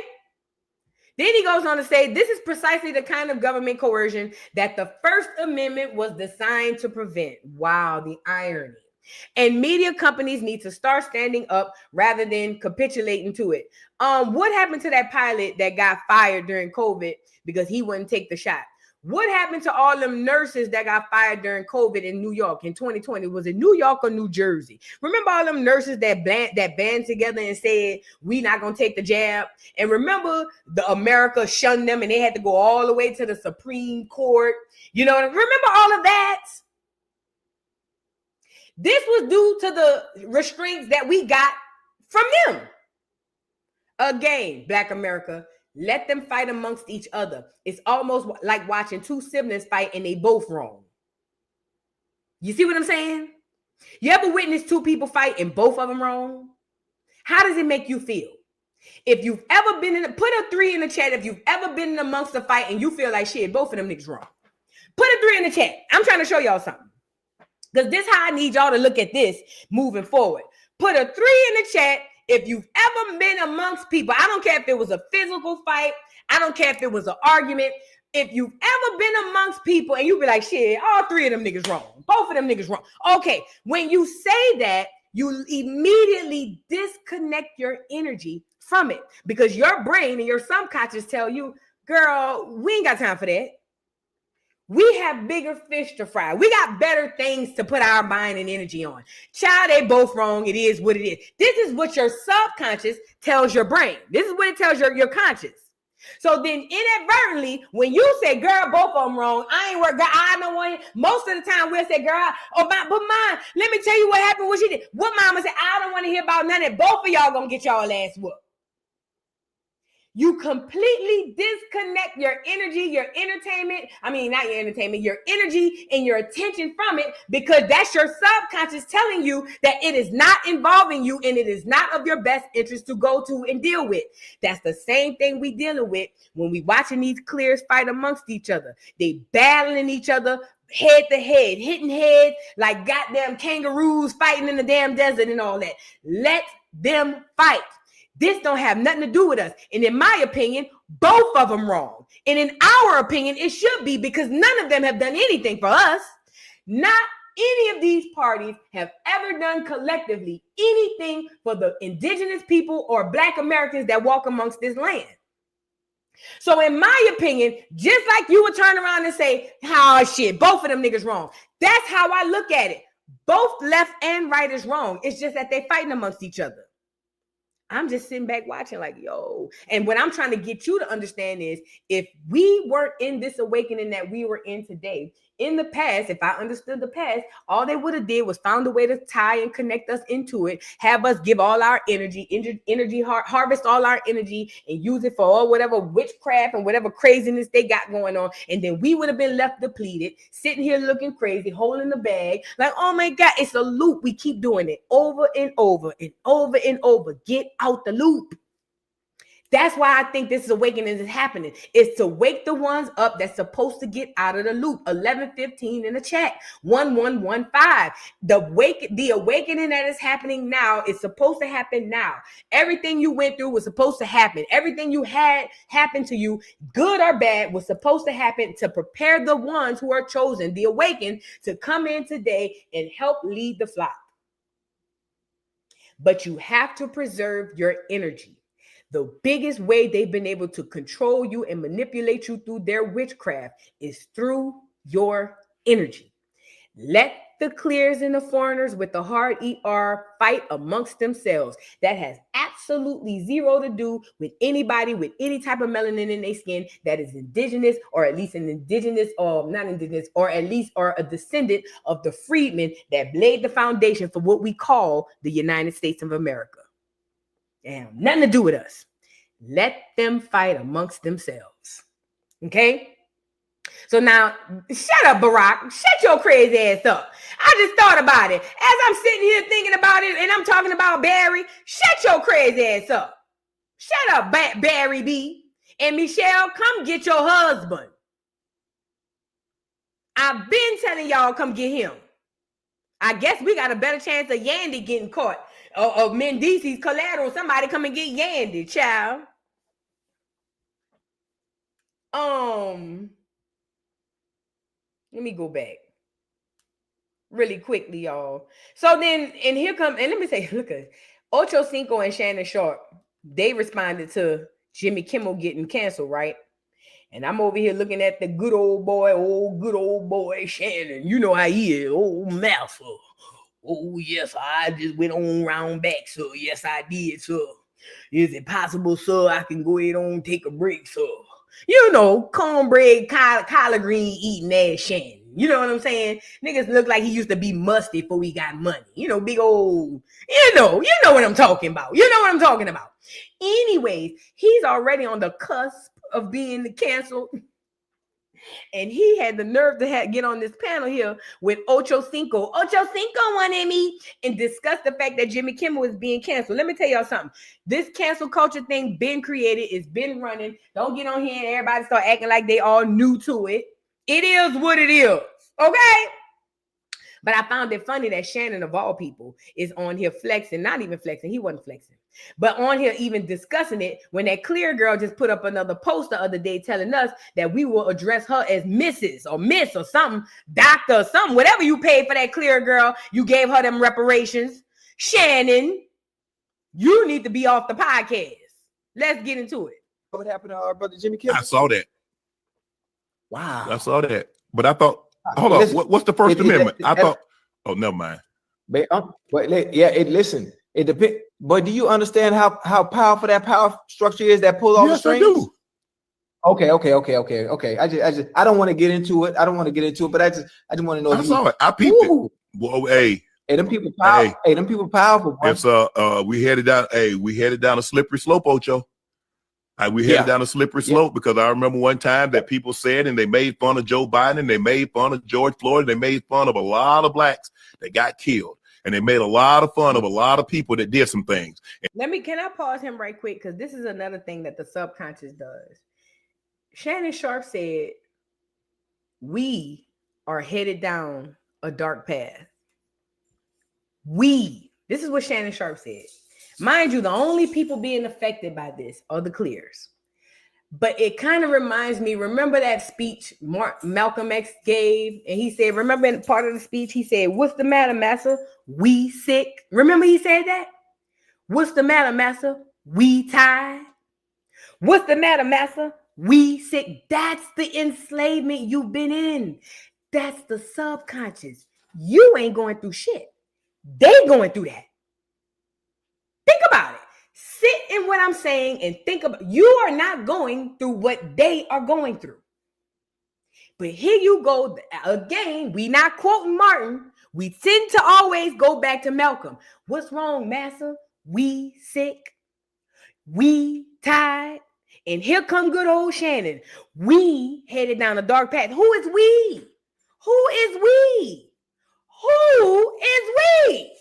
Then he goes on to say, this is precisely the kind of government coercion that the First Amendment was designed to prevent. Wow, the irony. And media companies need to start standing up rather than capitulating to it. What happened to that pilot that got fired during COVID because he wouldn't take the shot? What happened to all them nurses that got fired during COVID in New York in 2020? Was it New York or New Jersey? Remember all them nurses that band together and said, we not going to take the jab? And remember the America shunned them and they had to go all the way to the Supreme Court. You know, remember all of that? This was due to the restraints that we got from them. Again, Black America, let them fight amongst each other. It's almost like watching two siblings fight and they both wrong. You see what I'm saying? You ever witness two people fight and both of them wrong? How does it make you feel? If you've ever been in, put a 3 in the chat if you've ever been in amongst a fight and you feel like shit, both of them niggas wrong. Put a 3 in the chat. I'm trying to show y'all something. Because this is how I need y'all to look at this moving forward. Put a 3 in the chat if you've ever been amongst people. I don't care if it was a physical fight. I don't care if it was an argument. If you've ever been amongst people and you be like, shit, all 3 of them niggas wrong. Both of them niggas wrong. Okay, when you say that, you immediately disconnect your energy from it because your brain and your subconscious tell you, girl, we ain't got time for that. We have bigger fish to fry. We got better things to put our mind and energy on. Child, they both wrong. It is what it is. This is what your subconscious tells your brain. This is what it tells your conscious. So then inadvertently, when you say, girl, both of them wrong, I ain't work, I don't want it. Most of the time we'll say, girl, but mine, let me tell you what happened, what she did. What mama said, I don't want to hear about none of it. Both of y'all gonna get y'all ass whooped. You completely disconnect your energy, your entertainment. I mean, not your entertainment, your energy and your attention from it because that's your subconscious telling you that it is not involving you and it is not of your best interest to go to and deal with. That's the same thing we dealing with when we watching these clears fight amongst each other. They battling each other head to head, hitting heads like goddamn kangaroos fighting in the damn desert and all that. Let them fight. This don't have nothing to do with us. And in my opinion, both of them wrong. And in our opinion, it should be because none of them have done anything for us. Not any of these parties have ever done collectively anything for the indigenous people or Black Americans that walk amongst this land. So in my opinion, just like you would turn around and say, oh shit, both of them niggas wrong. That's how I look at it. Both left and right is wrong. It's just that they're fighting amongst each other. I'm just sitting back watching like, yo. And what I'm trying to get you to understand is if we weren't in this awakening that we were in today, in the past, if I understood the past, all they would have did was found a way to tie and connect us into it, have us give all our energy, harvest all our energy and use it for all whatever witchcraft and whatever craziness they got going on. And then we would have been left depleted, sitting here looking crazy, holding the bag. Like, oh my God, it's a loop. We keep doing it over and over and over and over. Get out the loop. That's why I think this awakening is happening. It's to wake the ones up that's supposed to get out of the loop. 11:15 in the chat. 1115. The awakening that is happening now is supposed to happen now. Everything you went through was supposed to happen. Everything you had happen to you, good or bad, was supposed to happen to prepare the ones who are chosen, the awakened, to come in today and help lead the flock. But you have to preserve your energy. The biggest way they've been able to control you and manipulate you through their witchcraft is through your energy. Let the clears and the foreigners with the hard ER fight amongst themselves. That has absolutely zero to do with anybody with any type of melanin in their skin that is indigenous, or at least an indigenous, or not indigenous, or at least are a descendant of the freedmen that laid the foundation for what we call the United States of America. Damn, nothing to do with us. Let them fight amongst themselves. Okay? So now, shut up, Barack. Shut your crazy ass up. I just thought about it. As I'm sitting here thinking about it, and I'm talking about Barry, shut your crazy ass up. Shut up, Barry B. And Michelle, come get your husband. I've been telling y'all, come get him. I guess we got a better chance of Yandy getting caught. Of Mendici's collateral. Somebody come and get Yandy, child. Let me go back really quickly, y'all. So then, and here come, and let me say, look at Ocho Cinco and Shannon Sharp. They responded to Jimmy Kimmel getting canceled, right? And I'm over here looking at the good old boy, Shannon. You know how he is, old mouthful. Oh, yes, I just went on round back, sir. Yes, I did, sir. Is it possible, sir, I can go ahead on take a break, sir? You know, cornbread, collard green eating ass Shannon. You know what I'm saying? Niggas look like he used to be musty before he got money. You know, big old, you know what I'm talking about. You know what I'm talking about. Anyways, he's already on the cusp of being canceled. And he had the nerve to get on this panel here with Ocho Cinco. Ocho Cinco wanted me and discuss the fact that Jimmy Kimmel is being canceled. Let me tell y'all something. This cancel culture thing been created. It's been running. Don't get on here and everybody start acting like they all new to it. It is what it is. Okay? But I found it funny that Shannon, of all people, is on here flexing. Not even flexing. He wasn't flexing. But on here even discussing it when that Clear girl just put up another post the other day telling us that we will address her as Mrs. or Miss or something, doctor or something, whatever you paid for that Clear girl, you gave her them reparations. Shannon, you need to be off the podcast. Let's get into it. What happened to our brother Jimmy Kimmel? I saw that. Wow. I saw that. But I thought, hold on, what's the First Amendment? I thought, oh, never mind. Listen, it depends. But do you understand how powerful that power structure is that pulls all the strings? I do. Okay. I don't want to get into it. But I just want to know. I saw it. I peeped it. Whoa, hey, them people powerful. Hey, them people powerful. Bro. It's we headed down. Hey, we headed down a slippery slope, Ocho. We headed down a slippery slope because I remember one time that people said, and they made fun of Joe Biden, they made fun of George Floyd, they made fun of a lot of blacks that got killed. And they made a lot of fun of a lot of people that did some things. Can I pause him right quick? Because this is another thing that the subconscious does. Shannon Sharp said, we are headed down a dark path. This is what Shannon Sharp said. Mind you, the only people being affected by this are the Clears. But it kind of reminds me, remember that speech Malcolm X gave? And he said, remember in part of the speech, he said, what's the matter, massa? We sick. Remember he said that? What's the matter, massa? We tired. What's the matter, massa? We sick. That's the enslavement you've been in. That's the subconscious. You ain't going through shit. They going through that. Think about it. Sit in what I'm saying and think about, you are not going through what they are going through. But here you go again. We not quoting Martin. We tend to always go back to Malcolm. What's wrong, massa? We sick. We tired. And here come good old Shannon. We headed down a dark path. Who is we? Who is we? Who is we?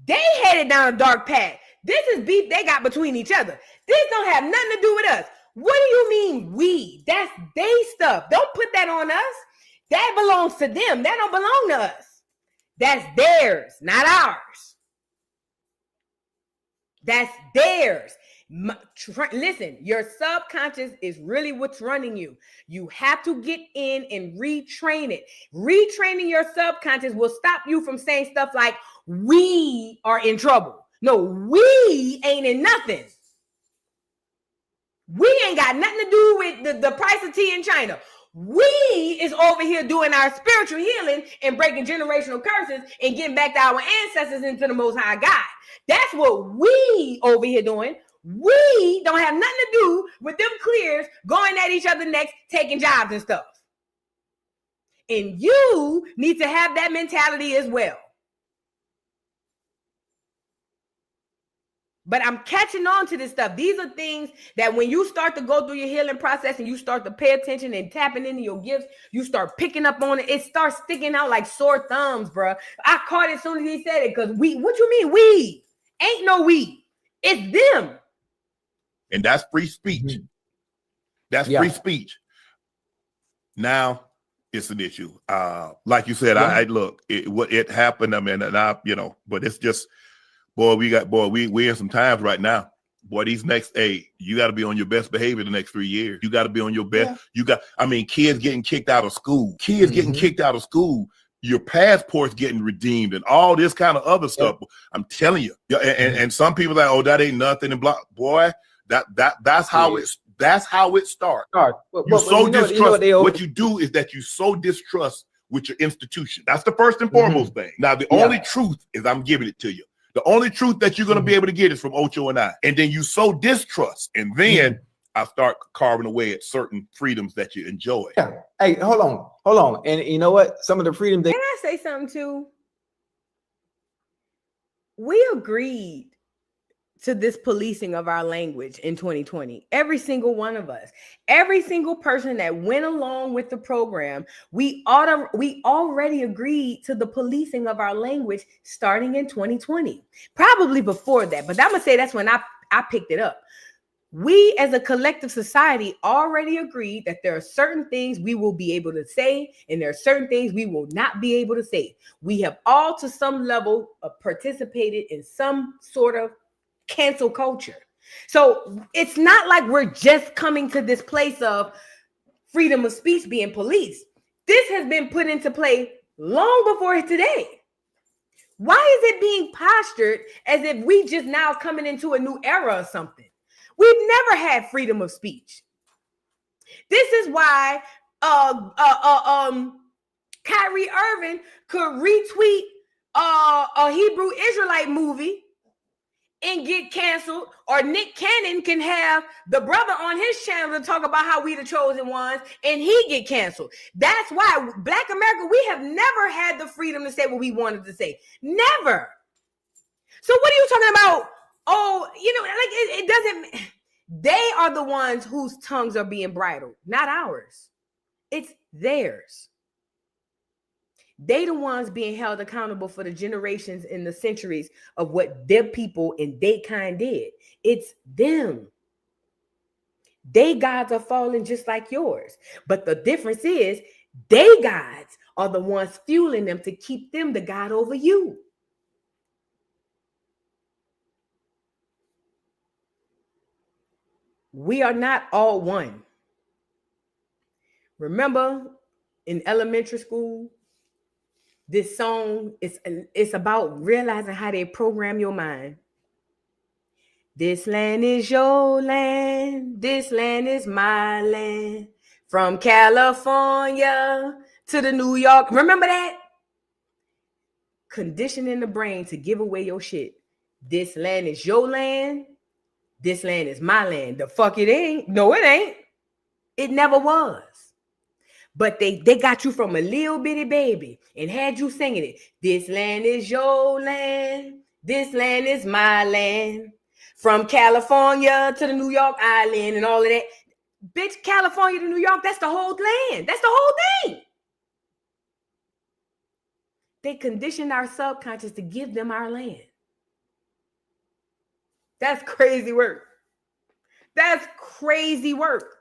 They headed down a dark path. This is beef they got between each other. This don't have nothing to do with us. What do you mean we? That's they stuff. Don't put that on us. That belongs to them. That don't belong to us. That's theirs, not ours. That's theirs. Listen, your subconscious is really what's running you. You have to get in and retrain it. Retraining your subconscious will stop you from saying stuff like, we are in trouble. No, we ain't in nothing. We ain't got nothing to do with the price of tea in China. We is over here doing our spiritual healing and breaking generational curses and getting back to our ancestors into the Most High God. That's what we over here doing. We don't have nothing to do with them Clears going at each other next, taking jobs and stuff. And you need to have that mentality as well. But I'm catching on to this stuff. These are things that when you start to go through your healing process and you start to pay attention and tapping into your gifts, you start picking up on it. It starts sticking out like sore thumbs, bro. I caught it as soon as he said it because what you mean we? Ain't no we. It's them. And that's free speech. That's free speech. Now it's an issue. Like you said, I look, it happened. I mean, and but it's just, boy, we in some times right now. Boy, these next, you got to be on your best behavior the next 3 years. You got to be on your best. Kids getting kicked out of school. Getting kicked out of school. Your passport's getting redeemed and all this kind of other stuff. I'm telling you. And some people are like, oh, that ain't nothing. And blah, boy, that's how it starts. What you do is that you so distrust with your institution. That's the first and foremost thing. Now, the only truth is I'm giving it to you. The only truth that you're going to be able to get is from Ocho and I. And then you sow distrust. And then I start carving away at certain freedoms that you enjoy. Yeah. Hey, hold on. And you know what? Some of the freedom Can I say something too? We agreed to this policing of our language in 2020. Every single one of us, every single person that went along with the program, we already agreed to the policing of our language starting in 2020. Probably before that, but I'm gonna say that's when I picked it up. We as a collective society already agreed that there are certain things we will be able to say and there are certain things we will not be able to say. We have all to some level participated in some sort of cancel culture. So it's not like we're just coming to this place of freedom of speech being policed. This has been put into play long before today. Why is it being postured as if we just now coming into a new era or something? We've never had freedom of speech. This is why Kyrie Irving could retweet a Hebrew Israelite movie and get canceled, or Nick Cannon can have the brother on his channel to talk about how we the chosen ones and he get canceled. That's why Black America, we have never had the freedom to say what we wanted to say. Never. So what are you talking about? Oh, you know, like it doesn't. They are the ones whose tongues are being bridled, not ours. It's theirs. They the ones being held accountable for the generations and the centuries of what their people and they kind did. It's them. They gods are falling just like yours. But the difference is they gods are the ones fueling them to keep them the God over you. We are not all one. Remember in elementary school, this song it's about realizing how they program your mind. This land is your land. This land is my land. From California to the New York. Remember that? Conditioning the brain to give away your shit. This land is your land. This land is my land. The fuck it ain't. No, it ain't. It never was. But they got you from a little bitty baby and had you singing it. This land is your land. This land is my land. From California to the New York Island and all of that. Bitch, California to New York, that's the whole land. That's the whole thing. They conditioned our subconscious to give them our land. That's crazy work. That's crazy work.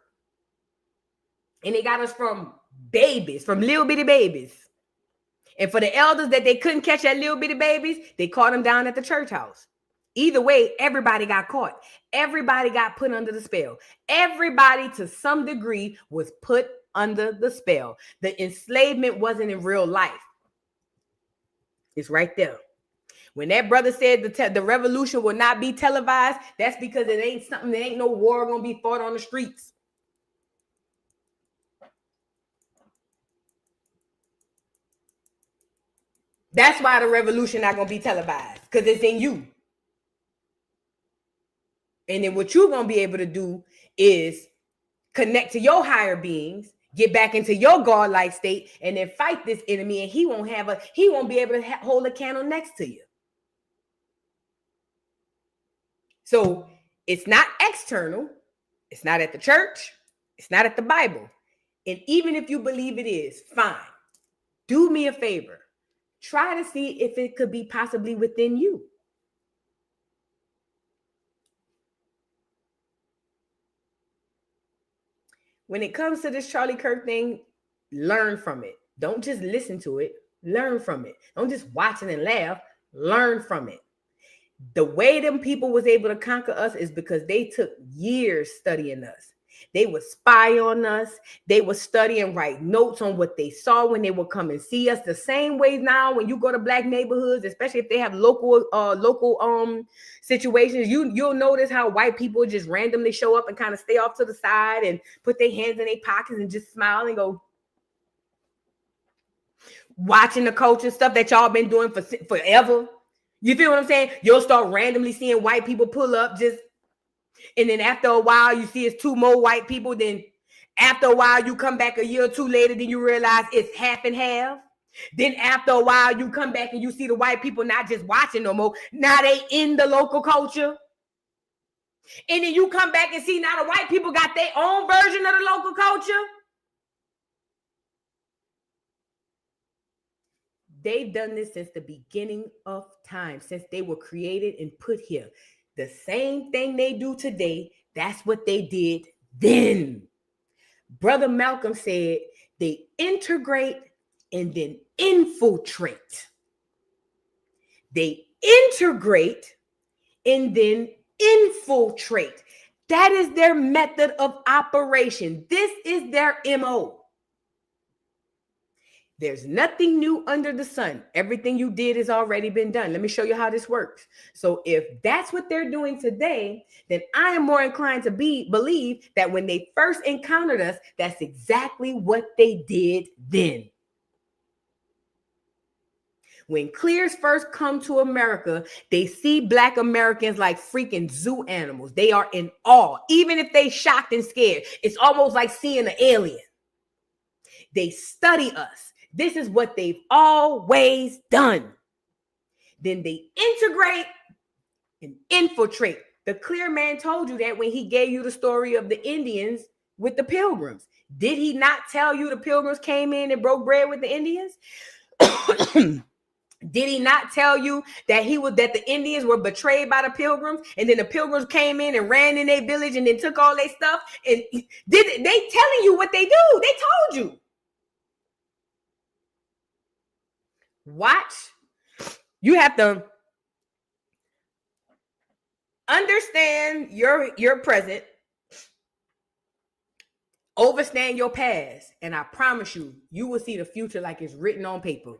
And they got us from babies, from little bitty babies. And for the elders that they couldn't catch that little bitty babies, they caught them down at the church house. Either way, everybody got caught. Everybody got put under the spell. Everybody to some degree was put under the spell. The enslavement wasn't in real life. It's right there. When that brother said the revolution will not be televised, that's because it ain't something, there ain't no war gonna be fought on the streets. That's why the revolution not gonna be televised, because it's in you. And then what you're gonna be able to do is connect to your higher beings, get back into your godlike state, and then fight this enemy, and he won't be able to hold a candle next to you. So it's not external, it's not at the church, it's not at the Bible. And even if you believe it is, fine. Do me a favor. Try to see if it could be possibly within you. When it comes to this Charlie Kirk thing, learn from it. Don't just listen to it. Learn from it. Don't just watch it and laugh. Learn from it. The way them people was able to conquer us is because they took years studying us. They would spy on us. They would study and write notes on what they saw when they would come and see us. The same way now when you go to black neighborhoods, especially if they have local situations, you'll notice how white people just randomly show up and kind of stay off to the side and put their hands in their pockets and just smile and go, watching the culture stuff that y'all been doing for forever. You feel what I'm saying? You'll start randomly seeing white people pull up and then after a while you see it's two more white people. Then after a while you come back a year or two later, then you realize it's half and half. Then after a while you come back and you see the white people not just watching no more. Now they in the local culture. And then you come back and see now the white people got their own version of the local culture. They've done this since the beginning of time, since they were created and put here. The same thing they do today, that's what they did then. Brother Malcolm said they integrate and then infiltrate. They integrate and then infiltrate. That is their method of operation. This is their MO. There's nothing new under the sun. Everything you did has already been done. Let me show you how this works. So if that's what they're doing today, then I am more inclined to believe that when they first encountered us, that's exactly what they did then. When clears first come to America, they see Black Americans like freaking zoo animals. They are in awe, even if they shocked and scared. It's almost like seeing an alien. They study us. This is what they've always done. Then they integrate and infiltrate. The clear man told you that when he gave you the story of the Indians with the Pilgrims. Did he not tell you the Pilgrims came in and broke bread with the Indians? Did he not tell you that that the Indians were betrayed by the Pilgrims, and then the Pilgrims came in and ran in their village and then took all their stuff? And they telling you what they do? They told you. Watch. You have to understand your present, overstand your past, and I promise you, you will see the future like it's written on paper.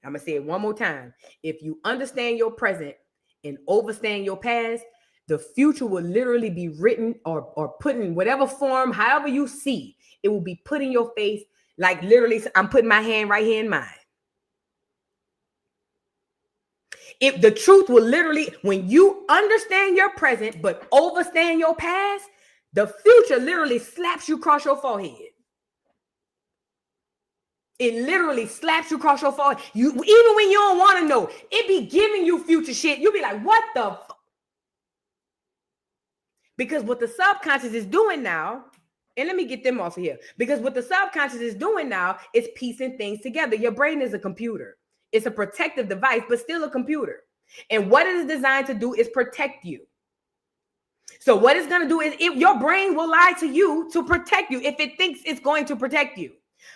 I'm going to say it one more time. If you understand your present and overstand your past, the future will literally be written or put in whatever form, however you see. It will be put in your face like literally, I'm putting my hand right here in mine. If the truth will literally, when you understand your present but overstand your past, the future literally slaps you across your forehead. It literally slaps you across your forehead. Even when you don't want to know, it be giving you future shit. You'll be like, what the fuck? Because what the subconscious is doing now, and let me get them off of here. Because what the subconscious is doing now is piecing things together. Your brain is a computer. It's a protective device, but still a computer. And what it is designed to do is protect you. So what it's going to do is your brain will lie to you to protect you if it thinks it's going to protect you.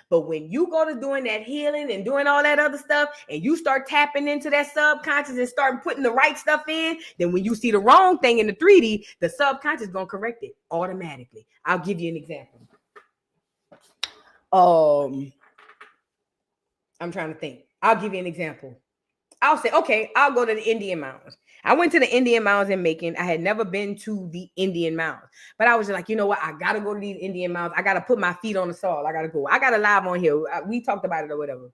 But when you go to doing that healing and doing all that other stuff, and you start tapping into that subconscious and start putting the right stuff in, then when you see the wrong thing in the 3D, the subconscious is going to correct it automatically. I'll give you an example. I'm trying to think. I'll give you an example. I'll say, okay, I'll go to the Indian Mounds. I went to the Indian Mounds in Macon. I had never been to the Indian Mounds, but I was just like, you know what? I got to go to these Indian Mounds. I got to put my feet on the soil. I got to go. I got to live on here. We talked about it or whatever.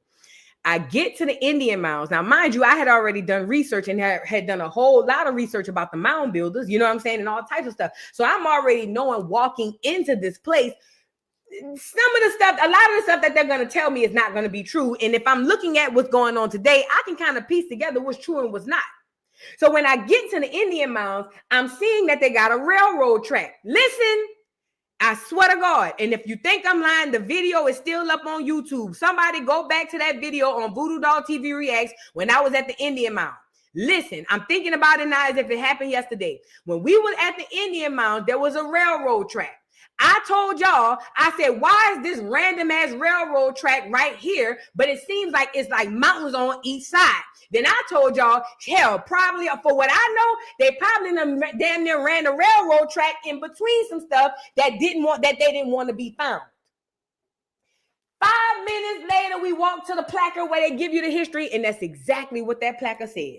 I get to the Indian Mounds. Now, mind you, I had already done research and had done a whole lot of research about the mound builders, you know what I'm saying? And all types of stuff. So I'm already knowing walking into this place, some of the stuff, a lot of the stuff that they're going to tell me is not going to be true. And if I'm looking at what's going on today, I can kind of piece together what's true and what's not. So when I get to the Indian Mounds, I'm seeing that they got a railroad track. Listen, I swear to God. And if you think I'm lying, the video is still up on YouTube. Somebody go back to that video on Voodoo Doll TV Reacts when I was at the Indian Mound. Listen, I'm thinking about it now as if it happened yesterday. When we were at the Indian Mound, there was a railroad track. I told y'all, I said, why is this random ass railroad track right here? But it seems like it's like mountains on each side. Then I told y'all, hell, probably for what I know, they probably damn near ran the railroad track in between some stuff that they didn't want to be found. 5 minutes later, we walked to the placard where they give you the history, and that's exactly what that placard said.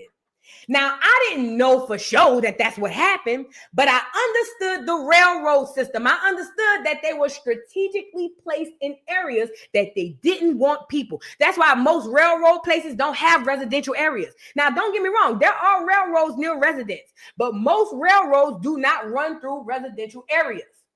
Now, I didn't know for sure that that's what happened, but I understood the railroad system. I understood that they were strategically placed in areas that they didn't want people. That's why most railroad places don't have residential areas. Now, don't get me wrong. There are railroads near residents, but most railroads do not run through residential areas.